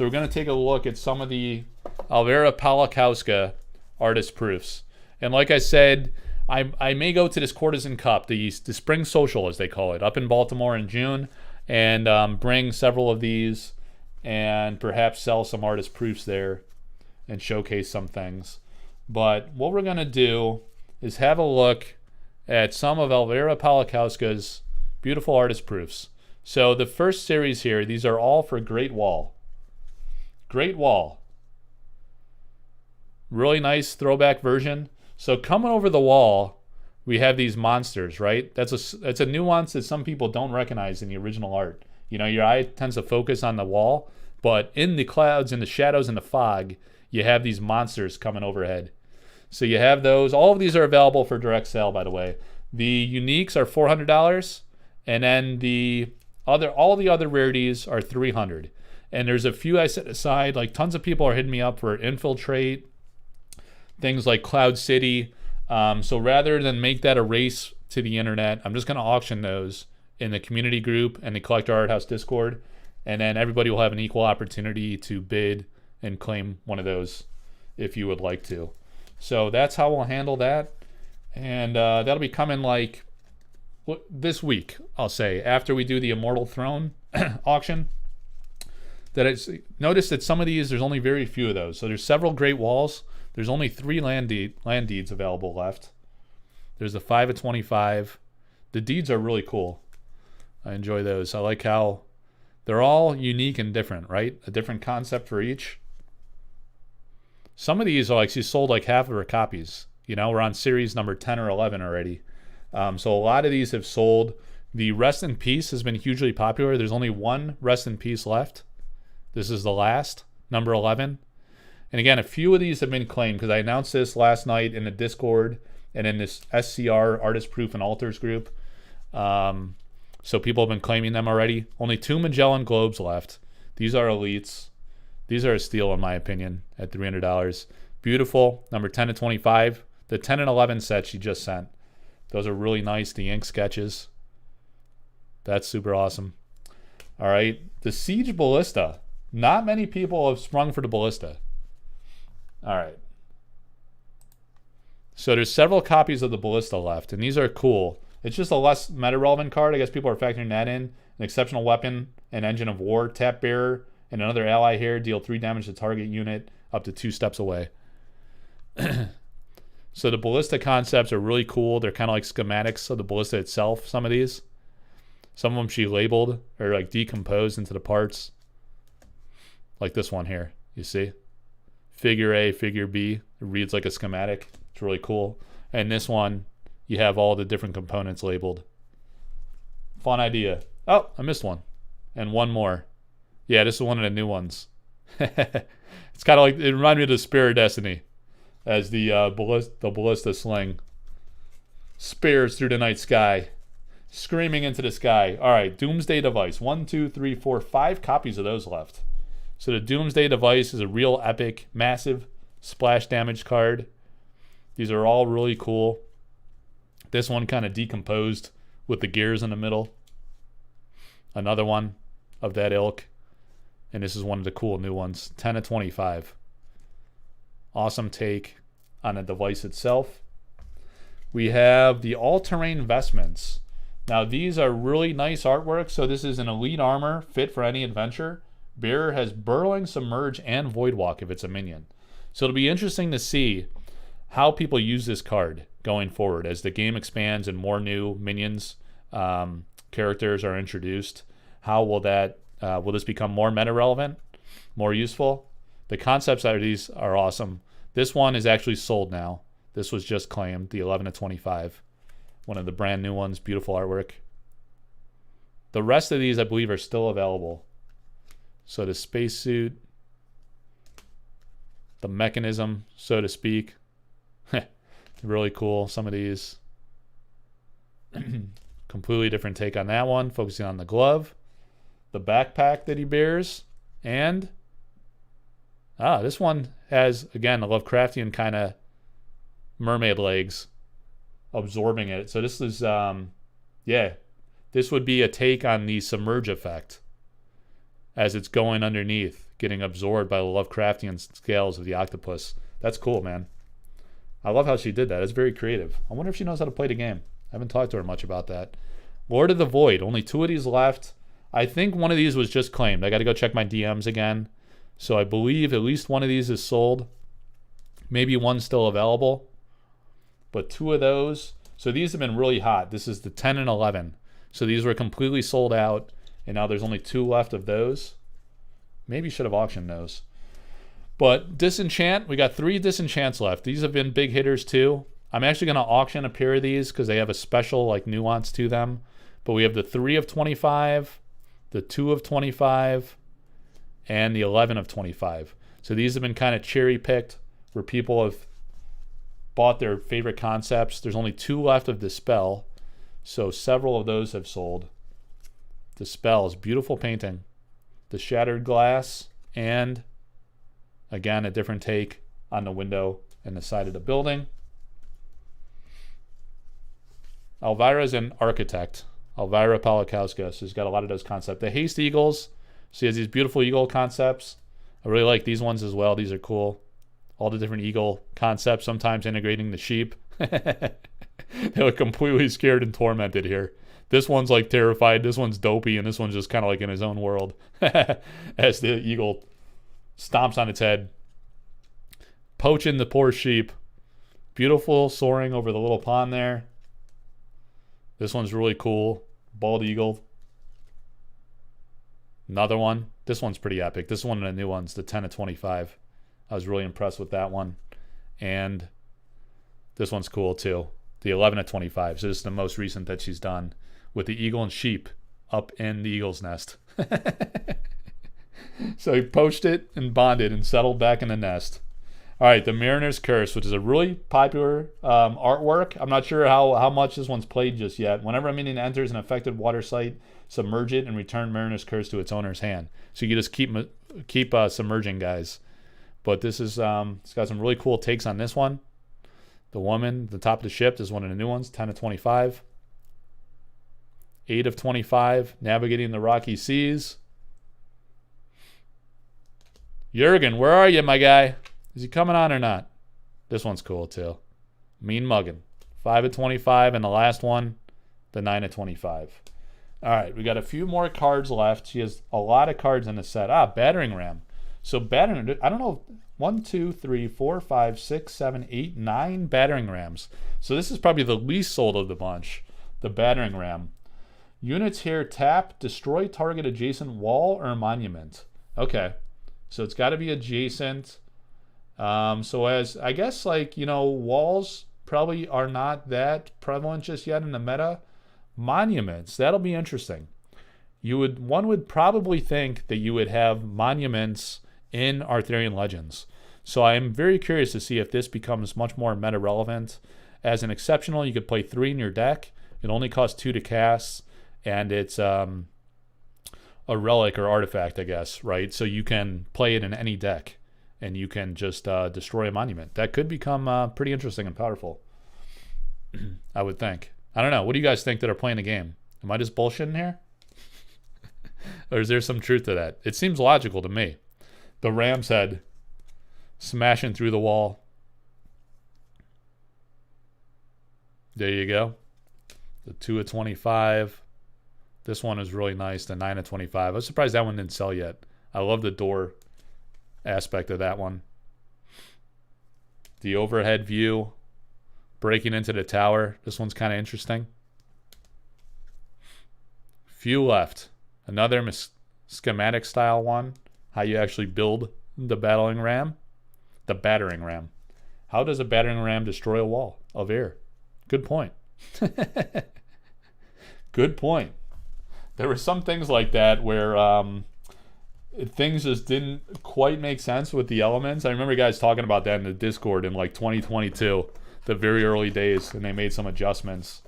we're going to take a look at some of the Elvira Palikowska artist proofs. And like I said, I may go to this Courtesan Cup, the Spring Social as they call it, up in Baltimore in June, and bring several of these and perhaps sell some artist proofs there and showcase some things. But what we're going to do is have a look at some of Elvira Palikowska's beautiful artist proofs. So the first series here, these are all for Great Wall. Great Wall. Really nice throwback version. So coming over the wall, we have these monsters, right? That's a nuance that some people don't recognize in the original art. You know, your eye tends to focus on the wall, But in the clouds, in the shadows, in the fog, you have these monsters coming overhead. So you have those. All of these are available for direct sale, by the way. The uniques are $400, and then all the other rarities are $300. And there's a few I set aside. Like tons of people are hitting me up for Infiltrate, things like Cloud City. So rather than make that a race to the internet, I'm just going to auction those in the community group and the Collector Arthouse Discord. And then everybody will have an equal opportunity to bid and claim one of those if you would like to. So that's how we'll handle that. And that'll be coming like this week, I'll say, after we do the Immortal Throne auction. Notice that some of these, there's only very few of those. So there's several Great Walls. There's only 3 land deeds available left. There's the 5 of 25. The deeds are really cool. I enjoy those. I like how they're all unique and different, right? A different concept for each. Some of these are like, she sold like half of her copies. You know, we're on series number 10 or 11 already. So a lot of these have sold. The Rest in Peace has been hugely popular. There's only one Rest in Peace left. This is the last, number 11. And again, a few of these have been claimed because I announced this last night in the Discord and in this SCR, Artist Proof and Altars group. So people have been claiming them already. Only 2 Magellan Globes left. These are elites. These are a steal in my opinion at $300. Beautiful, number 10 to 25. The 10 and 11 set she just sent. Those are really nice, the ink sketches. That's super awesome. All right, the Siege Ballista. Not many people have sprung for the Ballista. All right. So there's several copies of the Ballista left, and these are cool. It's just a less meta-relevant card. I guess people are factoring that in. An exceptional weapon, an engine of war, tap bearer, and another ally here. Deal 3 damage to target unit up to 2 steps away. So the Ballista concepts are really cool. They're kind of like schematics of the Ballista itself, some of these. Some of them she labeled or like decomposed into the parts. Like this one here, you see? Figure A, figure B. It reads like a schematic. It's really cool. And this one, you have all the different components labeled. Fun idea. Oh, I missed one. And one more. Yeah, this is one of the new ones. It's kind of like, it reminded me of the Spear of Destiny as the ballista sling spears through the night sky, screaming into the sky. All right, Doomsday Device. 1, 2, 3, 4, 5 copies of those left. So the Doomsday Device is a real epic, massive splash damage card. These are all really cool. This one kind of decomposed with the gears in the middle. Another one of that ilk. And this is one of the cool new ones. 10 to 25. Awesome take on the device itself. We have the all-terrain vestments. Now these are really nice artwork. So this is an elite armor fit for any adventure. Bearer has Burrowing, Submerge, and Voidwalk if it's a minion. So it'll be interesting to see how people use this card going forward as the game expands and more new minions, characters are introduced. How will that, will this become more meta relevant, more useful? The concepts out of these are awesome. This one is actually sold now. This was just claimed, the 11 to 25. One of the brand new ones, beautiful artwork. The rest of these I believe are still available. So the spacesuit, the mechanism, so to speak. Really cool, some of these. Completely different take on that one, focusing on the glove, the backpack that he bears, and this one has, again, a Lovecraftian kind of mermaid legs absorbing it. So this is, yeah, this would be a take on the submerge effect as it's going underneath, getting absorbed by the Lovecraftian scales of the octopus. That's cool, man. I love how she did that. It's very creative. I wonder if she knows how to play the game. I haven't talked to her much about that. Lord of the Void. Only 2 of these left. I think one of these was just claimed. I got to go check my DMs again. So I believe at least one of these is sold. Maybe one's still available. But 2 of those. So these have been really hot. This is the 10 and 11. So these were completely sold out. And now there's only 2 left of those. Maybe should have auctioned those. But Disenchant, we got 3 Disenchants left. These have been big hitters too. I'm actually going to auction a pair of these because they have a special like nuance to them. But we have the 3 of 25, the 2 of 25, and the 11 of 25. So these have been kind of cherry picked where people have bought their favorite concepts. There's only 2 left of Dispel, so several of those have sold. Dispel is beautiful painting. The shattered glass, and again, a different take on the window and the side of the building. Elvira's an architect. Elvira Polakowska. So he's got a lot of those concepts. The Haste Eagles. So he has these beautiful eagle concepts. I really like these ones as well. These are cool. All the different eagle concepts, sometimes integrating the sheep. They look completely scared and tormented here. This one's like terrified. This one's dopey, and this one's just kind of like in his own world as the eagle stomps on its head, poaching the poor sheep. Beautiful soaring over the little pond there. This one's really cool. Bald eagle. Another one. This one's pretty epic. This is one of the new ones, the 10 of 25. I was really impressed with that one. And this one's cool too. The 11 of 25. So this is the most recent that she's done with the eagle and sheep up in the eagle's nest. So he poached it and bonded and settled back in the nest. All right, the Mariner's Curse, which is a really popular artwork. I'm not sure how much this one's played just yet. Whenever a minion enters an affected water site, submerge it and return Mariner's Curse to its owner's hand. So you can just keep submerging, guys. But this is it's got some really cool takes on this one. The woman, the top of the ship, is one of the new ones, 10 of 25. 8 of 25, navigating the rocky seas. Jurgen, where are you, my guy? Is he coming on or not? This one's cool too. Mean mugging. 5 of 25, and the last one, the 9 of 25. All right, we got a few more cards left. She has a lot of cards in the set. Battering Ram. So battering, I don't know, 1, 2, 3, 4, 5, 6, 7, 8, 9 battering rams. So this is probably the least sold of the bunch, the battering ram. Units here, tap, destroy target adjacent wall or monument. Okay, so it's got to be adjacent. So as, I guess, like, you know, walls probably are not that prevalent just yet in the meta. Monuments, that'll be interesting. One would probably think that you would have monuments in Arthurian Legends. So I am very curious to see if this becomes much more meta relevant. As an exceptional, you could play 3 in your deck. It only costs 2 to cast, and it's a relic or artifact, I guess, right? So you can play it in any deck, and you can just destroy a monument. That could become pretty interesting and powerful, I would think. I don't know. What do you guys think that are playing the game? Am I just bullshitting here? Or is there some truth to that? It seems logical to me. The ram's head smashing through the wall. There you go. The 2 of 25. This one is really nice. The 9 of 25. I was surprised that one didn't sell yet. I love the door aspect of that one. The overhead view. Breaking into the tower. This one's kind of interesting. Few left. Another schematic style one. How you actually build the battering ram. The battering ram. How does a battering ram destroy a wall of air? Good point. Good point. There were some things like that where things just didn't quite make sense with the elements. I remember guys talking about that in the Discord in like 2022, the very early days, and they made some adjustments.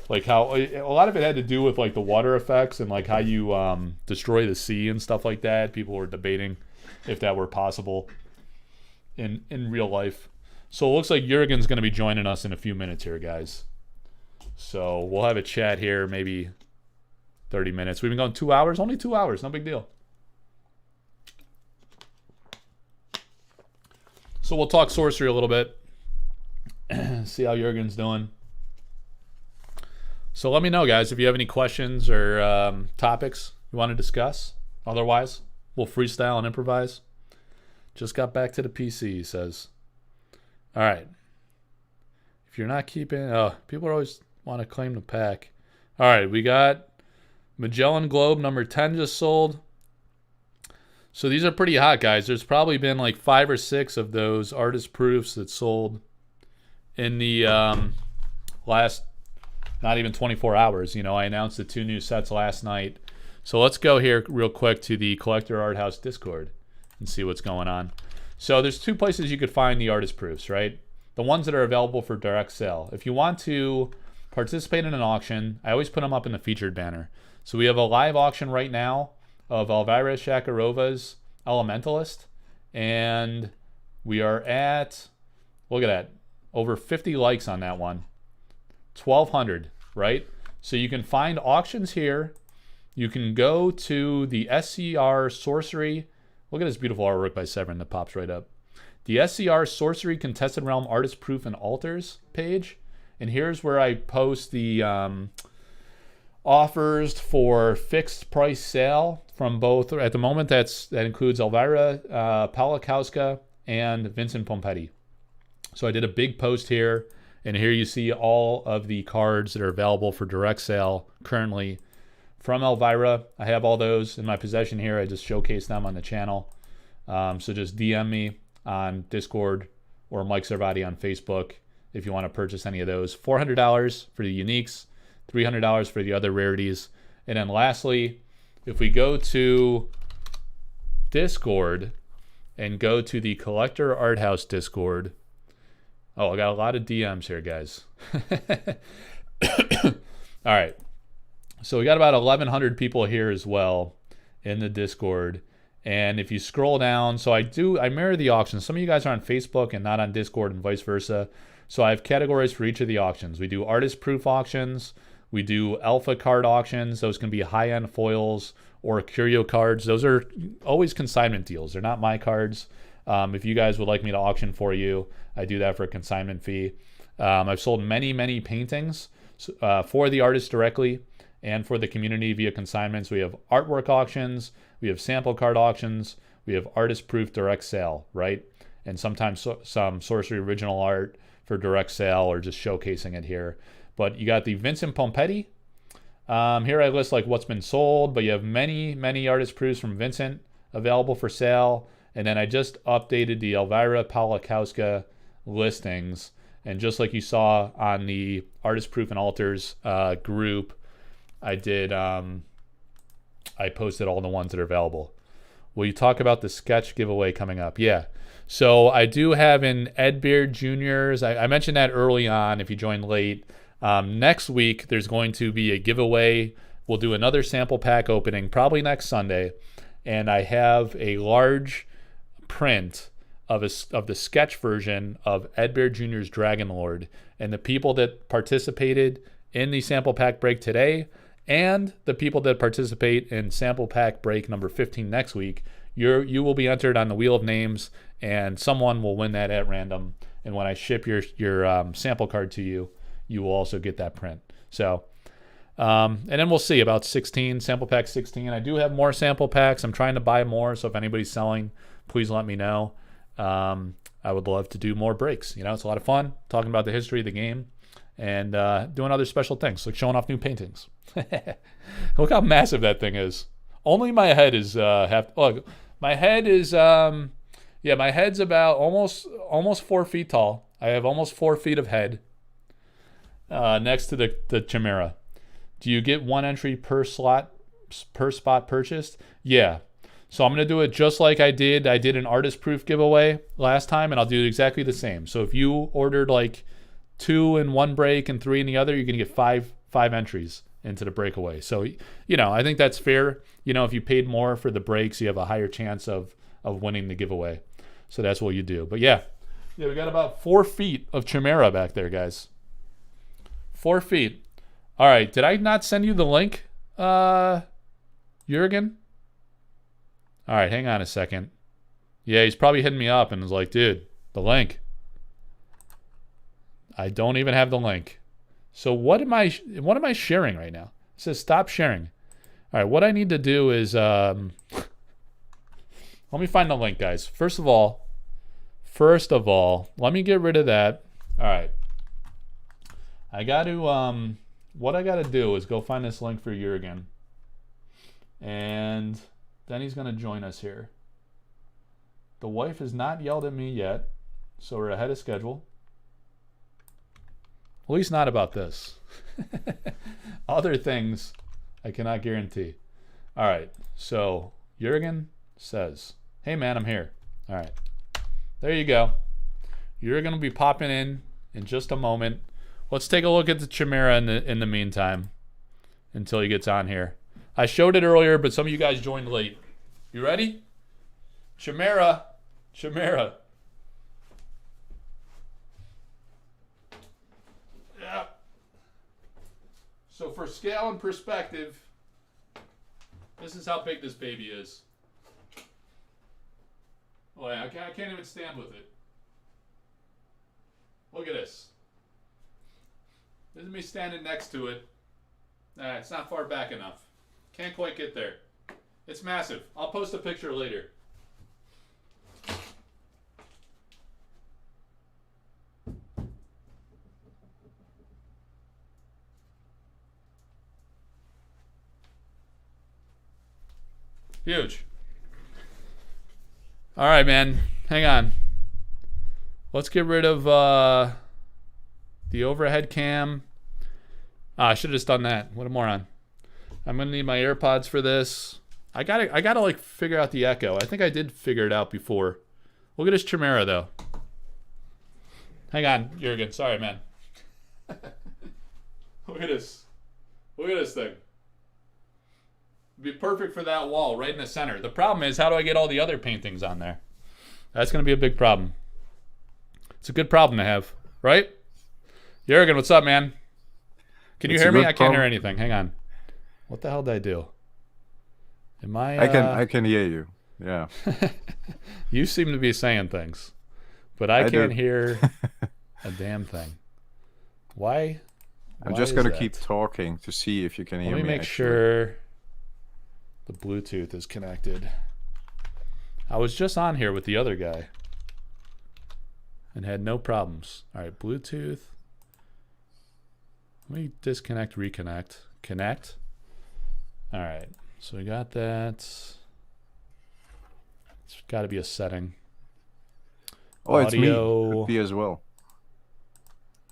Like how a lot of it had to do with like the water effects and like how you destroy the sea and stuff like that. People were debating if that were possible in real life. So it looks like Jurgen's going to be joining us in a few minutes here, guys. So we'll have a chat here, maybe 30 minutes. We've been going 2 hours, only 2 hours, no big deal. So we'll talk sorcery a little bit, see how Jurgen's doing. So let me know, guys, if you have any questions or topics you want to discuss. Otherwise, we'll freestyle and improvise. Just got back to the PC, he says. All right. If you're not keeping... people always want to claim the pack. All right, we got Magellan Globe number 10 just sold. So these are pretty hot, guys. There's probably been like 5 or 6 of those artist proofs that sold in the last... not even 24 hours. You know, I announced the 2 new sets last night. So let's go here real quick to the Collector Arthouse Discord and see what's going on. So there's two places you could find the artist proofs, right? The ones that are available for direct sale. If you want to participate in an auction, I always put them up in the featured banner. So we have a live auction right now of Elvira Shakarova's Elementalist, and we are at, look at that, over 50 likes on that one. 1,200, right? So you can find auctions here. You can go to the SCR Sorcery. Look at this beautiful artwork by Severin that pops right up. The SCR Sorcery Contested Realm Artist Proof and Altars page. And here's where I post the offers for fixed price sale from both. At the moment, that includes Elvira Palakowska and Vincent Pompetti. So I did a big post here, and here you see all of the cards that are available for direct sale currently from Elvira. I have all those in my possession here. I just showcase them on the channel. So just DM me on Discord or Mike Servati on Facebook if you want to purchase any of those. $400 for the uniques, $300 for the other rarities. And then lastly, if we go to Discord and go to the Collector Arthouse Discord. Oh, I got a lot of DMs here, guys. All right. So we got about 1,100 people here as well in the Discord. And if you scroll down, so I mirror the auctions. Some of you guys are on Facebook and not on Discord and vice versa. So I have categories for each of the auctions. We do artist proof auctions. We do alpha card auctions. Those can be high-end foils or curio cards. Those are always consignment deals. They're not my cards. If you guys would like me to auction for you, I do that for a consignment fee. I've sold many, many paintings for the artist directly and for the community via consignments. We have artwork auctions. We have sample card auctions. We have artist proof direct sale, right? And sometimes some Sorcery original art for direct sale or just showcasing it here. But you got the Vincent Pompetti. Here I list like what's been sold, but you have many, many artist proofs from Vincent available for sale. And then I just updated the Elvira Palakowska listings. And just like you saw on the Artist Proof and Altars group, I did, I posted all the ones that are available. Will you talk about the sketch giveaway coming up? Yeah. So I do have an Ed Beard Jr.'s. I mentioned that early on if you joined late. Next week, there's going to be a giveaway. We'll do another sample pack opening probably next Sunday. And I have a large print of the sketch version of Ed Beard Jr.'s Dragon Lord. And the people that participated in the sample pack break today and the people that participate in sample pack break number 15 next week, you will be entered on the Wheel of Names, and someone will win that at random. And when I ship your sample card to you, you will also get that print. So, and then we'll see about 16, sample pack 16. I do have more sample packs. I'm trying to buy more, so if anybody's selling, please let me know. I would love to do more breaks. You know, it's a lot of fun talking about the history of the game and doing other special things, like showing off new paintings. Look how massive that thing is. Only my head is look, my head is yeah, my head's about almost 4 feet tall. I have almost 4 feet of head next to the Chimera. Do you get one entry per spot purchased? Yeah. So I'm going to do it just like I did. I did an artist proof giveaway last time, and I'll do exactly the same. So if you ordered like 2 in one break and 3 in the other, you're going to get five entries into the breakaway. So, you know, I think that's fair. You know, if you paid more for the breaks, you have a higher chance of winning the giveaway. So that's what you do. But yeah, we got about 4 feet of Chimera back there, guys. 4 feet. All right. Did I not send you the link, Jurgen? All right, hang on a second. Yeah, he's probably hitting me up and was like, dude, the link. I don't even have the link. So what am I sharing right now? It says stop sharing. All right, what I need to do is let me find the link, guys. First of all, let me get rid of that. All right. I got to what I got to do is go find this link for Jurgen. And then he's going to join us here. The wife has not yelled at me yet, so we're ahead of schedule. At least not about this. Other things I cannot guarantee. All right. So Jurgen says, "Hey man, I'm here." All right. There you go. You're gonna be popping in just a moment. Let's take a look at the Chimera in the meantime until he gets on here. I showed it earlier, but some of you guys joined late. You ready? Chimera. Chimera. Yeah. So for scale and perspective, this is how big this baby is. Oh yeah, I can't even stand with it. Look at this. This is me standing next to it. It's not far back enough. Can't quite get there. It's massive. I'll post a picture later. Huge. All right, man. Hang on. Let's get rid of the overhead cam. I should have just done that. What a moron. I'm gonna need my AirPods for this. I gotta like figure out the echo. I think I did figure it out before. Look at this Chimera though. Hang on, Jurgen. Sorry, man. Look at this. Look at this thing. It'd be perfect for that wall right in the center. The problem is, how do I get all the other paintings on there? That's gonna be a big problem. It's a good problem to have, right? Jurgen, what's up, man? Can you hear me? I can't hear anything. Hang on. What the hell did I do? Am I? I can hear you. Yeah. You seem to be saying things, but I can't hear a damn thing. Why? I'm just gonna keep talking to see if you can hear me. Let me make sure the Bluetooth is connected. I was just on here with the other guy and had no problems. All right, Bluetooth. Let me disconnect, reconnect, connect. All right, so we got that. It's got to be a setting. Oh, audio. It's me. Could be as well.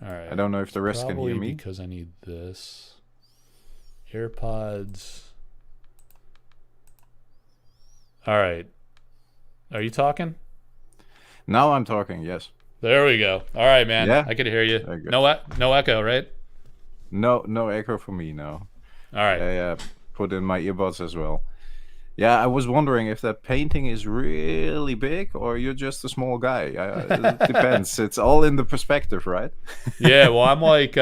All right. I don't know if the rest Probably can hear me. Because I need this. AirPods. All right. Are you talking? Now I'm talking, yes. There we go. All right, man. Yeah? I could hear you. No echo, right? No echo for me, no. All right. I put in my earbuds as well. Yeah, I was wondering if that painting is really big or you're just a small guy. It depends. It's all in the perspective, right? Yeah, well, I'm like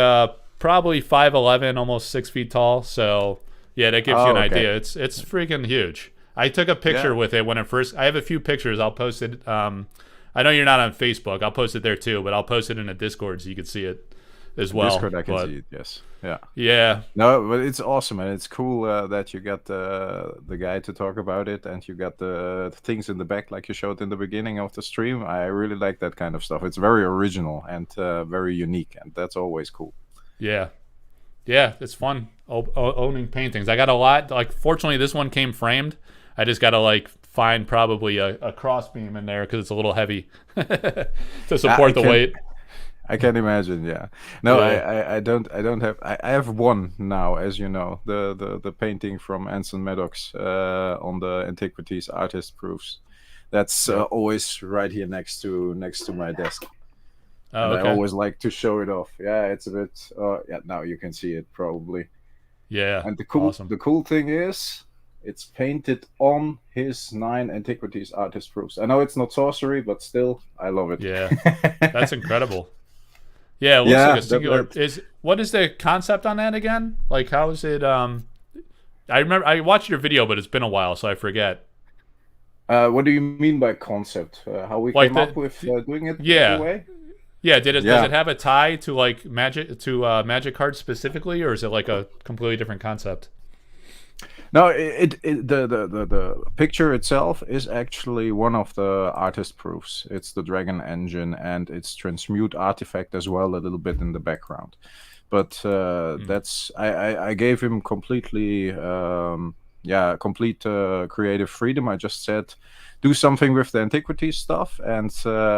probably 5'11", almost 6 feet tall. So, yeah, that gives you an idea. It's freaking huge. I took a picture with it when it first... I have a few pictures. I'll post it. I know you're not on Facebook. I'll post it there too, but I'll post it in a Discord so you can see it as well. Discord, I can see it, yes. Yeah. Yeah. No, but it's awesome, and it's cool that you got the guy to talk about it, and you got the things in the back like you showed in the beginning of the stream. I really like that kind of stuff. It's very original and very unique, and that's always cool. Yeah. Yeah, it's fun owning paintings. I got a lot. Like, fortunately, this one came framed. I just got to, like, find probably a crossbeam in there because it's a little heavy to support the weight. I can imagine, yeah. No, yeah. I don't have. I have one now, as you know, the painting from Anson Maddox on the Antiquities Artist Proofs. That's always right here next to my desk. Oh, and I always like to show it off. Yeah, it's a bit. Yeah, now you can see it probably. Yeah. And the cool thing is, it's painted on his 9 Antiquities Artist Proofs. I know it's not sorcery, but still, I love it. Yeah, that's incredible. Yeah, it looks like a singular. What is the concept on that again? Like, how is it? I remember I watched your video, but it's been a while, so I forget. What do you mean by concept? How we came up with doing it? Yeah. Way? Yeah. Does it have a tie to like magic cards specifically, or is it like a completely different concept? No, the picture itself is actually one of the artist proofs. It's the Dragon Engine and its Transmute artifact as well, a little bit in the background. But that's I gave him completely complete creative freedom. I just said do something with the antiquities stuff. And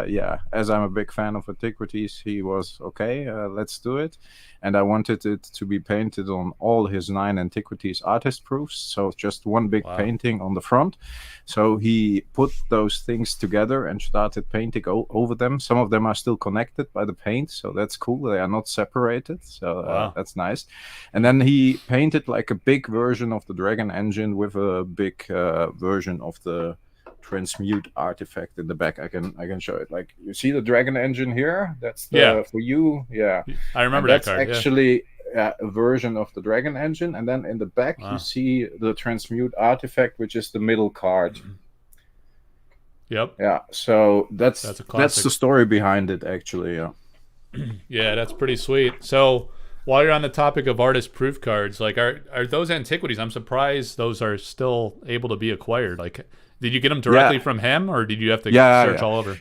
yeah, as I'm a big fan of antiquities, he was okay. Let's do it. And I wanted it to be painted on all his 9 antiquities artist proofs, so just one big painting on the front. So he put those things together and started painting over them. Some of them are still connected by the paint, so that's cool. They are not separated, so that's nice. And then he painted like a big version of the Dragon Engine with a big version of the transmute artifact in the back. I can show it. Like, you see the Dragon Engine here? That's for you. Yeah, I remember that card. That's actually a version of the Dragon Engine, and then in the back you see the transmute artifact, which is the middle card. Yep. Yeah. So that's the story behind it, actually. Yeah. Yeah, that's pretty sweet. So while you're on the topic of artist proof cards, like, are those antiquities? I'm surprised those are still able to be acquired. Like, did you get them directly from him, or did you have to search all over?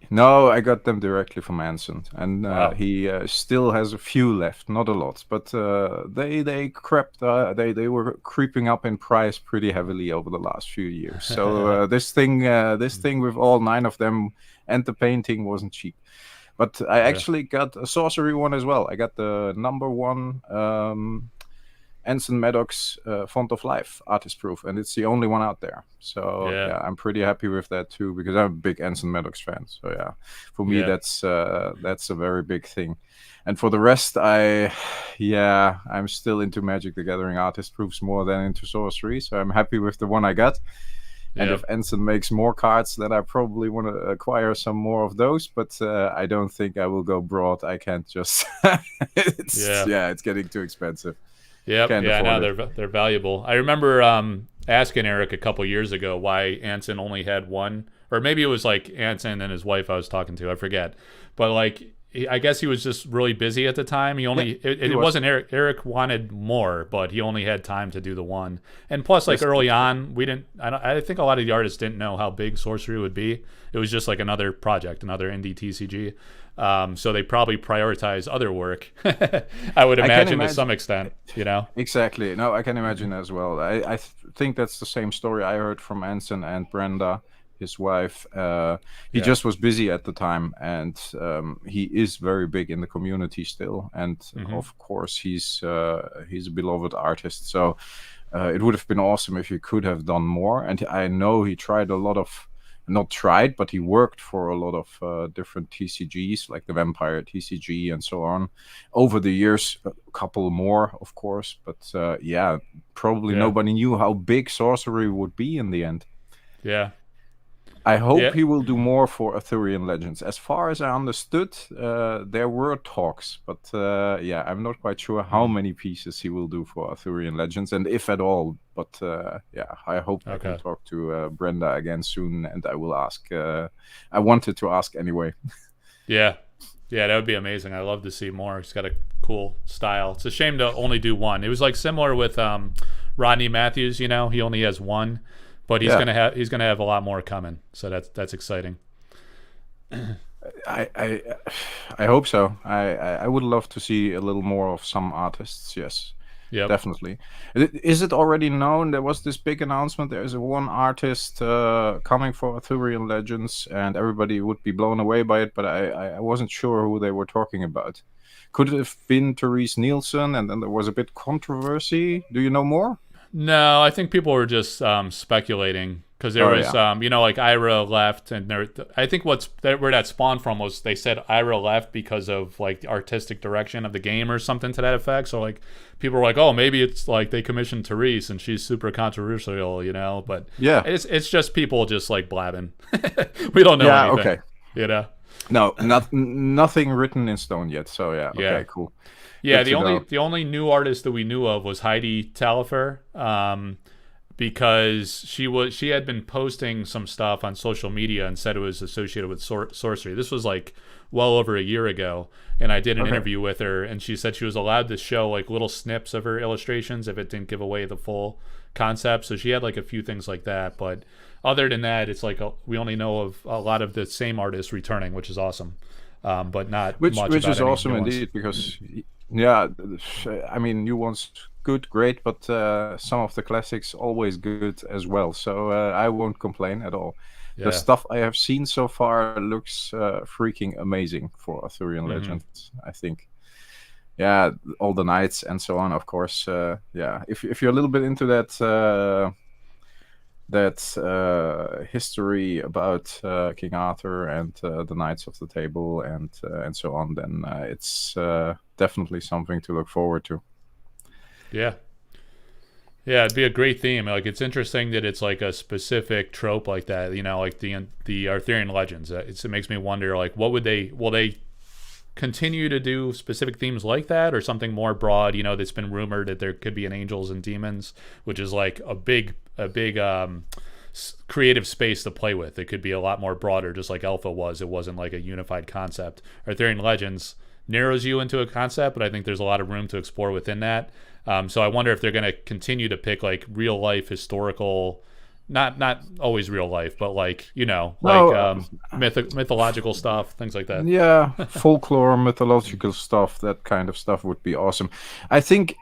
No, I got them directly from Anson, and he still has a few left, not a lot, but they were creeping up in price pretty heavily over the last few years. So this thing with all 9 of them and the painting wasn't cheap. But I actually got a sorcery one as well. I got the #1 Anson Maddox Font of Life artist proof, and it's the only one out there. So yeah, I'm pretty happy with that too, because I'm a big Anson Maddox fan. So yeah, for me that's a very big thing. And for the rest, I'm still into Magic the Gathering artist proofs more than into sorcery. So I'm happy with the one I got. And if Anson makes more cards, then I probably want to acquire some more of those. But I don't think I will go broad. I can't just. It's getting too expensive. Yep. Yeah, no, they're valuable. I remember asking Eric a couple years ago why Anson only had one, or maybe it was like Anson and his wife I was talking to. I forget, but like, I guess he was just really busy at the time. He only it wasn't Eric. Eric wanted more, but he only had time to do the one. And plus, like, early on, we didn't. I think a lot of the artists didn't know how big sorcery would be. It was just like another project, another indie TCG. So they probably prioritize other work. I would imagine to some extent, you know. Exactly. No, I can imagine as well. I think that's the same story I heard from Anson and Brenda, his wife. He just was busy at the time, and he is very big in the community still. And of course, he's a beloved artist. So it would have been awesome if he could have done more. And I know he tried a lot of. Not tried, but he worked for a lot of different TCGs, like the Vampire TCG and so on. Over the years, a couple more, of course. But probably nobody knew how big sorcery would be in the end. Yeah. I hope he will do more for Arthurian Legends. As far as I understood, there were talks, but I'm not quite sure how many pieces he will do for Arthurian Legends, and if at all. But I hope I can talk to Brenda again soon, and I will ask. I wanted to ask anyway. Yeah, that would be amazing. I'd love to see more. He's got a cool style. It's a shame to only do one. It was like similar with Rodney Matthews. You know, he only has one. But he's gonna have a lot more coming, so that's exciting. I hope so. I would love to see a little more of some artists. Yes, definitely. Is it already known? There was this big announcement. There is one artist coming for Arthurian Legends, and everybody would be blown away by it. But I wasn't sure who they were talking about. Could it have been Therese Nielsen? And then there was a bit controversy. Do you know more? No, I think people were just speculating because there was, like Ira left, and I think where that spawned from was they said Ira left because of like the artistic direction of the game or something to that effect. So like people were like, oh, maybe it's like they commissioned Therese and she's super controversial, you know. But it's just people just like blabbing. We don't know anything. Okay. You know. No, nothing written in stone yet. So okay, cool. Yeah, the only new artist that we knew of was Heidi Talifer, because she had been posting some stuff on social media and said it was associated with sorcery. This was like well over a year ago, and I did an interview with her, and she said she was allowed to show like little snips of her illustrations if it didn't give away the full concept. So she had like a few things like that, but other than that, it's like we only know of a lot of the same artists returning, which is awesome, but not which much. Which is awesome indeed, because. Yeah, I mean, new ones good, great, but some of the classics always good as well. So I won't complain at all. Yeah. The stuff I have seen so far looks freaking amazing for Arthurian Legends, I think. Yeah, all the knights and so on, of course. Yeah, if you're a little bit into that history about King Arthur and the Knights of the Table and so on, then it's definitely something to look forward to. Yeah. Yeah, it'd be a great theme. Like, it's interesting that it's like a specific trope like that. You know, like the Arthurian legends. It makes me wonder, like, will they continue to do specific themes like that, or something more broad? You know, that's been rumored that there could be an angels and demons, which is like a big creative space to play with. It could be a lot more broader, just like Alpha was. It wasn't like a unified concept. Arthurian legends narrows you into a concept, but I think there's a lot of room to explore within that. So I wonder if they're going to continue to pick like real life historical, not always real life, but like, you know, like mythological stuff, things like that. Yeah, folklore, mythological stuff, that kind of stuff would be awesome. I think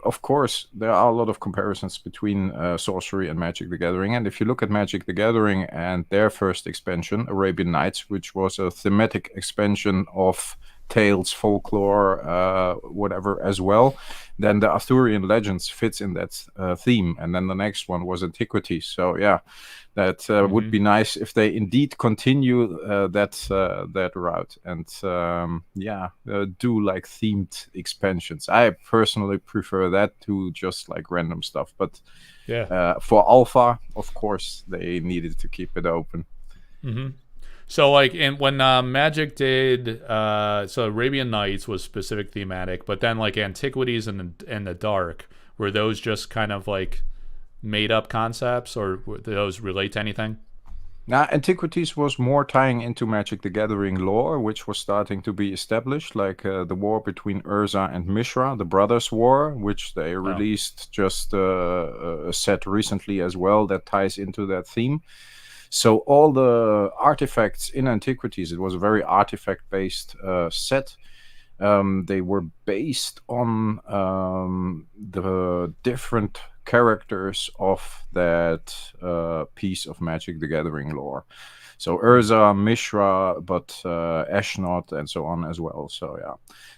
of course, there are a lot of comparisons between Sorcery and Magic the Gathering. And if you look at Magic the Gathering and their first expansion, Arabian Nights, which was a thematic expansion of tales, folklore, whatever as well, then the Arthurian legends fits in that theme. And then the next one was antiquity. So yeah, that would be nice if they indeed continue that route and do like themed expansions. I personally prefer that to just like random stuff. But for Alpha, of course, they needed to keep it open. So like, when Magic did, so Arabian Nights was specific thematic, but then like Antiquities and the Dark, were those just kind of like made up concepts, or do those relate to anything? Now, Antiquities was more tying into Magic the Gathering lore, which was starting to be established, like the war between Urza and Mishra, the Brothers' War, which they released just a set recently as well that ties into that theme. So all the artifacts in Antiquities, it was a very artifact-based set. They were based on the different characters of that piece of Magic the Gathering lore. So Urza, Mishra, but Ashnod and so on as well. So yeah,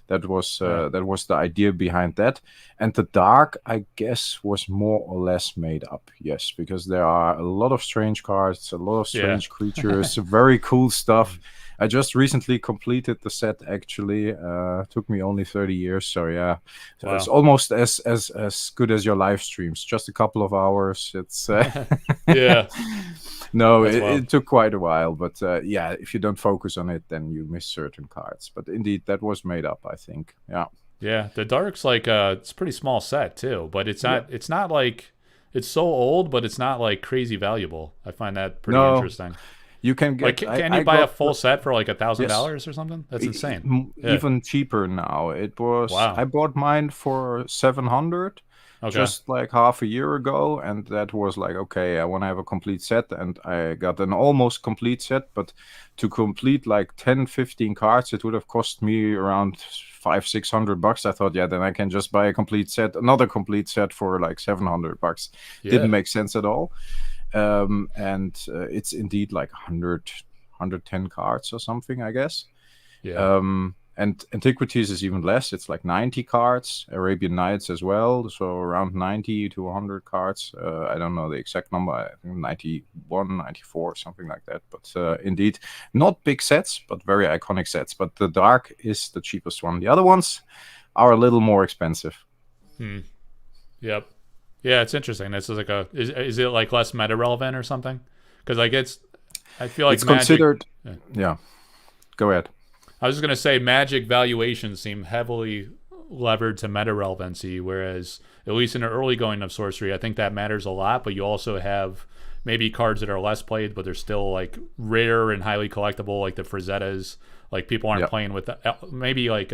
that was the idea behind that. And the Dark, I guess, was more or less made up. Yes, because there are a lot of strange cards, a lot of strange creatures, very cool stuff. I just recently completed the set. Actually, took me only 30 years. So yeah, so it's almost as good as your live streams. Just a couple of hours. It's No, it took quite a while, but if you don't focus on it, then you miss certain cards. But indeed, that was made up, I think. Yeah. Yeah, the Dark's like it's a pretty small set too, but it's not. It's not like it's so old, but it's not like crazy valuable. I find that pretty interesting. You can get. Like, can you buy a full set for like $1,000 or something? That's insane. Even cheaper now. It was. I bought mine for 700. Just like half a year ago, and that was like, okay, I want to have a complete set, and I got an almost complete set, but to complete like 10-15 cards, it would have cost me around $500-600. I thought, then I can just buy a complete set, another complete set for like $700. Didn't make sense at all. And it's indeed like 110 cards or something, I guess. And Antiquities is even less. It's like 90 cards. Arabian Nights as well. So around 90 to 100 cards. I don't know the exact number. I think 91, 94, something like that. But indeed, not big sets, but very iconic sets. But the Dark is the cheapest one. The other ones are a little more expensive. Yep. Yeah, it's interesting. This is like is it like less meta relevant or something? Because like I feel like it's considered. Yeah. Go ahead. I was just going to say Magic valuations seem heavily levered to meta relevancy, whereas at least in the early going of Sorcery, I think that matters a lot, but you also have maybe cards that are less played, but they're still like rare and highly collectible, like the Frazettas. Like people aren't playing with maybe like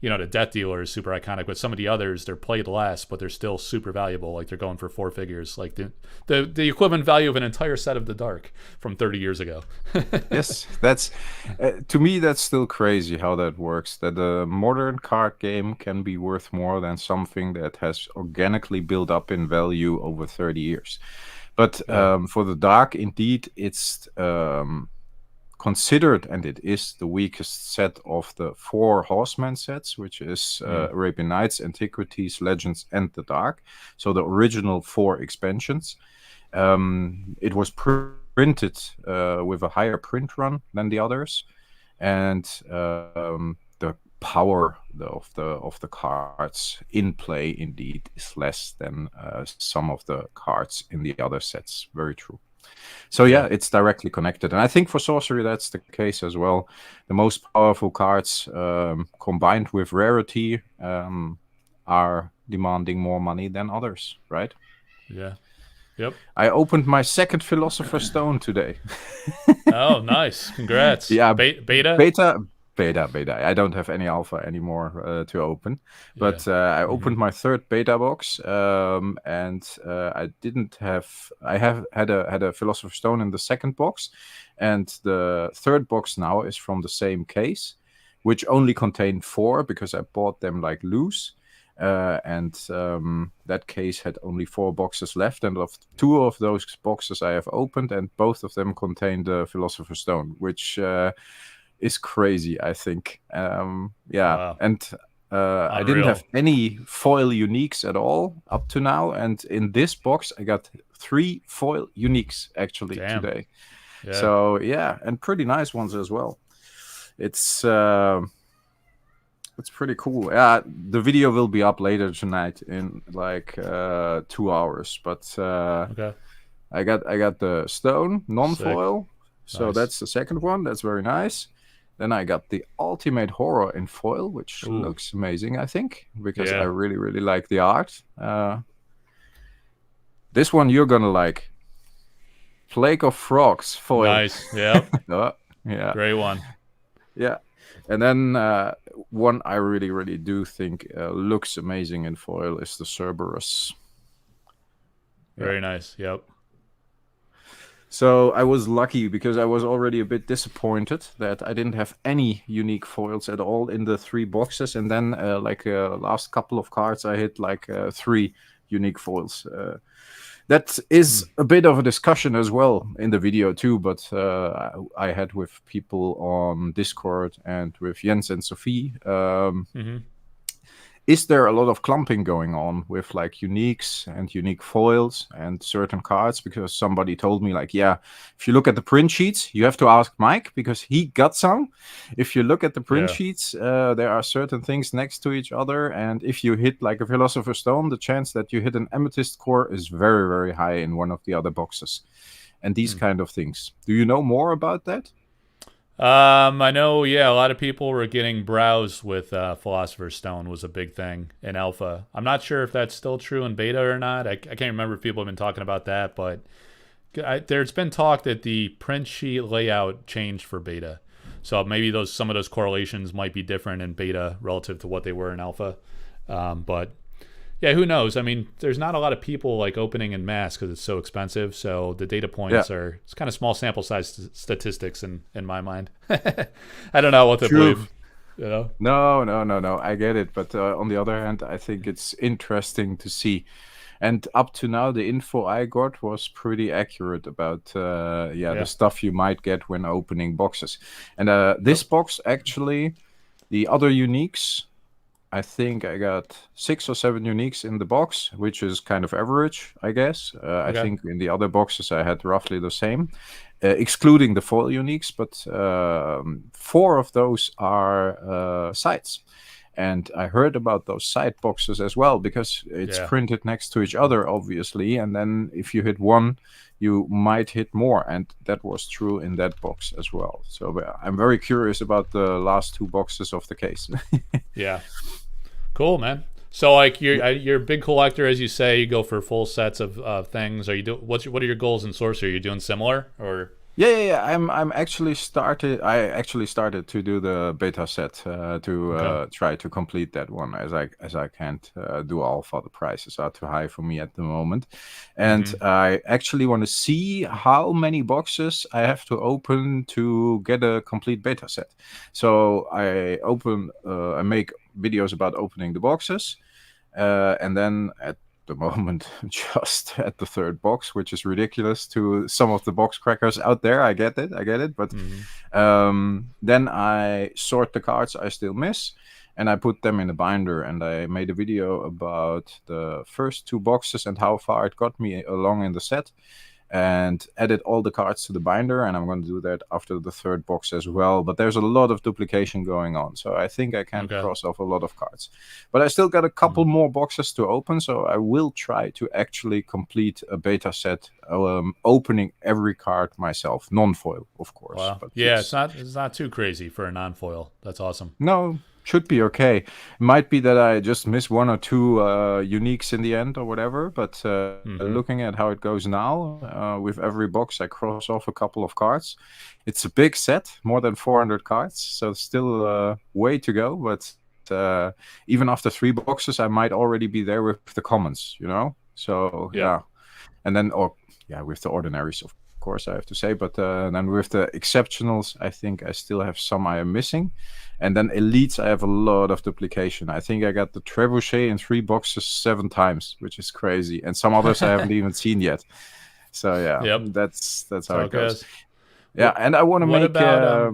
you know, the Death Dealer is super iconic, but some of the others, they're played less, but they're still super valuable. Like they're going for 4 figures, like the equivalent value of an entire set of the Dark from 30 years ago. Yes, that's to me that's still crazy how that works. That a modern card game can be worth more than something that has organically built up in value over 30 years. But for the Dark, indeed, it's considered, and it is the weakest set of the 4 Horseman sets, which is Arabian Nights, Antiquities, Legends, and the Dark. So the original 4 expansions. It was printed with a higher print run than the others, and the power of the cards in play indeed is less than some of the cards in the other sets. Very true. So yeah, it's directly connected, and I think for Sorcery that's the case as well. The most powerful cards combined with rarity are demanding more money than others, right? Yeah. Yep. I opened my second Philosopher's Stone today. Oh, nice! Congrats. Yeah, beta. Beta. I don't have any alpha anymore to open, but I opened my third beta box, and I didn't have. I have had a Philosopher's Stone in the second box, and the third box now is from the same case, which only contained 4 because I bought them like loose. And that case had only 4 boxes left, and of 2 of those boxes I have opened, and both of them contained the Philosopher's Stone, which is crazy, I think. Wow. And I didn't have any foil uniques at all up to now, and in this box I got 3 foil uniques actually today. Yeah. So yeah, and pretty nice ones as well. It's pretty cool. Yeah, the video will be up later tonight in like 2 hours. But I got the stone non-foil, so that's the second one. That's very nice. Then I got the Ultimate Horror in foil, which looks amazing, I think, because I really, really like the art. This one you're gonna like. Plague of Frogs foil. Nice. Yeah. Yeah. Great one. Yeah. And then one I really, really do think looks amazing in foil is the Cerberus. Very nice. Yep. So I was lucky because I was already a bit disappointed that I didn't have any unique foils at all in the 3 boxes. And then last couple of cards, I hit like 3 unique foils. That is a bit of a discussion as well in the video too, but I had with people on Discord and with Jens and Sophie. Is there a lot of clumping going on with like uniques and unique foils and certain cards? Because somebody told me like, yeah, if you look at the print sheets, you have to ask Mike because he got some. If you look at the print sheets, there are certain things next to each other. And if you hit like a Philosopher's Stone, the chance that you hit an Amethyst core is very, very high in one of the other boxes. And these kind of things. Do you know more about that? I know, a lot of people were getting browsed with Philosopher's Stone was a big thing in alpha. I'm not sure if that's still true in beta or not. I can't remember if people have been talking about that, but there's been talk that the print sheet layout changed for beta. So maybe some of those correlations might be different in beta relative to what they were in alpha. But yeah, who knows? I mean, there's not a lot of people like opening in mass because it's so expensive. So the data points it's kind of small sample size statistics in my mind. I don't know what to believe. You know? No. I get it. But on the other hand, I think it's interesting to see. And up to now, the info I got was pretty accurate about the stuff you might get when opening boxes. And this box, actually, the other uniques, I think I got 6 or 7 uniques in the box, which is kind of average, I guess. I think in the other boxes I had roughly the same, excluding the foil uniques, but 4 of those are sides. And I heard about those side boxes as well, because it's printed next to each other, obviously. And then if you hit one, you might hit more. And that was true in that box as well. So I'm very curious about the last 2 boxes of the case. Yeah. Cool, man. So like you're a big collector, as you say. You go for full sets of things. Are you what are your goals in Sorcery? Are you doing similar or? Yeah. I'm actually started. I actually started to do the beta set to try to complete that one, as I can't do alpha. The prices are too high for me at the moment, and I actually want to see how many boxes I have to open to get a complete beta set. So I make videos about opening the boxes, and then at the moment just at the third box, which is ridiculous to some of the box crackers out there. I get it, but then I sort the cards I still miss, and I put them in a binder, and I made a video about the first two boxes and how far it got me along in the set, and added all the cards to the binder, and I'm going to do that after the third box as well. But there's a lot of duplication going on, so I think I can cross off a lot of cards. But I still got a couple more boxes to open, so I will try to actually complete a beta set, opening every card myself, non-foil, of course. Wow. But yeah, it's not too crazy for a non-foil. That's awesome. No, should be okay. It might be that I just miss one or two uniques in the end or whatever, but looking at how it goes now, with every box I cross off a couple of cards. It's a big set, more than 400 cards, so still way to go, but even after 3 boxes I might already be there with the commons, So yeah. And then with the ordinaries, of course, I have to say, but then with the exceptionals, I think I still have some I am missing. And then elites, I have a lot of duplication. I think I got the trebuchet in 3 boxes 7 times, which is crazy, and some others I haven't even seen yet. So yeah, that's how it goes. Yeah, and I want to make about,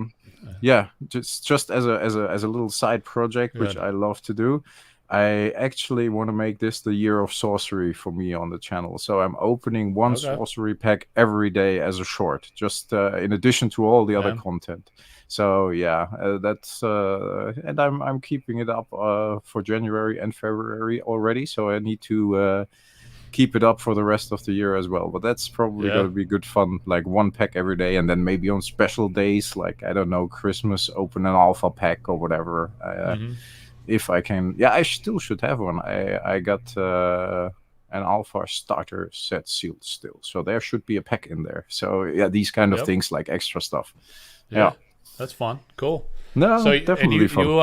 just as a little side project, which I love to do. I actually want to make this the year of sorcery for me on the channel. So I'm opening one sorcery pack every day as a short, just in addition to all the other content. So yeah, that's and I'm keeping it up for January and February already. So I need to keep it up for the rest of the year as well. But that's probably going to be good fun, like 1 pack every day, and then maybe on special days, like I don't know, Christmas, open an alpha pack or whatever. If I can, I still should have one. I got an alpha starter set sealed still, so there should be a pack in there. So yeah, these kind of things, like extra stuff. Yeah, that's fun. Cool. No, so definitely fun. You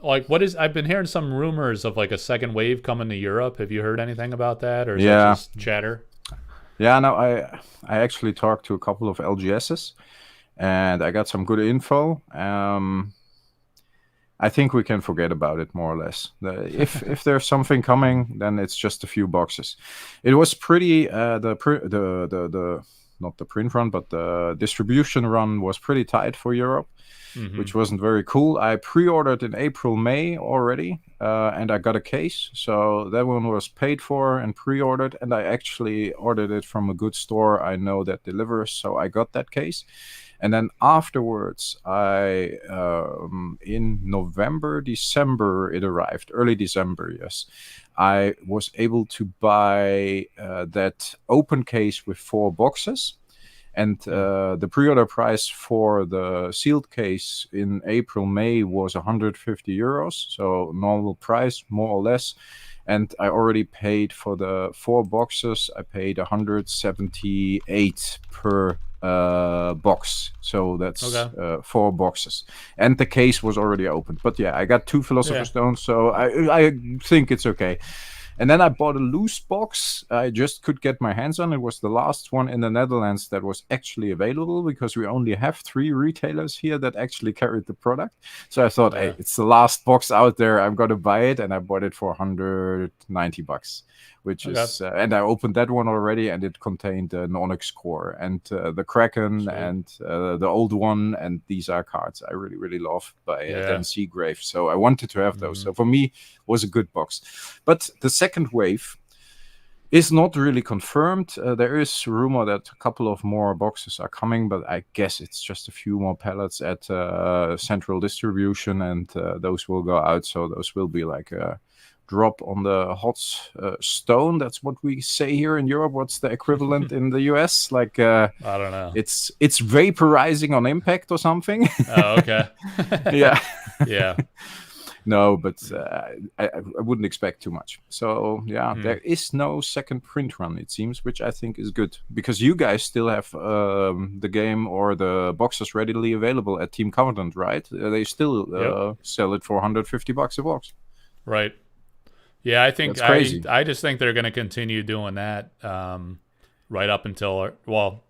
like, what is? I've been hearing some rumors of like a second wave coming to Europe. Have you heard anything about that, or is it just chatter? Yeah, no, I actually talked to a couple of LGSs, and I got some good info. I think we can forget about it more or less. If there's something coming, then it's just a few boxes. It was pretty not the print run, but the distribution run was pretty tight for Europe, which wasn't very cool. I pre-ordered in April, May already, and I got a case. So that one was paid for and pre-ordered, and I actually ordered it from a good store I know that delivers. So I got that case. And then afterwards, in November, December, it arrived, early December, yes. I was able to buy that open case with 4 boxes. And the pre-order price for the sealed case in April, May was 150 euros. So normal price, more or less. And I already paid for the 4 boxes. I paid 178 per box, so that's 4 boxes, and the case was already opened. But yeah, I got 2 Philosopher's Stones, so I think it's okay. And then I bought a loose box I just could get my hands on. It was the last one in the Netherlands that was actually available, because we only have 3 retailers here that actually carried the product. So I thought, hey, it's the last box out there, I'm gonna buy it, and I bought it for 190 bucks, which is and I opened that one already, and it contained an Onyx core and the Kraken and the old one, and these are cards I really, really love by Dan Seagrave. So I wanted to have those. So for me, was a good box. But the second wave is not really confirmed. There is rumor that a couple of more boxes are coming, but I guess it's just a few more pallets at central distribution, and those will go out. So those will be like a drop on the hot stone. That's what we say here in Europe. What's the equivalent in the US? Like I don't know. It's vaporizing on impact or something. Oh, okay. Yeah. No, but I wouldn't expect too much. So yeah, there is no second print run, it seems, which I think is good because you guys still have the game or the boxes readily available at Team Covenant, right? They still sell it for $150 a box. Right. Yeah, I think That's crazy. I just think they're going to continue doing that right up until, well,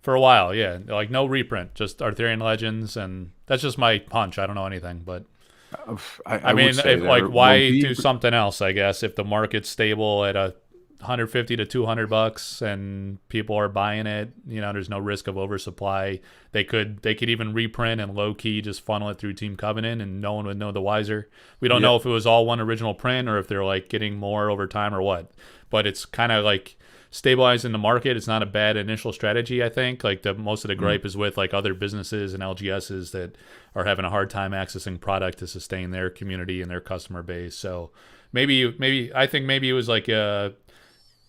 for a while. Yeah, like no reprint, just Arthurian Legends, and that's just my hunch. I don't know anything, but I mean, if, like, why do something else? I guess if the market's stable at $150 to $200 and people are buying it, you know, there's no risk of oversupply. They could even reprint and low key just funnel it through Team Covenant, and no one would know the wiser. We don't know if it was all one original print or if they're like getting more over time or what. But it's kind of like stabilizing the market. It's not a bad initial strategy, I think. Like most of the gripe is with like other businesses and LGSs that are having a hard time accessing product to sustain their community and their customer base. So maybe I think maybe it was like a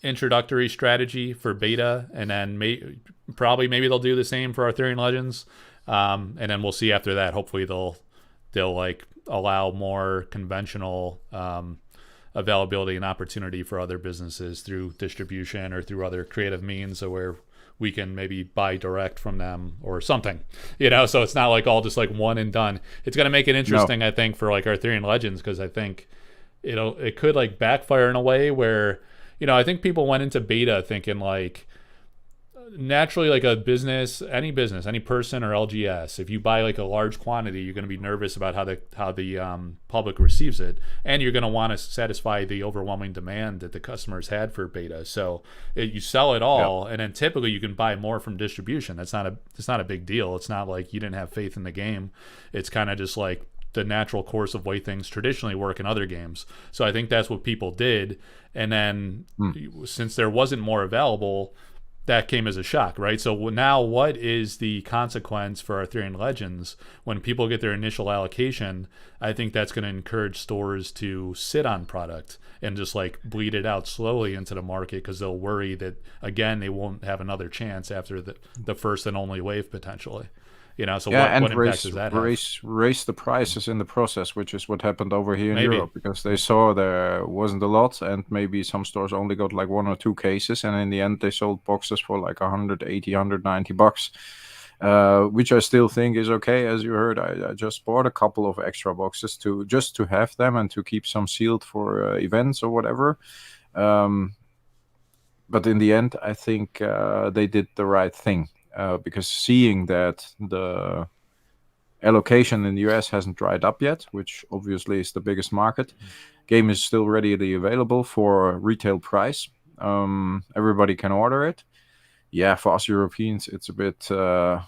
introductory strategy for beta, and then maybe they'll do the same for Arthurian Legends, and then we'll see after that. Hopefully they'll like allow more conventional availability and opportunity for other businesses through distribution or through other creative means, where we can maybe buy direct from them or something, you know, so it's not like all just like one and done. It's going to make it interesting, I think, for like Arthurian Legends, because I think it could like backfire in a way where, you know, I think people went into beta thinking like naturally, like a business, any person or LGS, if you buy like a large quantity, you're going to be nervous about how the public receives it, and you're going to want to satisfy the overwhelming demand that the customers had for beta. So you sell it all, and then typically you can buy more from distribution. It's not a big deal. It's not like you didn't have faith in the game. It's kind of just like the natural course of way things traditionally work in other games. So I think that's what people did, and then since there wasn't more available, that came as a shock, right? So now what is the consequence for Arthurian Legends when people get their initial allocation? I think that's going to encourage stores to sit on product and just like bleed it out slowly into the market, because they'll worry that, again, they won't have another chance after the first and only wave potentially. You know, so what impact does that have? Raise the prices in the process, which is what happened over here in Europe, because they saw there wasn't a lot, and maybe some stores only got like 1 or 2 cases, and in the end they sold boxes for like $180, $190, which I still think is okay. As you heard, I just bought a couple of extra boxes to have them and to keep some sealed for events or whatever. But in the end, I think they did the right thing. Because seeing that the allocation in the US hasn't dried up yet, which obviously is the biggest market, game is still readily available for retail price. Everybody can order it. Yeah, for us Europeans, it's a bit of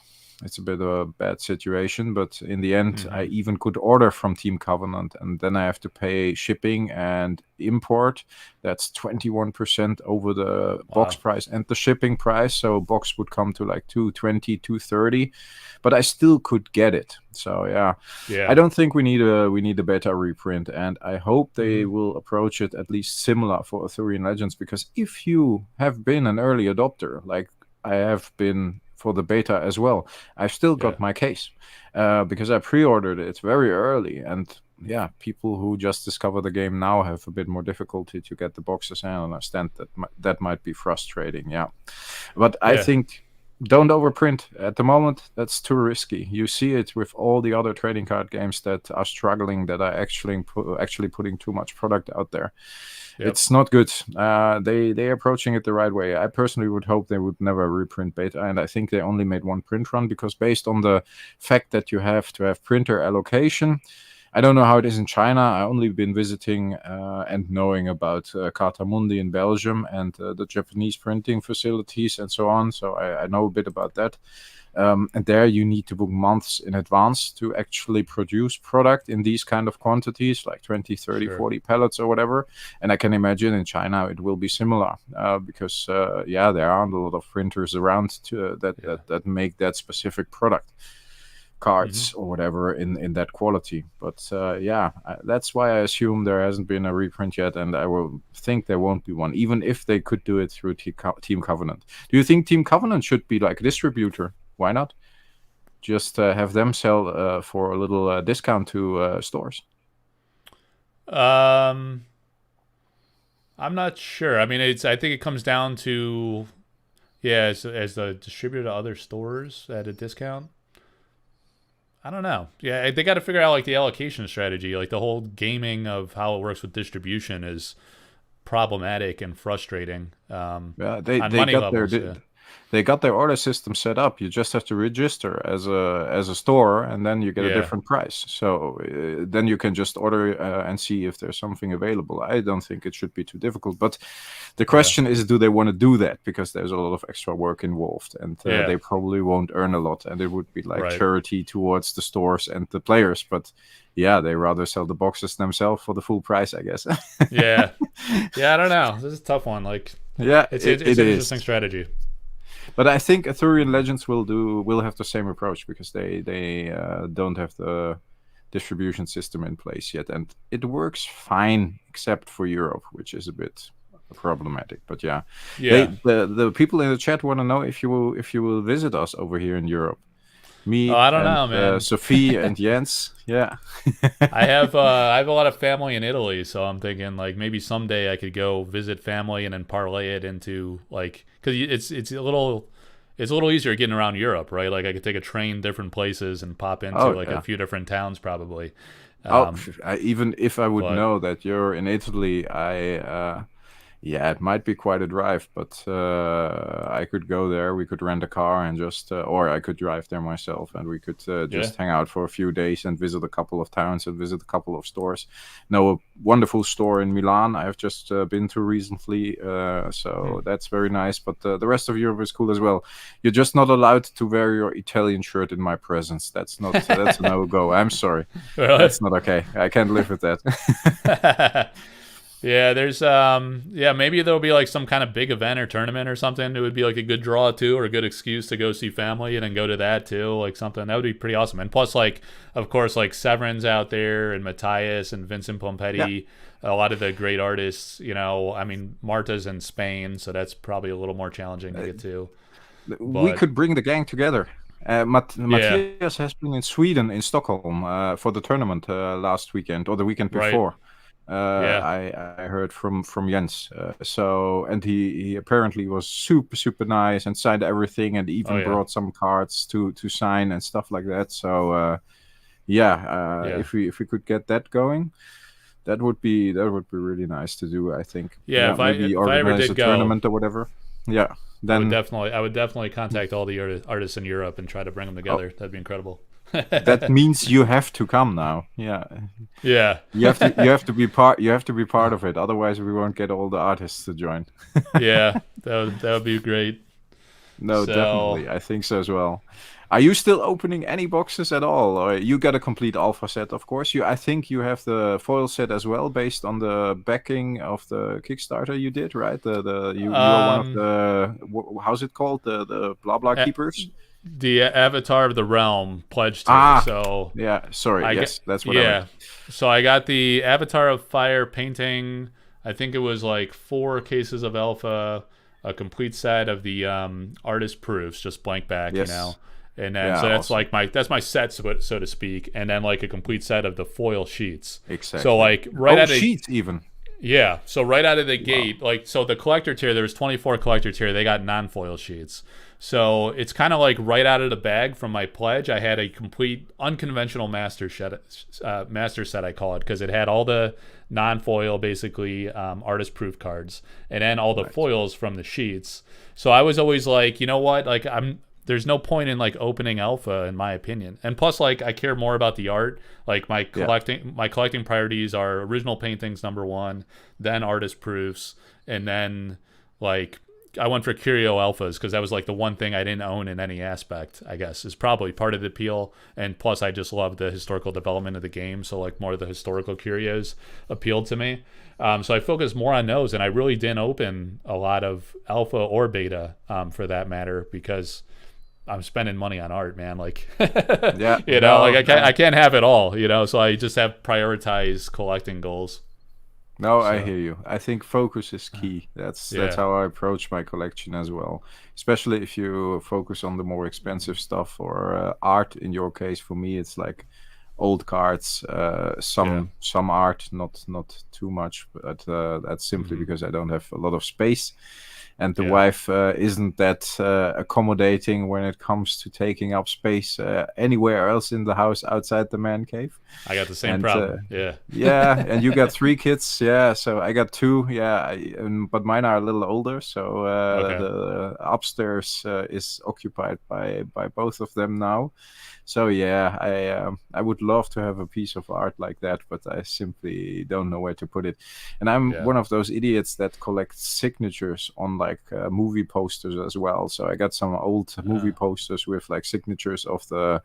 a bad situation, but in the end, I even could order from Team Covenant, and then I have to pay shipping and import. That's 21% over the box price and the shipping price. So box would come to like $220, $230, but I still could get it. So yeah. I don't think we need a beta reprint, and I hope they will approach it at least similar for Arthurian Legends, because if you have been an early adopter, like I have been for the beta as well, I've still got my case because I pre-ordered it very early, and people who just discover the game now have a bit more difficulty to get the boxes, and I understand that might be frustrating. But I think don't overprint at the moment. That's too risky. You see it with all the other trading card games that are struggling, that are actually putting too much product out there. It's not good. They're approaching it the right way. I personally would hope they would never reprint beta, and I think they only made 1 print run, because based on the fact that you have to have printer allocation, I don't know how it is in China. I've only been visiting and knowing about Carta Mundi in Belgium and the Japanese printing facilities and so on. So I know a bit about that. And there you need to book months in advance to actually produce product in these kind of quantities, like 20, 30, 40 pallets or whatever. And I can imagine in China it will be similar because, there aren't a lot of printers around that make that specific product. Cards or whatever in that quality. But that's why I assume there hasn't been a reprint yet, and I will think there won't be one, even if they could do it through Team Covenant. Do you think Team Covenant should be like a distributor? Why not just have them sell for a little discount to stores? I'm not sure. I mean, I think it comes down to as the distributor to other stores at a discount. I don't know. Yeah, they got to figure out like the allocation strategy. Like the whole gaming of how it works with distribution is problematic and frustrating. Yeah, they on they money got levels. Yeah. they got their order system set up. You just have to register as a store, and then you get a Yeah. different price. So then you can just order and see if there's something available. I don't think it should be too difficult. But the question is, do they want to do that? Because there's a lot of extra work involved, and Yeah. they probably won't earn a lot, and it would be like Right. charity towards the stores and the players. But yeah, they rather sell the boxes themselves for the full price, I guess. Yeah. Yeah, I don't know. This is a tough one. Like, Yeah, it's it an is. interesting strategy. But I think Arthurian Legends will have the same approach because they don't have the distribution system in place yet, and it works fine except for Europe, which is a bit problematic. But yeah, Yeah. the people in the chat want to know if you will visit us over here in Europe. Me, Oh, I don't and, know, man. Sophie and Jens. Yeah, I have a lot of family in Italy, so I'm thinking like maybe someday I could go visit family and then parlay it into like because it's a little easier getting around Europe, right? Like I could take a train different places and pop into a few different towns probably. Even if I would but- know that you're in Italy, yeah, it might be quite a drive, but I could go there. We could rent a car and just, or I could drive there myself, and we could just hang out for a few days and visit a couple of towns and visit a couple of stores. Know a wonderful store in Milan I've just been to recently, so that's very nice. But the rest of Europe is cool as well. You're just not allowed to wear your Italian shirt in my presence. That's not that's a no-go. I'm sorry. Really? That's not okay. I can't live with that. Yeah, there's maybe there'll be like some kind of big event or tournament or something. It would be like a good draw too, or a good excuse to go see family and then go to that too, like something that would be pretty awesome. And plus, like of course, like Severin's out there and Matthias and Vincent Pompetti, a lot of the great artists. You know, I mean, Marta's in Spain, so that's probably a little more challenging to get to. We could bring the gang together. Matthias has been in Sweden, in Stockholm, for the tournament last weekend or the weekend before. I heard from Jens. And he apparently was super nice and signed everything and even brought some cards to sign and stuff like that. So if we could get that going, that would be really nice to do. I think. Yeah, maybe if I ever did a go, tournament or whatever. Yeah. Then I would definitely contact all the artists in Europe and try to bring them together. That'd be incredible. That means you have to come now. Yeah. Yeah. You have to be part. You have to be part of it. Otherwise, we won't get all the artists to join. Yeah, that would be great. No, definitely. I think so as well. Are you still opening any boxes at all? Or you got a complete alpha set, of course. I think you have the foil set as well, based on the backing of the Kickstarter you did, right? You are one of the how's it called? The blah blah keepers. The Avatar of the Realm pledged to. So yeah, sorry. That's what I meant. So I got the Avatar of Fire painting. I think it was like 4 cases of alpha, a complete set of the artist proofs, just blank back, you know. And then so that's awesome. Like that's my set, so to speak, and then like a complete set of the foil sheets. Exactly. So like right out of sheets even. Yeah. So right out of the gate, like so the collector tier, there was 24 collector tier. They got non-foil sheets. So it's kind of like right out of the bag from my pledge. I had a complete unconventional master set, I call it, because it had all the non-foil, basically artist proof cards, and then all the foils from the sheets. So I was always like, you know what, like there's no point in like opening alpha, in my opinion. And plus, like I care more about the art. Like my collecting priorities are original paintings, number 1, then artist proofs, and then like I went for curio alphas because that was like the one thing I didn't own in any aspect, I guess, is probably part of the appeal. And plus I just love the historical development of the game. So like more of the historical curios appealed to me. So I focused more on those, and I really didn't open a lot of alpha or beta for that matter, because I'm spending money on art, man. Like, I can't have it all, you know. So I just have prioritized collecting goals. No, I hear you. I think focus is key. That's how I approach my collection as well. Especially if you focus on the more expensive stuff or art. In your case, for me, it's like old cards, some art, not too much, but that's simply because I don't have a lot of space. And the wife isn't that accommodating when it comes to taking up space anywhere else in the house outside the man cave. I got the same problem. Yeah, and you got 3 kids. Yeah, so I got 2. Yeah, but mine are a little older. So the upstairs is occupied by both of them now. So yeah, I would love to have a piece of art like that, but I simply don't know where to put it. And I'm one of those idiots that collects signatures on like movie posters as well. So I got some old movie posters with like signatures of the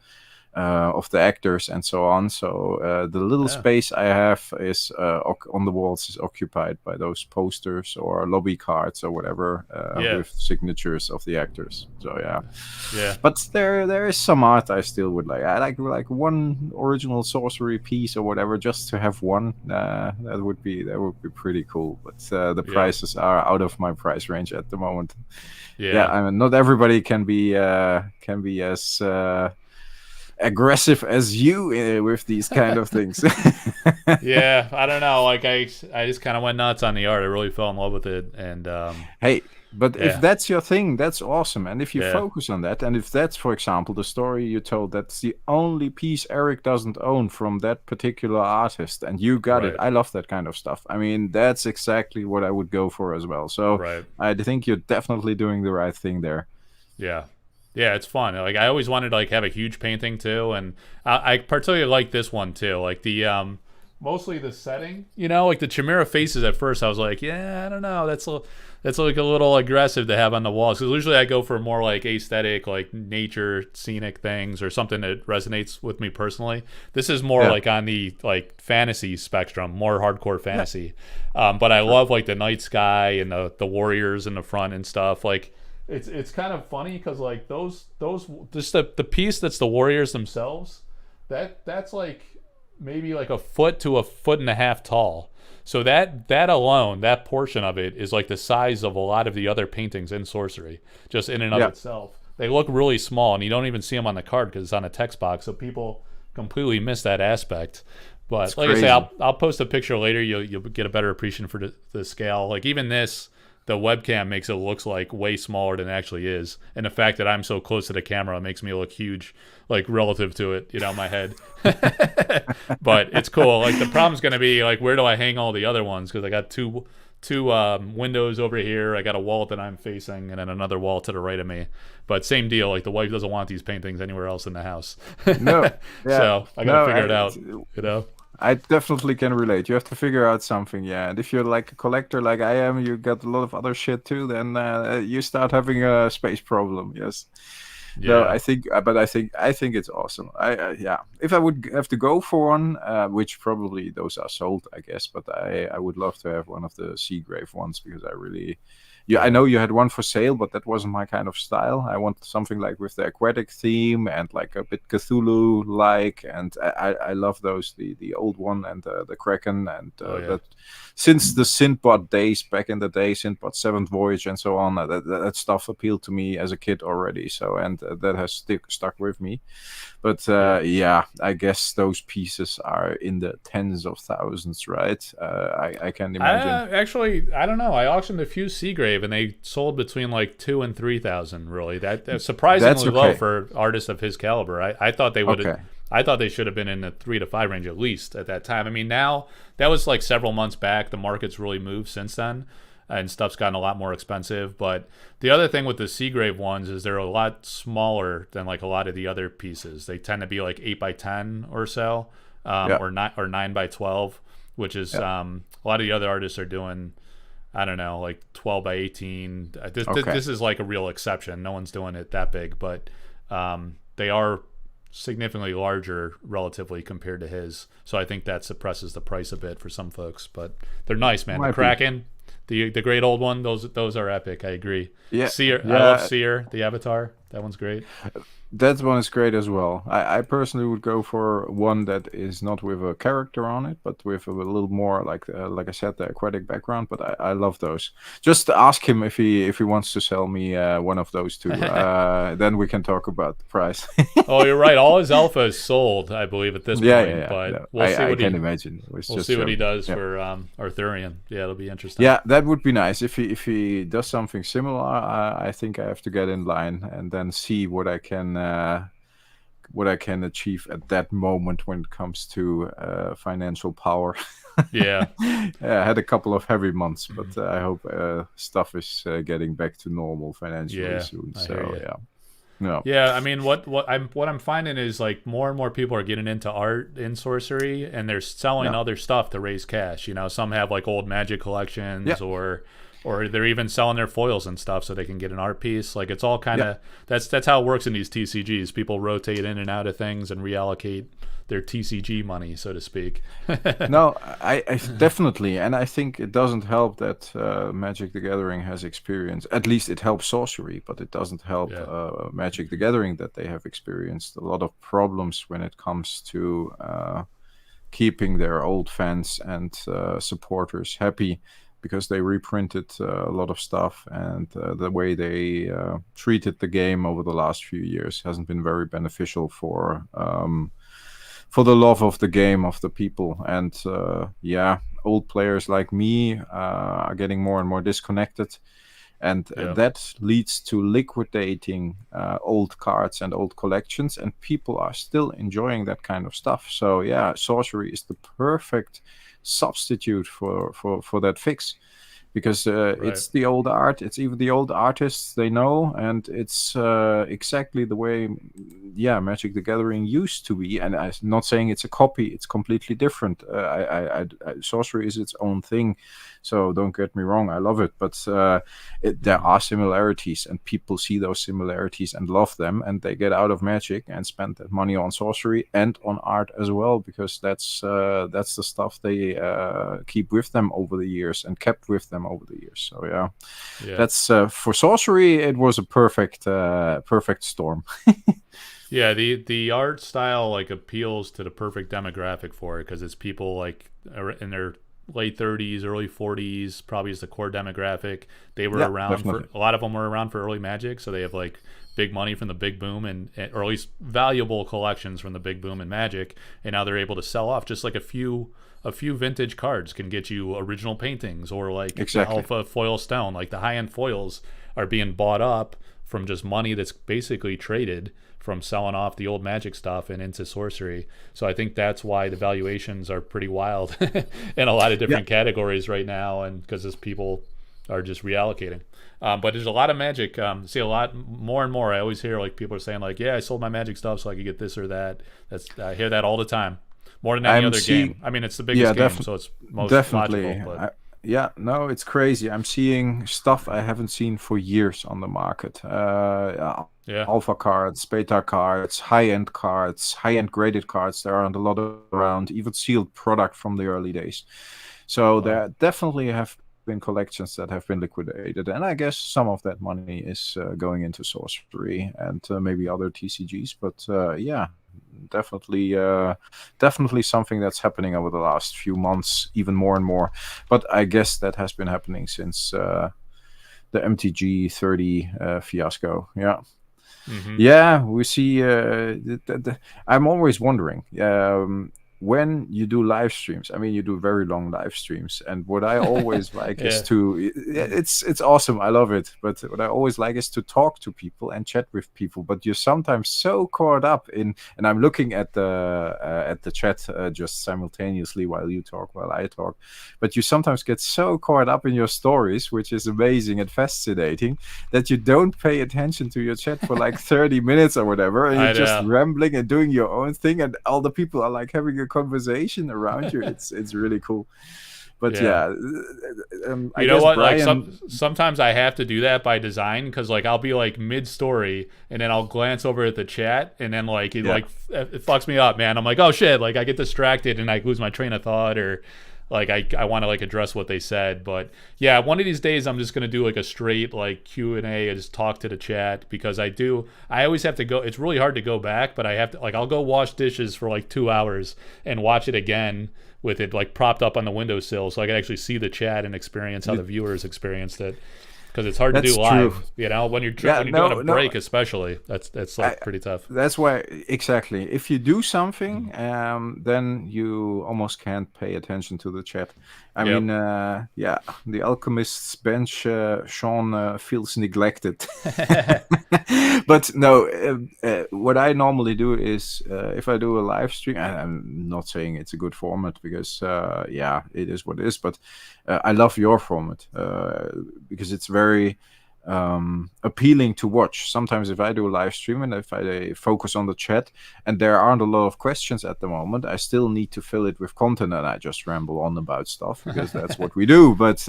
actors and so on. So the little space I have is on the walls is occupied by those posters or lobby cards or whatever with signatures of the actors. So yeah. But there is some art I still would like. I like one original sorcery piece or whatever, just to have one. That would be pretty cool. But the prices are out of my price range at the moment. Yeah, I mean, not everybody can be as aggressive as you with these kind of things. Yeah, I don't know. Like I just kind of went nuts on the art. I really fell in love with it. And hey, but if that's your thing, that's awesome. And if you focus on that, and if that's, for example, the story you told, that's the only piece Eric doesn't own from that particular artist, and you got it. I love that kind of stuff. I mean, that's exactly what I would go for as well. So I think you're definitely doing the right thing there. Yeah, it's fun. Like I always wanted to like have a huge painting too, and I particularly like this one too. Like the mostly the setting, like the Chimera faces. At first, I was like, I don't know, that's like a little aggressive to have on the walls. Because usually I go for more like aesthetic, like nature, scenic things, or something that resonates with me personally. This is more like on the like fantasy spectrum, more hardcore fantasy. But I love like the night sky and the warriors in the front and stuff. Like. It's kind of funny because like those just the piece that's the warriors themselves, that's like maybe like a foot to a foot and a half tall. So that alone, that portion of it is like the size of a lot of the other paintings in Sorcery, just in and of itself. They look really small, and you don't even see them on the card because it's on a text box. So people completely miss that aspect. But it's like crazy. I say, I'll post a picture later. You'll get a better appreciation for the scale. Like even this. The webcam makes it look like way smaller than it actually is. And the fact that I'm so close to the camera makes me look huge, like relative to it, my head. But it's cool. Like the problem's going to be like, where do I hang all the other ones? Because I got two windows over here. I got a wall that I'm facing and then another wall to the right of me. But same deal. Like the wife doesn't want these paintings anywhere else in the house. No. So I got to figure it out, I definitely can relate. You have to figure out something, and if you're like a collector like I am, you got a lot of other shit too, then you start having a space problem. Yes. No, I think it's awesome. If I would have to go for one, which probably those are sold, I guess, but I would love to have one of the Seagrave ones because I really. Yeah, I know you had one for sale, but that wasn't my kind of style. I want something like with the aquatic theme and like a bit Cthulhu-like, and I love those, the old one and the Kraken and that. Since the Sindbad days, back in the day, Sindbad 7th Voyage and so on, that stuff appealed to me as a kid already. So, and that has stuck with me. But I guess those pieces are in the tens of thousands, right? I can't imagine. Actually, I don't know. I auctioned a few Seagrave, and they sold between like 2,000 and 3,000. Really, that's surprisingly low for artists of his caliber. I thought they would. Okay. I thought they should have been in the 3 to 5 range at least at that time. I mean, now that was like several months back. The market's really moved since then, and stuff's gotten a lot more expensive. But the other thing with the Seagrave ones is they're a lot smaller than like a lot of the other pieces. They tend to be like 8x10 or so, or 9x12, which is a lot of the other artists are doing. I don't know, like 12x18. This is like a real exception. No one's doing it that big, but they are significantly larger relatively compared to his. So I think that suppresses the price a bit for some folks, but they're nice, man. The Kraken, The great old one, those are epic. I agree. Yeah, Seer, I yeah. love Seer, the Avatar. That one's great. That one is great as well. I personally would go for one that is not with a character on it, but with a little more like I said, the aquatic background. But I love those. Just ask him if he wants to sell me one of those two. Then we can talk about the price. Oh, you're right. All his alpha is sold, I believe, at this point. Yeah. But No, we'll see I what can imagine. we'll see what he does for Arthurian. Yeah, it'll be interesting. Yeah, that would be nice. If he does something similar, I think I have to get in line and then see what I can achieve at that moment when it comes to financial power. Yeah. I had a couple of heavy months, but I hope stuff is getting back to normal financially soon. So yeah. No. Yeah, I mean, what I'm finding is like more and more people are getting into art in Sorcery, and they're selling other stuff to raise cash. You know, some have like old Magic collections, or they're even selling their foils and stuff so they can get an art piece. Like it's all kind of that's how it works in these TCGs. People rotate in and out of things and reallocate their TCG money, so to speak. No, I definitely, and I think it doesn't help that Magic the Gathering has experience. At least it helps Sorcery, but it doesn't help Magic the Gathering that they have experienced a lot of problems when it comes to keeping their old fans and supporters happy, because they reprinted a lot of stuff, and the way they treated the game over the last few years hasn't been very beneficial for the love of the game, of the people. And old players like me are getting more and more disconnected, and that leads to liquidating old cards and old collections, and people are still enjoying that kind of stuff. So yeah, Sorcery is the perfect substitute for that fix, because it's the old art, it's even the old artists they know, and it's exactly the way Magic the Gathering used to be. And I'm not saying it's a copy, it's completely different. Sorcery is its own thing, so don't get me wrong, I love it, but there are similarities, and people see those similarities and love them, and they get out of Magic and spend that money on Sorcery and on art as well, because that's the stuff they keep with them over the years and kept with them over the years. So that's for Sorcery, it was a perfect storm. Yeah, the art style like appeals to the perfect demographic for it, because it's people like in their late 30s, early 40s, probably is the core demographic. They were around for a lot of them were around for early Magic, so they have like big money from the big boom, and or at least valuable collections from the big boom in Magic, and now they're able to sell off just like a few vintage cards can get you original paintings, or like alpha foil stone. Like the high-end foils are being bought up from just money that's basically traded from selling off the old Magic stuff and into Sorcery. So I think that's why the valuations are pretty wild in a lot of different categories right now, and because people are just reallocating. But there's a lot of Magic. See a lot more and more. I always hear like people are saying like, yeah, I sold my Magic stuff so I could get this or that. I hear that all the time. More than any other game. I mean, it's the biggest game, so it's most logical. But... it's crazy. I'm seeing stuff I haven't seen for years on the market. Alpha cards, beta cards, high-end cards, high-end graded cards. There aren't a lot around, even sealed product from the early days. So there definitely have been collections that have been liquidated, and I guess some of that money is going into Sorcery and maybe other TCGs. But definitely something that's happening over the last few months, even more and more. But I guess that has been happening since the MTG 30 fiasco. We see I'm always wondering when you do live streams. I mean, you do very long live streams, and what I always like is to it's awesome, I love it, but what I always like is to talk to people and chat with people. But you're sometimes so caught up in, and I'm looking at the chat just simultaneously while you talk, while I talk, but you sometimes get so caught up in your stories, which is amazing and fascinating, that you don't pay attention to your chat for like 30 minutes or whatever, and you're just rambling and doing your own thing, and all the people are like having a conversation around you. It's really cool. But I know guess what, Brian... like sometimes I have to do that by design, because like I'll be like mid-story and then I'll glance over at the chat, and then like it fucks me up, man. I'm like, oh shit, like I get distracted and I lose my train of thought, or like I want to like address what they said. But yeah, one of these days I'm just gonna do like a straight like Q&A and just talk to the chat, because I always have to go. It's really hard to go back, but I have to, like, I'll go wash dishes for like 2 hours and watch it again with it like propped up on the windowsill, so I can actually see the chat and experience how the viewers experienced it. Because it's hard to do live, true. you know, when you're doing a break, especially. That's like pretty tough. That's why, exactly. If you do something, then you almost can't pay attention to the chat. I mean, the Alchemist's bench, Sean feels neglected. But no, what I normally do is, if I do a live stream, and I'm not saying it's a good format, because it is what it is, but I love your format because it's very appealing to watch. Sometimes if I do a live stream and if I focus on the chat and there aren't a lot of questions at the moment, I still need to fill it with content, and I just ramble on about stuff because that's what we do. But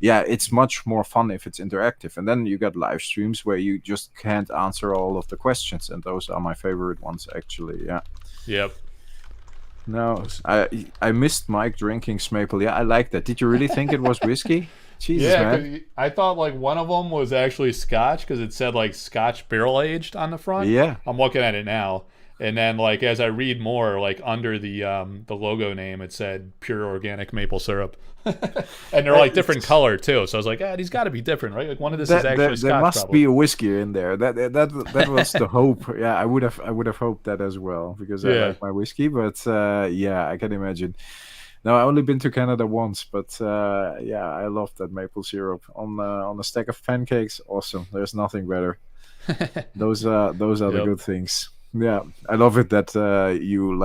it's much more fun if it's interactive. And then you got live streams where you just can't answer all of the questions, and those are my favorite ones, actually. Yep. No, I missed Mike drinking Smaple. Yeah, I like that. Did you really think it was whiskey? Jesus, man. I thought like one of them was actually Scotch, because it said like Scotch barrel aged on the front. Yeah, I'm looking at it now, and then like as I read more, like under the logo name, it said pure organic maple syrup, and they're like different color too. So I was like, these got to be different, right? Like one of this is actually Scotch. There must probably be a whiskey in there. That was the hope. Yeah, I would have hoped that as well, because I like my whiskey. But I can imagine. No, I've only been to Canada once, but I love that maple syrup on a stack of pancakes. Awesome. There's nothing better. Those are the good things. Yeah, I love it that you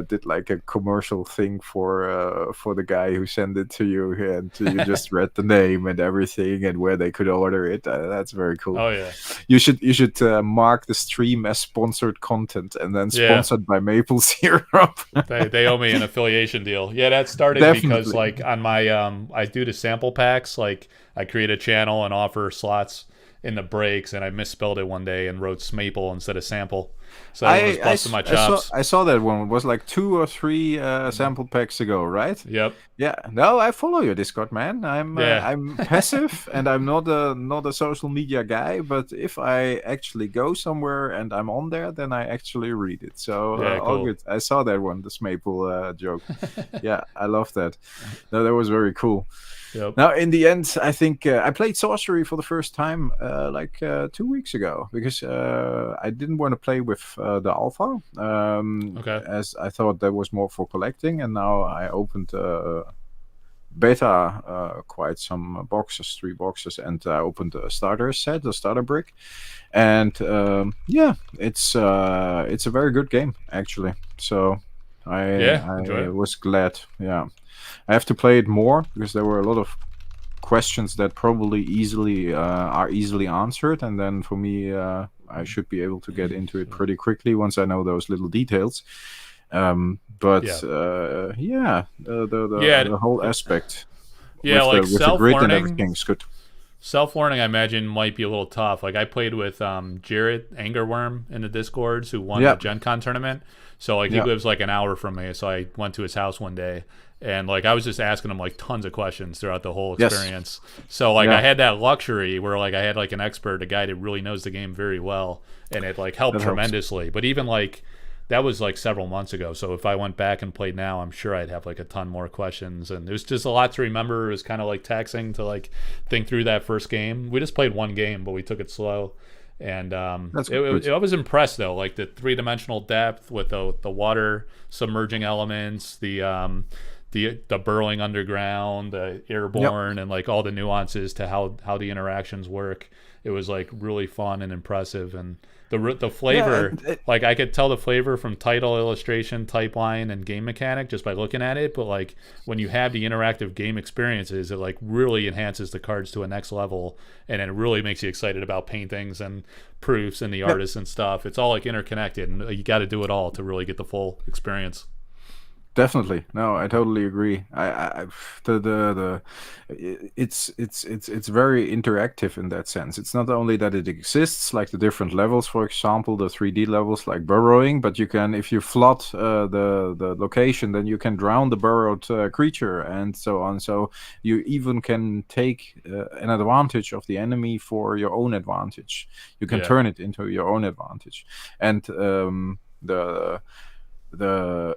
did like a commercial thing for the guy who sent it to you, and you just read the name and everything and where they could order it. That's very cool. Oh yeah, you should mark the stream as sponsored content and then sponsored by maple syrup. they owe me an affiliation deal. Yeah, that started because like on my I do the sample packs. Like I create a channel and offer slots in the breaks, and I misspelled it one day and wrote Smaple instead of sample. So I was busting my chops. I saw that one. It was like 2 or 3 sample packs ago, right? Yep. Yeah. No, I follow your Discord, man. I'm passive and I'm not a social media guy. But if I actually go somewhere and I'm on there, then I actually read it. So cool. All good. I saw that one, the Smaple joke. Yeah, I love that. No, that was very cool. Yep. Now, in the end, I think I played Sorcery for the first time 2 weeks ago, because I didn't want to play with the alpha, as I thought that was more for collecting, and now I opened beta quite some boxes, 3 boxes, and I opened a starter set, a starter brick, and it's a very good game, actually. So I was glad. Yeah. I have to play it more, because there were a lot of questions that probably are easily answered, and then for me, I should be able to get into it pretty quickly once I know those little details. The whole aspect. With the grid and everything is good. Self-learning, I imagine, might be a little tough. Like I played with Jarrett Angerworm in the Discords, who won the Gen Con tournament. So like he lives like an hour from me, so I went to his house one day, and like I was just asking him like tons of questions throughout the whole experience. So like I had that luxury where like I had like an expert, a guy that really knows the game very well, and it like helped tremendously. But even like that was like several months ago, so if I went back and played now, I'm sure I'd have like a ton more questions, and there's just a lot to remember. It was kind of like taxing to like think through that first game. We just played one game, but we took it slow. And I was impressed though, like the 3-dimensional depth with the water submerging elements, the burrowing underground, the airborne, and like all the nuances to how the interactions work. It was like really fun and impressive, and the flavor, like I could tell the flavor from title, illustration, type line, and game mechanic just by looking at it. But like when you have the interactive game experiences, it like really enhances the cards to a next level, and it really makes you excited about paintings and proofs and the artists and stuff. It's all like interconnected, and you got to do it all to really get the full experience. Definitely. No, I totally agree. The it's very interactive in that sense. It's not only that it exists, like the different levels, for example, the 3D levels, like burrowing, but you can, if you flood the location, then you can drown the burrowed creature and so on. So you even can take an advantage of the enemy for your own advantage. You can turn it into your own advantage, and the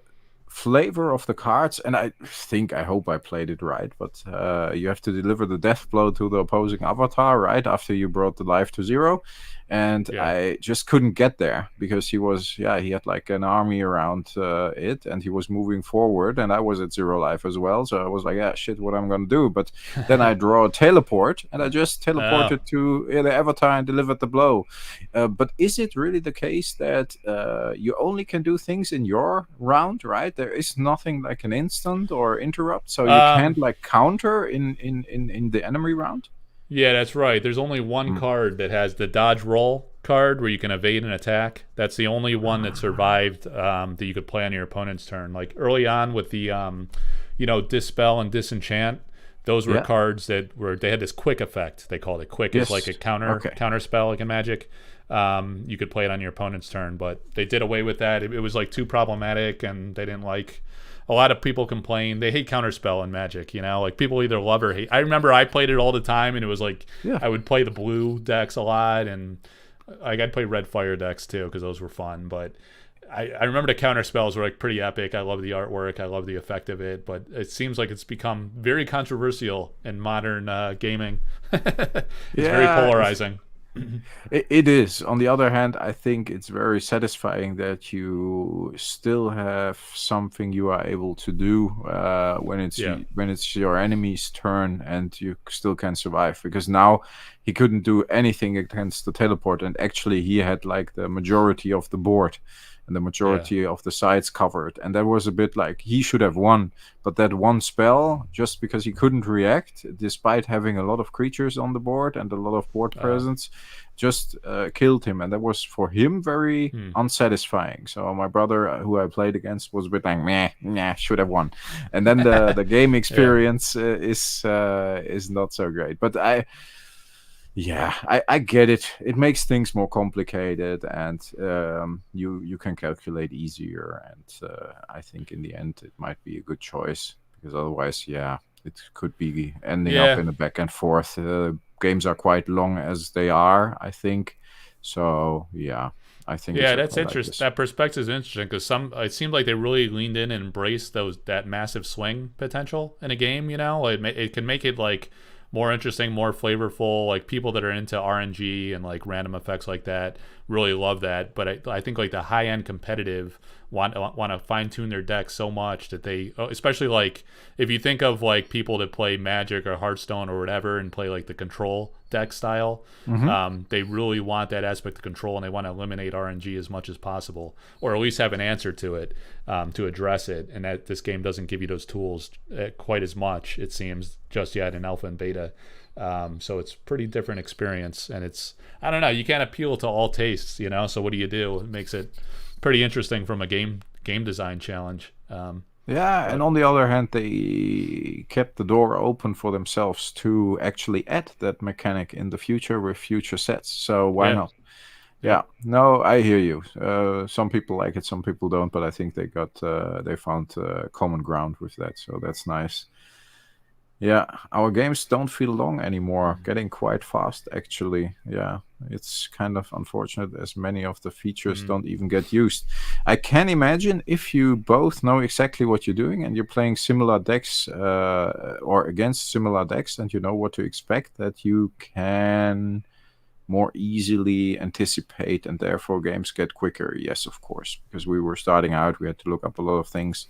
flavor of the cards, and I hope I played it right, but you have to deliver the death blow to the opposing avatar right after you brought the life to 0, and I just couldn't get there because he had like an army around it, and he was moving forward, and I was at 0 life as well, so I was like, yeah, shit, what I'm gonna do? But then I draw a teleport, and I just teleported to the avatar and delivered the blow. But is it really the case that you only can do things in your round, right? There is nothing like an instant or interrupt, so you can't like counter in the enemy round? Yeah, that's right. There's only one card that has the dodge roll card where you can evade an attack. That's the only one that survived that you could play on your opponent's turn. Like early on with the, Dispel and Disenchant, those were cards that they had this quick effect. They called it quick. It's like a counter spell, like in Magic. You could play it on your opponent's turn, but they did away with that. It was like too problematic, and they didn't like. A lot of people complain. They hate counterspell in Magic, like people either love or hate. I remember I played it all the time, and it was like I would play the blue decks a lot, and like I'd play red fire decks too because those were fun. But I remember the counterspells were like pretty epic. I love the artwork. I love the effect of it. But it seems like it's become very controversial in modern gaming. It's very polarizing. It is. On the other hand, I think it's very satisfying that you still have something you are able to do when it's your enemy's turn, and you still can survive. Because now he couldn't do anything against the teleport, and actually he had like the majority of the board and the majority of the sides covered, and that was a bit like he should have won. But that one spell, just because he couldn't react despite having a lot of creatures on the board and a lot of board presence, just killed him, and that was for him very unsatisfying. So my brother, who I played against, was a bit like, nah, should have won. And then the game experience is not so great. But I get it. It makes things more complicated, and you can calculate easier. And I think in the end it might be a good choice, because otherwise, it could be ending up in a back and forth. Games are quite long as they are, I think. So I think that's interesting. That perspective is interesting because it seemed like they really leaned in and embraced that massive swing potential in a game. It can make it like more interesting, more flavorful. Like people that are into RNG and like random effects like that really love that. But I think like the high end competitive want to fine tune their deck so much that they, especially like if you think of like people that play Magic or Hearthstone or whatever and play like the control deck style, they really want that aspect of control, and they want to eliminate RNG as much as possible, or at least have an answer to it to address it. And that this game doesn't give you those tools quite as much, it seems, just yet in alpha and beta. So it's pretty different experience, and it's, I don't know, you can't appeal to all tastes, so what do? It makes it pretty interesting from a game design challenge. And on the other hand, they kept the door open for themselves to actually add that mechanic in the future with future sets. So why not? Yeah, no, I hear you. Some people like it, some people don't, but I think they found common ground with that, so that's nice. Yeah, our games don't feel long anymore, getting quite fast, actually. Yeah, it's kind of unfortunate as many of the features don't even get used. I can imagine if you both know exactly what you're doing and you're playing similar decks or against similar decks, and you know what to expect, that you can more easily anticipate, and therefore games get quicker. Yes, of course, because we were starting out, we had to look up a lot of things.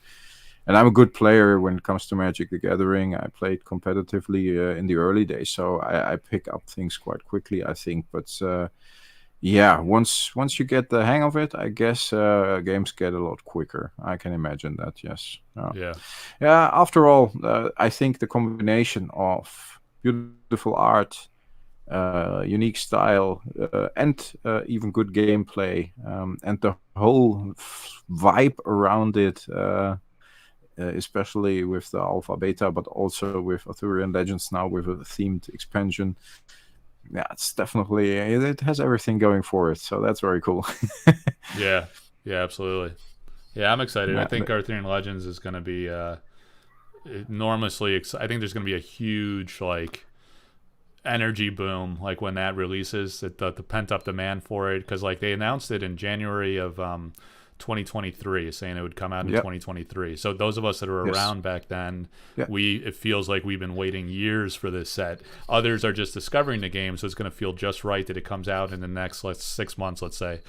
And I'm a good player when it comes to Magic the Gathering. I played competitively in the early days, so I pick up things quite quickly, I think. But once you get the hang of it, I guess games get a lot quicker. I can imagine that, yes. After all, I think the combination of beautiful art, unique style, and even good gameplay, and the whole vibe around it, especially with the alpha beta, but also with Arthurian Legends now with a themed expansion. Yeah, it's definitely, it has everything going for it, so that's very cool. Yeah, absolutely. Yeah, I'm excited. Yeah, I think Arthurian Legends is going to be enormously I think there's going to be a huge like energy boom like when that releases, the pent up demand for it, because like they announced it in January of 2023, saying it would come out in 2023. So those of us that were around back then, it feels like we've been waiting years for this set. Others are just discovering the game, so it's going to feel just right that it comes out in the next 6 months, let's say.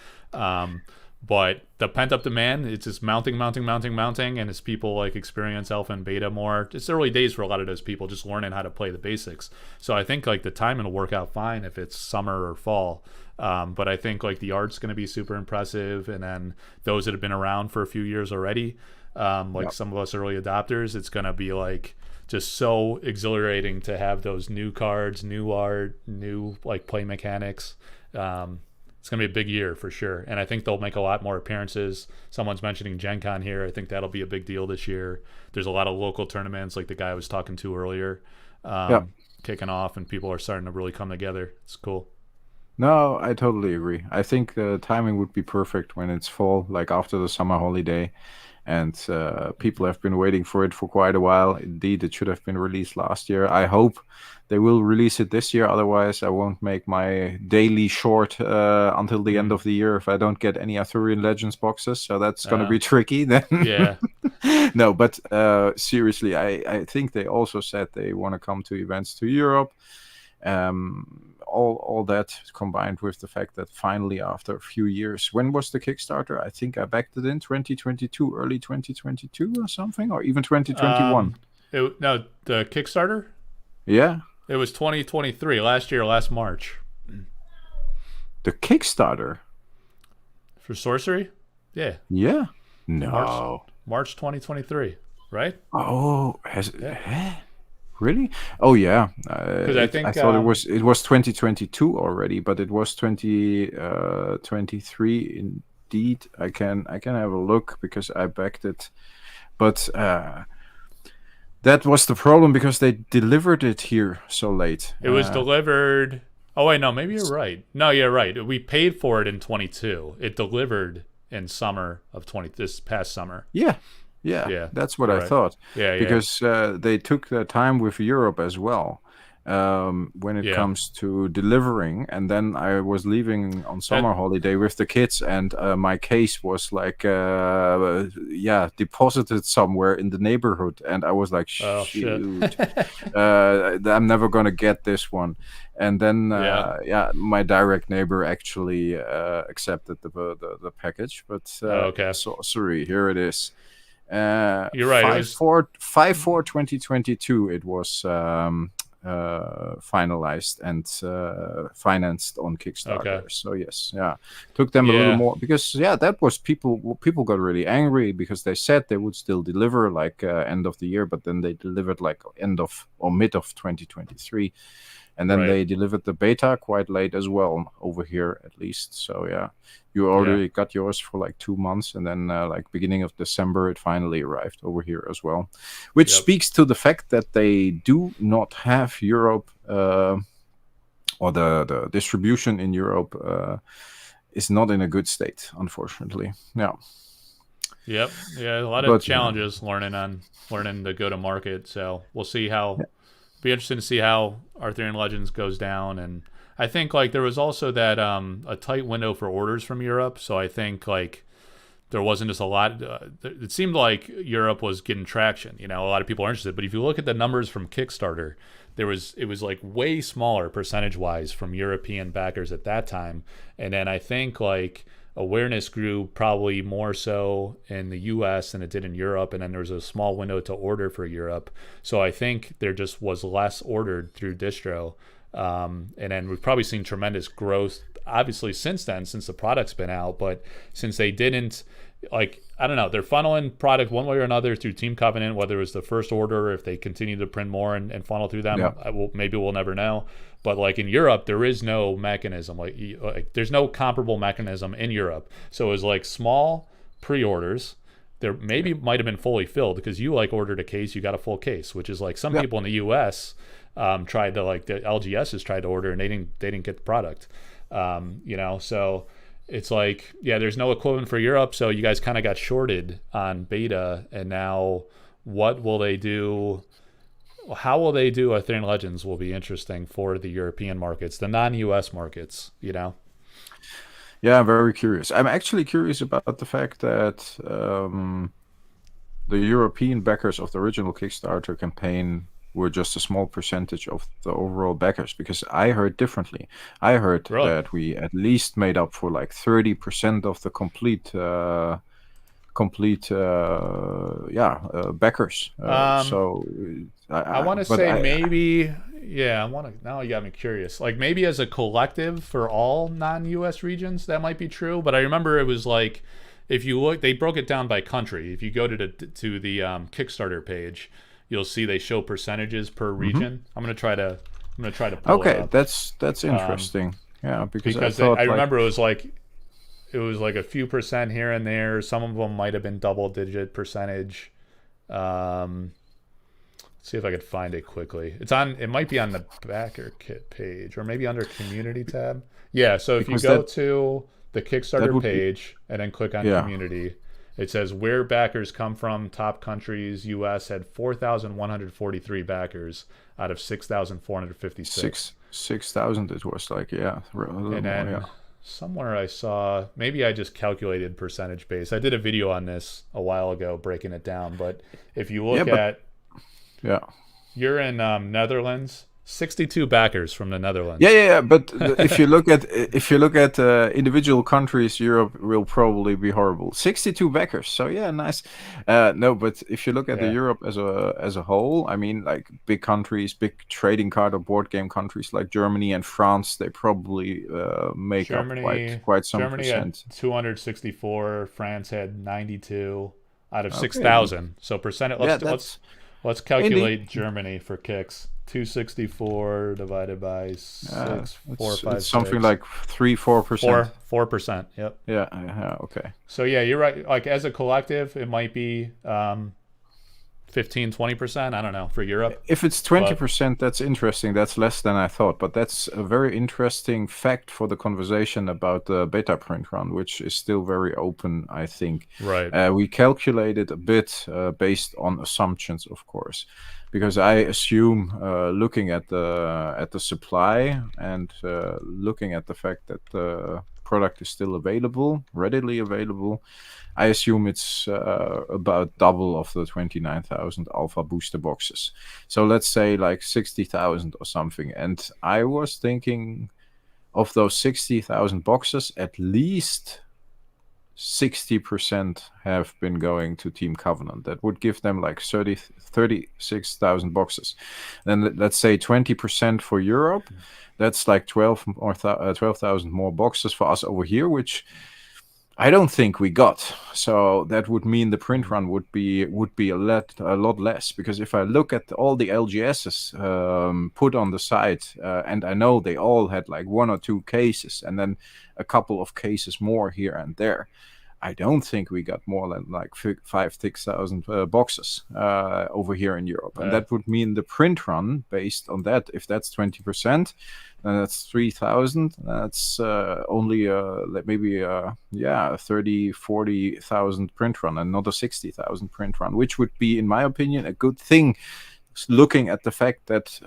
But the pent up demand, it's just mounting, and as people like experience alpha and beta more, it's early days for a lot of those people just learning how to play the basics. So I think like the timing will work out fine if it's summer or fall. But I think like the art's going to be super impressive, and then those that have been around for a few years already, some of us early adopters, it's going to be like just so exhilarating to have those new cards, new art, new like play mechanics. It's going to be a big year for sure. And I think they'll make a lot more appearances. Someone's mentioning Gen Con here. I think that'll be a big deal this year. There's a lot of local tournaments like the guy I was talking to earlier kicking off, and people are starting to really come together. It's cool. No, I totally agree. I think the timing would be perfect when it's fall, like after the summer holiday. And people have been waiting for it for quite a while. Indeed, it should have been released last year. I hope they will release it this year. Otherwise, I won't make my daily short until the end of the year if I don't get any Arthurian Legends boxes. So that's going to be tricky then. Yeah. No, but seriously, I think they also said they want to come to events to Europe. All that combined with the fact that finally after a few years, when was the Kickstarter? I think I backed it in 2022, early 2022 or something, or even 2021. No, the Kickstarter? Yeah. It was 2023, last March. The Kickstarter? For Sorcery? Yeah. Yeah. No. March 2023, right? Oh, has it? Yeah. Really? Oh yeah. I think I thought it was 2022 already, but it was 2023 indeed. I can have a look because I backed it, but that was the problem because they delivered it here so late. It was delivered. Oh wait, no, maybe you're right. No, you're right. We paid for it in 22. It delivered in summer of this past summer. Yeah, that's what I thought. Because they took their time with Europe as well when it comes to delivering. And then I was leaving on summer holiday with the kids, and my case was like, deposited somewhere in the neighborhood. And I was like, shoot, I'm never going to get this one. And then, my direct neighbor actually accepted the package. But sorry, here it is. You're right. 5/4/2022 it was finalized and financed on Kickstarter. So yes, took them a little more because that was people got really angry because they said they would still deliver like end of the year, but then they delivered like end of or mid of 2023. And then they delivered the beta quite late as well over here, at least. So you already got yours for like 2 months, and then like beginning of December, it finally arrived over here as well, which speaks to the fact that they do not have Europe or the distribution in Europe is not in a good state, unfortunately. Yeah. Yep. Yeah, a lot of challenges learning to go to market. So we'll see how. Be interesting to see how Arthurian Legends goes down. And I think like there was also that a tight window for orders from Europe, so I think like there wasn't just a lot. It seemed like Europe was getting traction. A lot of people are interested, but if you look at the numbers from Kickstarter, it was like way smaller percentage wise from European backers at that time. And then I think like awareness grew probably more so in the US than it did in Europe, and then there was a small window to order for Europe. So I think there just was less ordered through distro. And then we've probably seen tremendous growth, obviously, since then, since the product's been out. But since they didn't, like, I don't know, they're funneling product one way or another through Team Covenant, whether it was the first order or if they continue to print more and funnel through them, maybe we'll never know. But like in Europe, there is no mechanism. Like there's no comparable mechanism in Europe. So it was like small pre-orders, there maybe might have been fully filled because you like ordered a case, you got a full case, which is like some people in the U.S. Tried to like the LGSs tried to order and they didn't get the product. So it's like, yeah, there's no equivalent for Europe, so you guys kind of got shorted on beta, and now what will they do? How will they do Arthurian Legends will be interesting for the European markets, the non-US markets, Yeah, I'm very curious. I'm actually curious about the fact that the European backers of the original Kickstarter campaign were just a small percentage of the overall backers, because I heard differently. I heard Really? that we at least made up for like 30% of the complete backers. So I want to say maybe, now you got me curious. Like maybe as a collective for all non-US regions, that might be true. But I remember it was like, if you look, they broke it down by country. If you go to the Kickstarter page, you'll see they show percentages per region. I'm gonna try to pull it up. that's interesting. Because I remember it was like a few percent here and there. Some of them might have been double-digit percentage. Let's see if I could find it quickly. It might be on the backer kit page or maybe under community tab. Yeah, so if you go to the Kickstarter page and then click on community, it says where backers come from. Top countries: U.S. had 4,143 backers out of 6,456. 6,000 it was like, and then somewhere I saw, maybe I just calculated percentage base. I did a video on this a while ago breaking it down, but if you look you're in Netherlands, 62 backers from the Netherlands. But if you look at individual countries, Europe will probably be horrible. 62 backers, so nice. No, but if you look at the Europe as a whole, I mean, like big countries, big trading card or board game countries like Germany and France, they probably make up quite some Germany percent. Had 264, France had 92 out of 6,000. So percent. Let's calculate Germany for kicks. 264 divided by 6, 4, 5, it's something 6. like 3-4%. 4%. Yep. Okay. So you're right. Like as a collective, it might be 15-20%. I don't know for Europe. If it's 20%, that's interesting. That's less than I thought, but that's a very interesting fact for the conversation about the beta print run, which is still very open, I think. Right. We calculated a bit based on assumptions, of course, because I assume, looking at the supply and looking at the fact that the product is still readily available, I assume it's about double of the 29,000 alpha booster boxes. So let's say like 60,000 or something. And I was thinking of those 60,000 boxes, at least 60% have been going to Team Covenant. That would give them like 36,000 boxes. Then let's say 20% for Europe. That's like 12,000 more boxes for us over here, which I don't think we got. So that would mean the print run would be a lot less. Because if I look at all the LGSs put on the site, and I know they all had like 1 or 2 cases, and then a couple of cases more here and there, I don't think we got more than like 5,000-6,000 boxes over here in Europe. And that would mean the print run, based on that, if that's 20%, then that's 3,000. That's only maybe 30,000-40,000 print run, and not a 60,000 print run, which would be, in my opinion, a good thing, looking at the fact that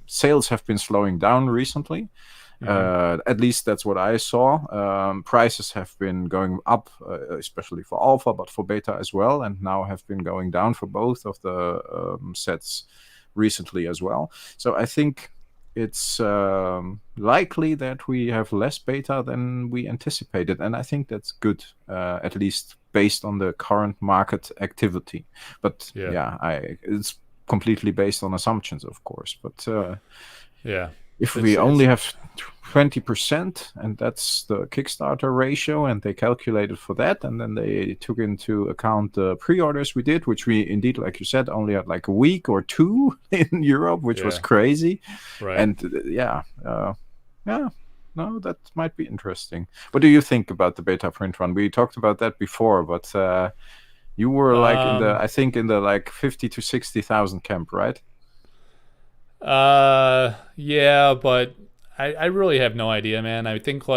sales have been slowing down recently. At least that's what I saw. Prices have been going up, especially for alpha, but for beta as well, and now have been going down for both of the sets recently as well. So I think it's likely that we have less beta than we anticipated, and I think that's good, at least based on the current market activity. But it's completely based on assumptions, of course. But if we only have 20%, and that's the Kickstarter ratio, and they calculated for that, and then they took into account the pre-orders we did, which we indeed, like you said, only had like a week or 2 in Europe, which was crazy. Right. And No, that might be interesting. What do you think about the beta print run? We talked about that before, but you were like I think in the like 50 to 60,000 camp, right? Yeah, but I really have no idea, man. I think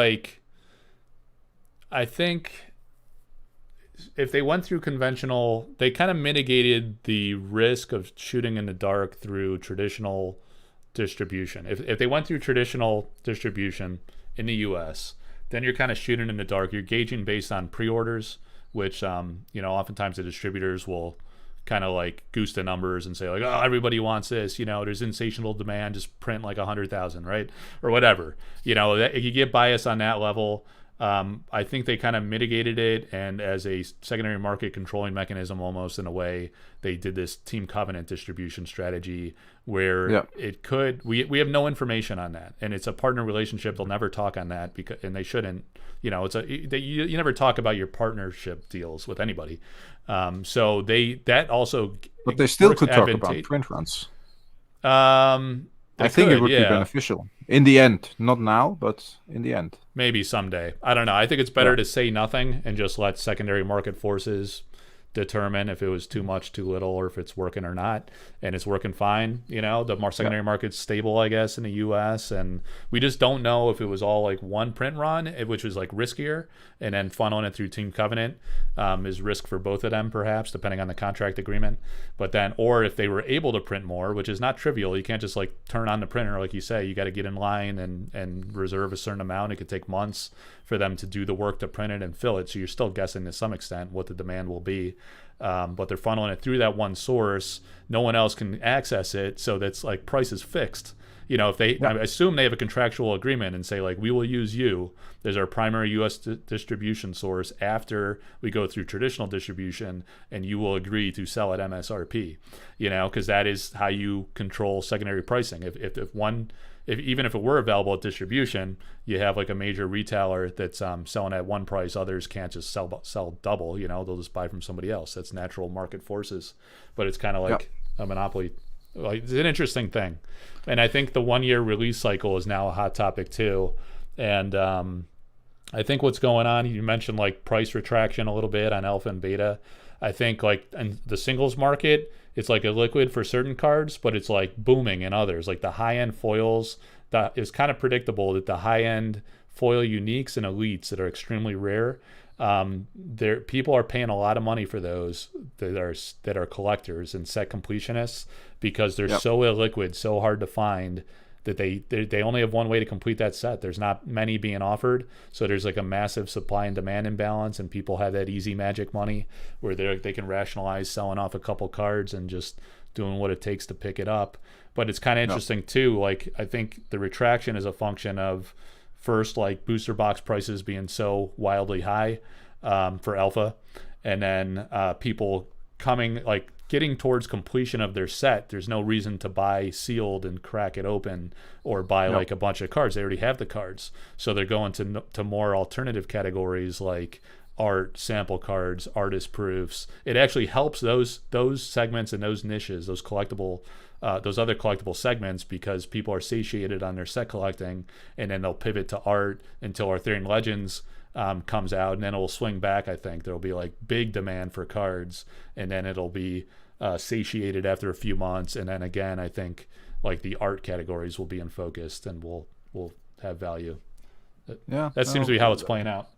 if they went through conventional, they kind of mitigated the risk of shooting in the dark through traditional distribution. If they went through traditional distribution in the US, then you're kind of shooting in the dark. You're gauging based on pre-orders, which oftentimes the distributors will kind of like goose the numbers and say like, oh, everybody wants this, there's insatiable demand, just print like 100,000, right, or whatever. You get bias on that level. I think they kind of mitigated it, and as a secondary market controlling mechanism, almost in a way, they did this team covenant distribution strategy where it could. We have no information on that, and it's a partner relationship. They'll never talk on that and they shouldn't. You never talk about your partnership deals with anybody. So that also. But they still could talk about print runs. I think it would be beneficial in the end. Not now, but in the end. Maybe someday. I don't know. I think it's better to say nothing and just let secondary market forces determine if it was too much, too little, or if it's working or not. And it's working fine. The more secondary market's stable, I guess, in the US. And we just don't know if it was all like one print run, which was like riskier, and then funneling it through Team Covenant is risk for both of them, perhaps, depending on the contract agreement. But then, or if they were able to print more, which is not trivial. You can't just like turn on the printer, like you say. You got to get in line and reserve a certain amount. It could take months for them to do the work to print it and fill it. So you're still guessing to some extent what the demand will be. But they're funneling it through that one source. No one else can access it. So that's like price is fixed. If they, I assume they have a contractual agreement and say like, we will use you as our primary U.S. distribution source after we go through traditional distribution, and you will agree to sell at MSRP, because that is how you control secondary pricing. Even if it were available at distribution, you have like a major retailer that's selling at one price. Others can't just sell double. They'll just buy from somebody else. That's natural market forces. But it's kind of like a monopoly. Like, it's an interesting thing. And I think the 1 year release cycle is now a hot topic too. And I think what's going on, you mentioned like price retraction a little bit on alpha and beta. I think like in the singles market, it's like a liquid for certain cards, but it's like booming in others. Like the high-end foils, that is kind of predictable that the high-end foil uniques and elites that are extremely rare, people are paying a lot of money for those that are collectors and set completionists, because they're so illiquid, so hard to find, that they only have one way to complete that set. There's not many being offered, so there's like a massive supply and demand imbalance, and people have that easy magic money where they can rationalize selling off a couple cards and just doing what it takes to pick it up. But it's kind of interesting too. Like, I think the retraction is a function of, first, like booster box prices being so wildly high for alpha, and then people getting towards completion of their set. There's no reason to buy sealed and crack it open, or buy like a bunch of cards. They already have the cards, so they're going to more alternative categories like art, sample cards, artist proofs. It actually helps those segments and those niches, those other collectible segments, because people are satiated on their set collecting, and then they'll pivot to art until Arthurian Legends comes out, and then it will swing back. I think there'll be like big demand for cards, and then it'll be satiated after a few months, and then again, I think like the art categories will be in focus and will have value. That seems to be how it's playing out.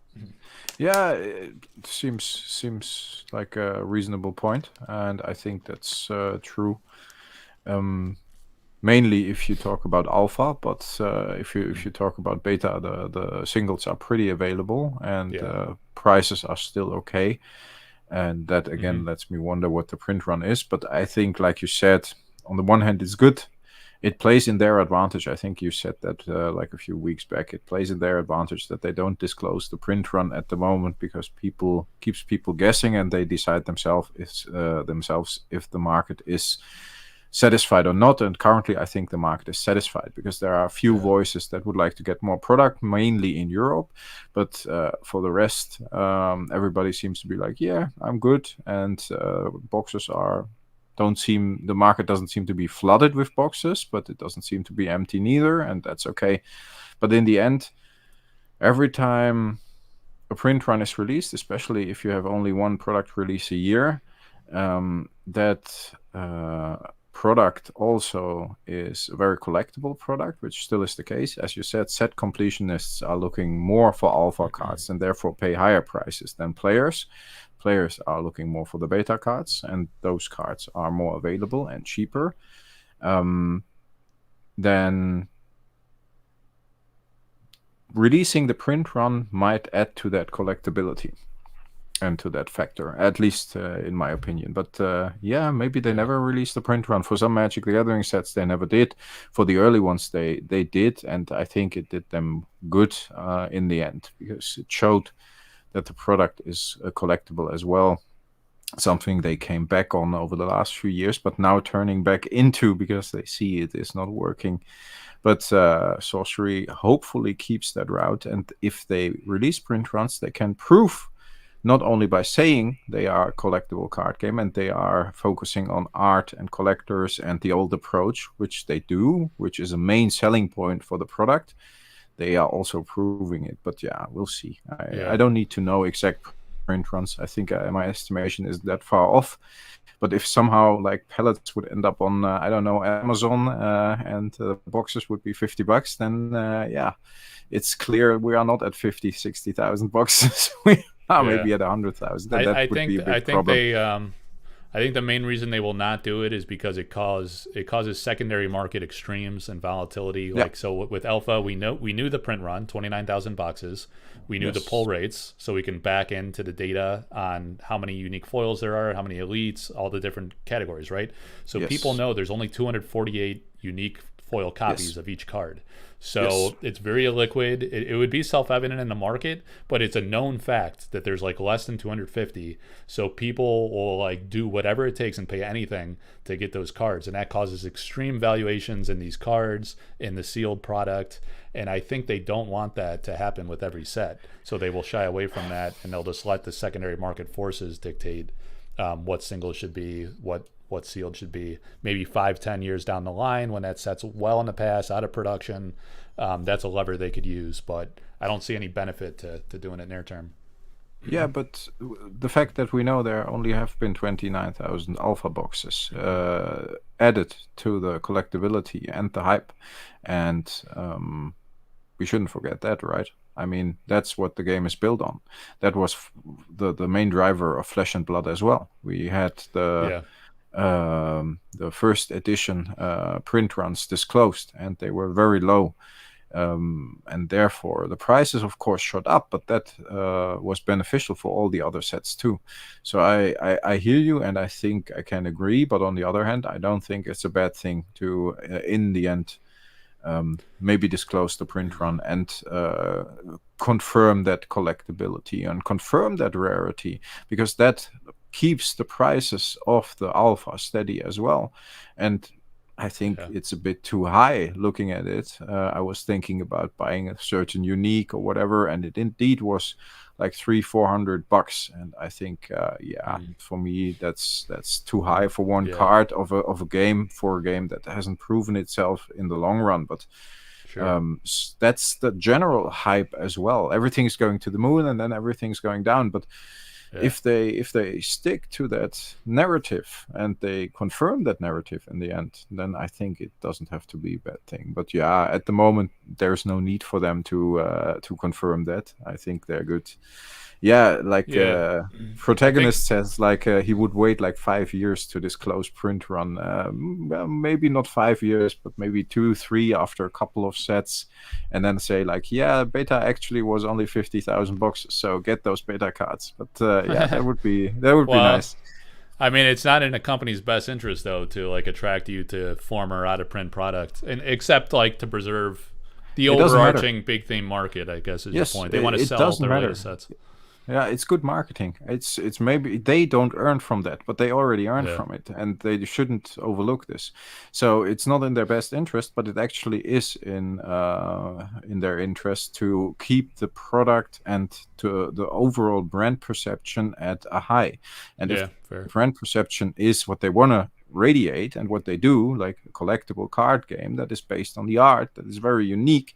Yeah, it seems like a reasonable point, and I think that's true. Mainly if you talk about alpha, but if you talk about beta, the singles are pretty available, and prices are still okay. And that again lets me wonder what the print run is. But I think, like you said, on the one hand, it's good. It plays in their advantage. I think you said that like a few weeks back. It plays in their advantage that they don't disclose the print run at the moment, because keeps people guessing, and they decide themselves if the market is satisfied or not. And currently I think the market is satisfied, because there are a few voices that would like to get more product, mainly in Europe, but for the rest, everybody seems to be like, yeah, I'm good. And boxes the market doesn't seem to be flooded with boxes, but it doesn't seem to be empty neither, and that's okay. But in the end, every time a print run is released, especially if you have only one product release a year, that product also is a very collectible product, which still is the case. As you said, set completionists are looking more for alpha cards and therefore pay higher prices than players. Players are looking more for the beta cards, and those cards are more available and cheaper. Then releasing the print run might add to that collectability and to that factor, at least in my opinion. But yeah, maybe they never released the print run. For some Magic the Gathering sets, they never did. For the early ones, they did, and I think it did them good in the end, because it showed that the product is collectible as well. Something they came back on over the last few years, but now turning back into because they see it is not working. But Sorcery hopefully keeps that route, and if they release print runs, they can prove not only by saying they are a collectible card game and they are focusing on art and collectors and the old approach, which they do, which is a main selling point for the product. They are also proving it. But yeah, we'll see. I don't need to know exact print runs. I think my estimation is that far off. But if somehow like pellets would end up on I don't know, Amazon and boxes would be $50, then yeah, it's clear we are not at 50, 60,000 boxes. We are maybe at 100,000. That would be a big problem. I think the main reason they will not do it is because it causes secondary market extremes and volatility. Like so with Alpha, we knew the print run, 29,000 boxes. We knew the pull rates, so we can back into the data on how many unique foils there are, how many elites, all the different categories, right? So people know there's only 248 unique foil copies of each card. So it's very illiquid. It would be self-evident in the market, but it's a known fact that there's like less than 250. So people will like do whatever it takes and pay anything to get those cards. And that causes extreme valuations in these cards, in the sealed product. And I think they don't want that to happen with every set. So they will shy away from that, and they'll just let the secondary market forces dictate what singles should be, what sealed should be. Maybe 5-10 years down the line, when that set's well in the past, out of production, that's a lever they could use. But I don't see any benefit to doing it near term. Yeah, but the fact that we know there only have been 29,000 alpha boxes added to the collectability and the hype, and we shouldn't forget that, right? I mean, that's what the game is built on. That was the main driver of Flesh and Blood as well. We had the first edition print runs disclosed, and they were very low. And therefore the prices of course shot up, but that was beneficial for all the other sets too. So I hear you, and I think I can agree, but on the other hand, I don't think it's a bad thing to in the end maybe disclose the print run and confirm that collectability and confirm that rarity, because that keeps the prices of the alpha steady as well. And I think it's a bit too high looking at it. I was thinking about buying a certain unique or whatever, and it indeed was like $300-400, and I think for me that's too high for one card of a game, for a game that hasn't proven itself in the long run. But that's the general hype as well. Everything's going to the moon, and then everything's going down. But if they stick to that narrative and they confirm that narrative in the end, then I think it doesn't have to be a bad thing. But yeah, at the moment there's no need for them to confirm that. I think they're good. Yeah, like Protagonist says, like he would wait like 5 years to disclose print run. Well, maybe not 5 years, but maybe 2-3 after a couple of sets, and then say like, yeah, beta actually was only 50,000 boxes, so get those beta cards. But yeah, that would be nice. I mean, it's not in a company's best interest though to like attract you to former out of print product, and except like to preserve the overarching big theme market, I guess is the point. They want to sell their latest sets. Yeah, it's good marketing. It's maybe they don't earn from that, but they already earn from it, and they shouldn't overlook this. So it's not in their best interest, but it actually is in their interest to keep the product and to the overall brand perception at a high. And if brand perception is what they want to radiate and what they do, like a collectible card game that is based on the art that is very unique,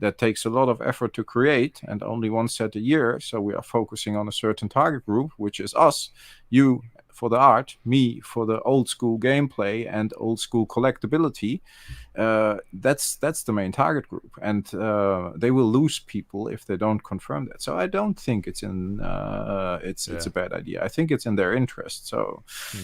that takes a lot of effort to create, and only one set a year. So we are focusing on a certain target group, which is us, you for the art, me for the old school gameplay and old school collectability. That's the main target group, and they will lose people if they don't confirm that. So I don't think it's it's a bad idea. I think it's in their interest. So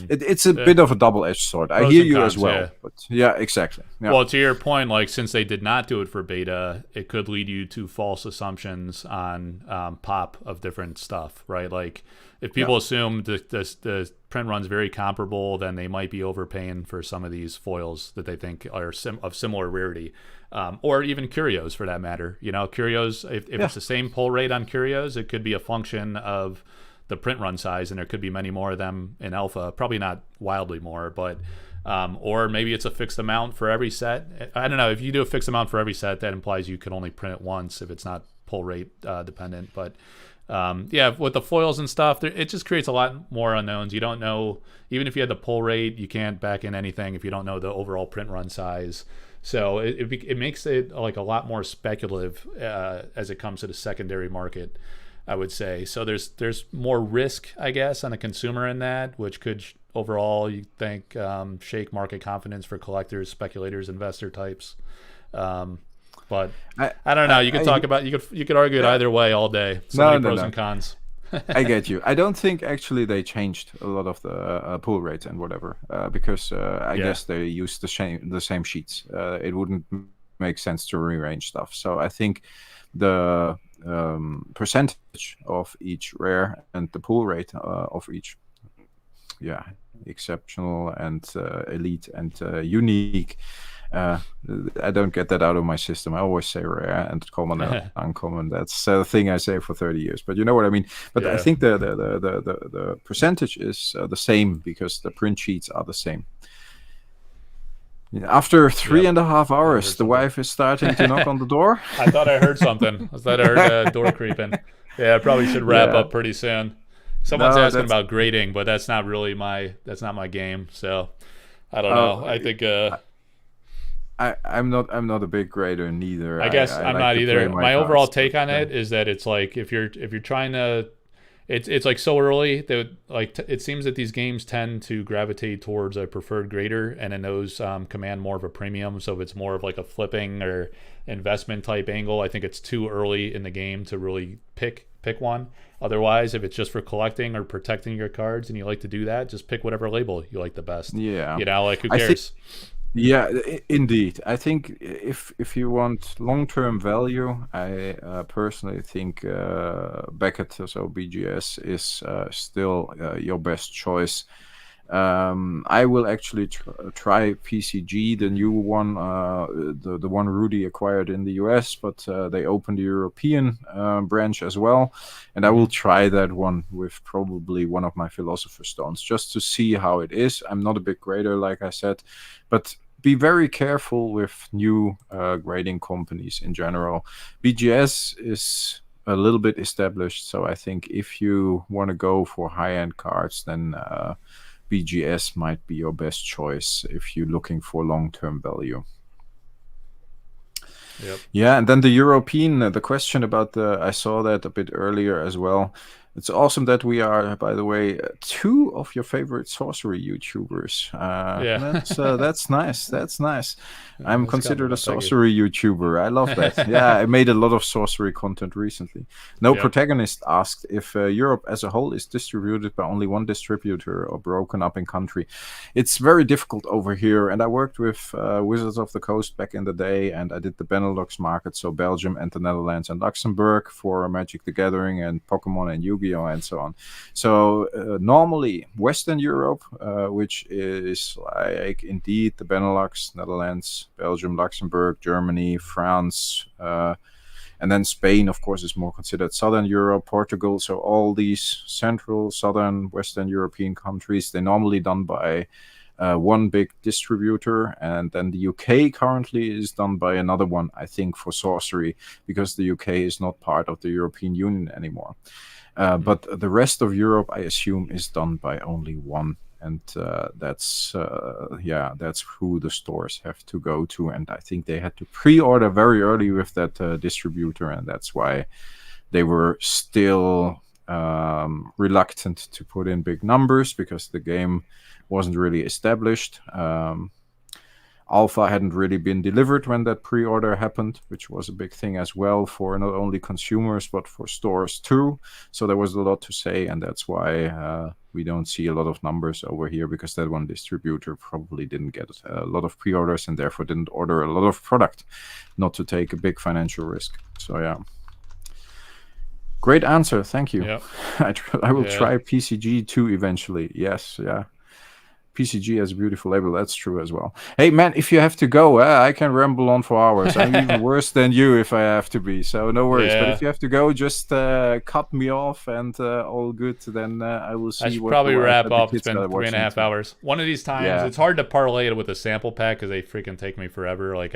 it's a bit of a double-edged sword. I hear you cons, as well, but exactly. Yeah. Well, to your point, like, since they did not do it for beta, it could lead you to false assumptions on pop of different stuff, right? Like, if people assume the print run's very comparable, then they might be overpaying for some of these foils that they think are of similar rarity, or even curios for that matter. You know, curios, if it's the same pull rate on curios, it could be a function of the print run size, and there could be many more of them in alpha. Probably not wildly more, but or maybe it's a fixed amount for every set. I don't know. If you do a fixed amount for every set, that implies you can only print it once if it's not pull rate dependent. But with the foils and stuff, it just creates a lot more unknowns. You don't know, even if you had the pull rate, you can't back in anything if you don't know the overall print run size. So it makes it like a lot more speculative as it comes to the secondary market, I would say. So there's more risk, I guess, on the consumer in that, which could overall, you think, shake market confidence for collectors, speculators, investor types. But I don't know. You could talk about you could argue it either way all day. So many pros and cons. I get you. I don't think actually they changed a lot of the pull rates and whatever because I guess they used the same sheets. It wouldn't make sense to rearrange stuff. So I think the percentage of each rare and the pull rate of each, exceptional and elite and unique. I don't get that out of my system. I always say rare and common and uncommon. That's the thing I say for 30 years. But you know what I mean. But I think the percentage is the same because the print sheets are the same. After 3.5 hours, the wife is starting to knock on the door. I thought I heard something. I thought I heard a door creeping. Yeah, I probably should wrap up pretty soon. Someone's asking about grading, but that's not my game. So I don't know. I think. I'm not a big grader neither. I guess I'm not either. My overall take on it is that it's like if you're trying to, it's like so early that it seems that these games tend to gravitate towards a preferred grader, and then those command more of a premium. So if it's more of like a flipping or investment type angle, I think it's too early in the game to really pick one. Otherwise, if it's just for collecting or protecting your cards and you like to do that, just pick whatever label you like the best. Yeah, you know, like who cares? Yeah, indeed. I think if you want long-term value, I personally think Beckett, so BGS, is still your best choice. I will actually try PCG, the new one, the one Rudy acquired in the US, but they opened the European branch as well, and I will try that one with probably one of my Philosopher's Stones just to see how it is. I'm not a big grader, like I said, but be very careful with new grading companies in general. BGS is a little bit established, so I think if you want to go for high-end cards, then BGS might be your best choice if you're looking for long-term value. Yep. Yeah, and then the European, the question about I saw that a bit earlier as well. It's awesome that we are, by the way, two of your favorite sorcery YouTubers. That's nice. That's nice. I'm considered a sorcery YouTuber. I love that. Yeah, I made a lot of sorcery content recently. No Protagonist asked if Europe as a whole is distributed by only one distributor or broken up in country. It's very difficult over here, and I worked with Wizards of the Coast back in the day, and I did the Benelux market, so Belgium and the Netherlands and Luxembourg for Magic the Gathering and Pokemon and Yu-Gi-Oh! And so on. So normally Western Europe, which is like indeed the Benelux, Netherlands, Belgium, Luxembourg, Germany, France, and then Spain, of course, is more considered Southern Europe, Portugal. So all these Central, Southern, Western European countries, they're normally done by one big distributor, and then the UK currently is done by another one, I think, for sorcery, because the UK is not part of the European Union anymore. But the rest of Europe, I assume, is done by only one and that's who the stores have to go to. And I think they had to pre-order very early with that distributor, and that's why they were still reluctant to put in big numbers, because the game wasn't really established. Alpha hadn't really been delivered when that pre-order happened, which was a big thing as well for not only consumers but for stores too. So there was a lot to say, and that's why we don't see a lot of numbers over here, because that one distributor probably didn't get a lot of pre-orders and therefore didn't order a lot of product, not to take a big financial risk. So yeah. Great answer, thank you. Yep. I will try PCG too eventually. Yes, yeah. PCG has a beautiful label, that's true as well. Hey man, if you have to go, I can ramble on for hours. I'm even worse than you if I have to be, so no worries. But if you have to go, just cut me off and all good. Then I will see. I should probably wrap up. It's been 3.5 too. hours. One of these times, it's hard to parlay it with a sample pack because they freaking take me forever. Like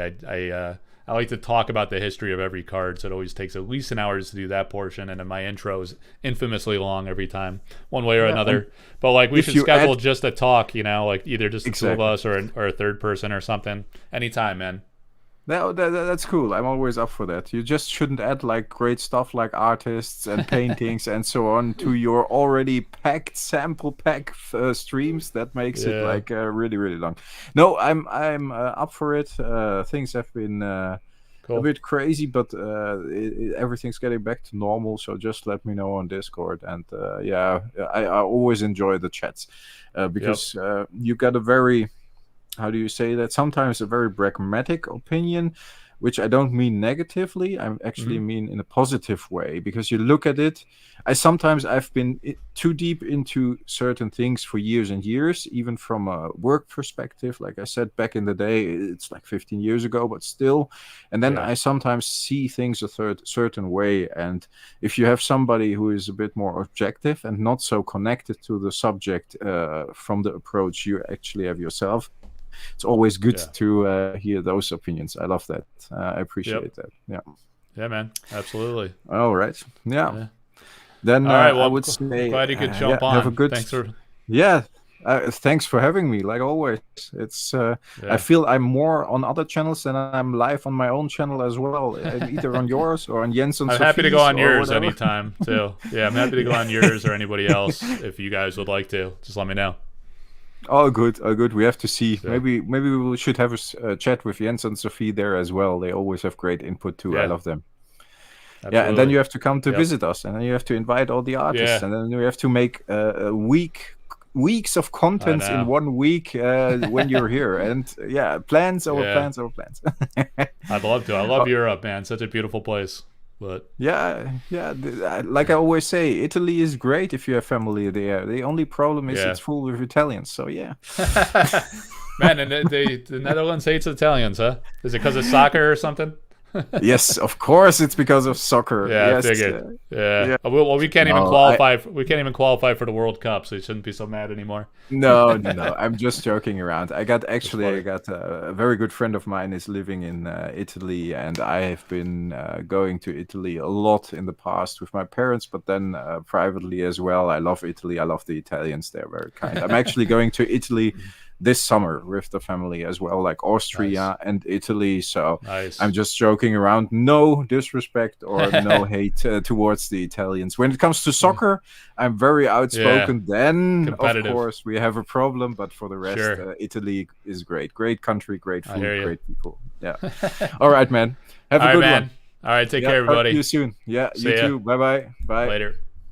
I like to talk about the history of every card, so it always takes at least an hour to do that portion, and then my intro is infamously long every time, one way or another. But like we should schedule just a talk, like either just the two of us or a third person or something. Anytime, man. That's cool. I'm always up for that. You just shouldn't add like great stuff like artists and paintings and so on to your already packed sample pack streams. That makes it like really, really long. No, I'm up for it. Things have been a bit crazy, but everything's getting back to normal. So just let me know on Discord. And I always enjoy the chats because you got a very, how do you say that? Sometimes a very pragmatic opinion, which I don't mean negatively. I actually mean in a positive way, because you look at it. I've been too deep into certain things for years and years, even from a work perspective. Like I said, back in the day, it's like 15 years ago, but still. And then I sometimes see things a certain way. And if you have somebody who is a bit more objective and not so connected to the subject from the approach you actually have yourself, it's always good to hear those opinions. I love that. I appreciate that. Yeah, man. Absolutely. All right. Yeah. Then all right, well, I would say glad you could jump on. Have a good. Thanks for. Thanks for having me. Like always, it's. I feel I'm more on other channels than I'm live on my own channel as well. Either on yours or on Jens and I'm happy to go on yours anytime too. Yeah, I'm happy to go on yours or anybody else if you guys would like to. Just let me know. Oh, good. We have to see. Yeah. Maybe we should have a chat with Jens and Sophie there as well. They always have great input too. I love them. Absolutely. Yeah, and then you have to come to visit us, and then you have to invite all the artists, and then you have to make weeks of content in 1 week when you're here. And plans over plans. I'd love to. I love Europe, man. Such a beautiful place. But like I always say, Italy is great if you have family there. The only problem is it's full with Italians. So man, and the Netherlands hates Italians, huh? Is it because of soccer or something? Yes, of course it's because of soccer. Yeah, I figured. Well, we can't even qualify. We can't even qualify for the World Cup, so you shouldn't be so mad anymore. No. I'm just joking around. I got a very good friend of mine is living in Italy, and I have been going to Italy a lot in the past with my parents, but then privately as well. I love Italy. I love the Italians. They're very kind. I'm actually going to Italy this summer with the family as well, like Austria and Italy. So I'm just joking around. No disrespect or no hate towards the Italians. When it comes to soccer, I'm very outspoken. Then, of course, we have a problem. But for the rest, Italy is great. Great country, great food, great people. Yeah. All right, man. Have a good one. All right, take care, everybody. Talk to you soon. Yeah, you too. Bye-bye. Bye. Later.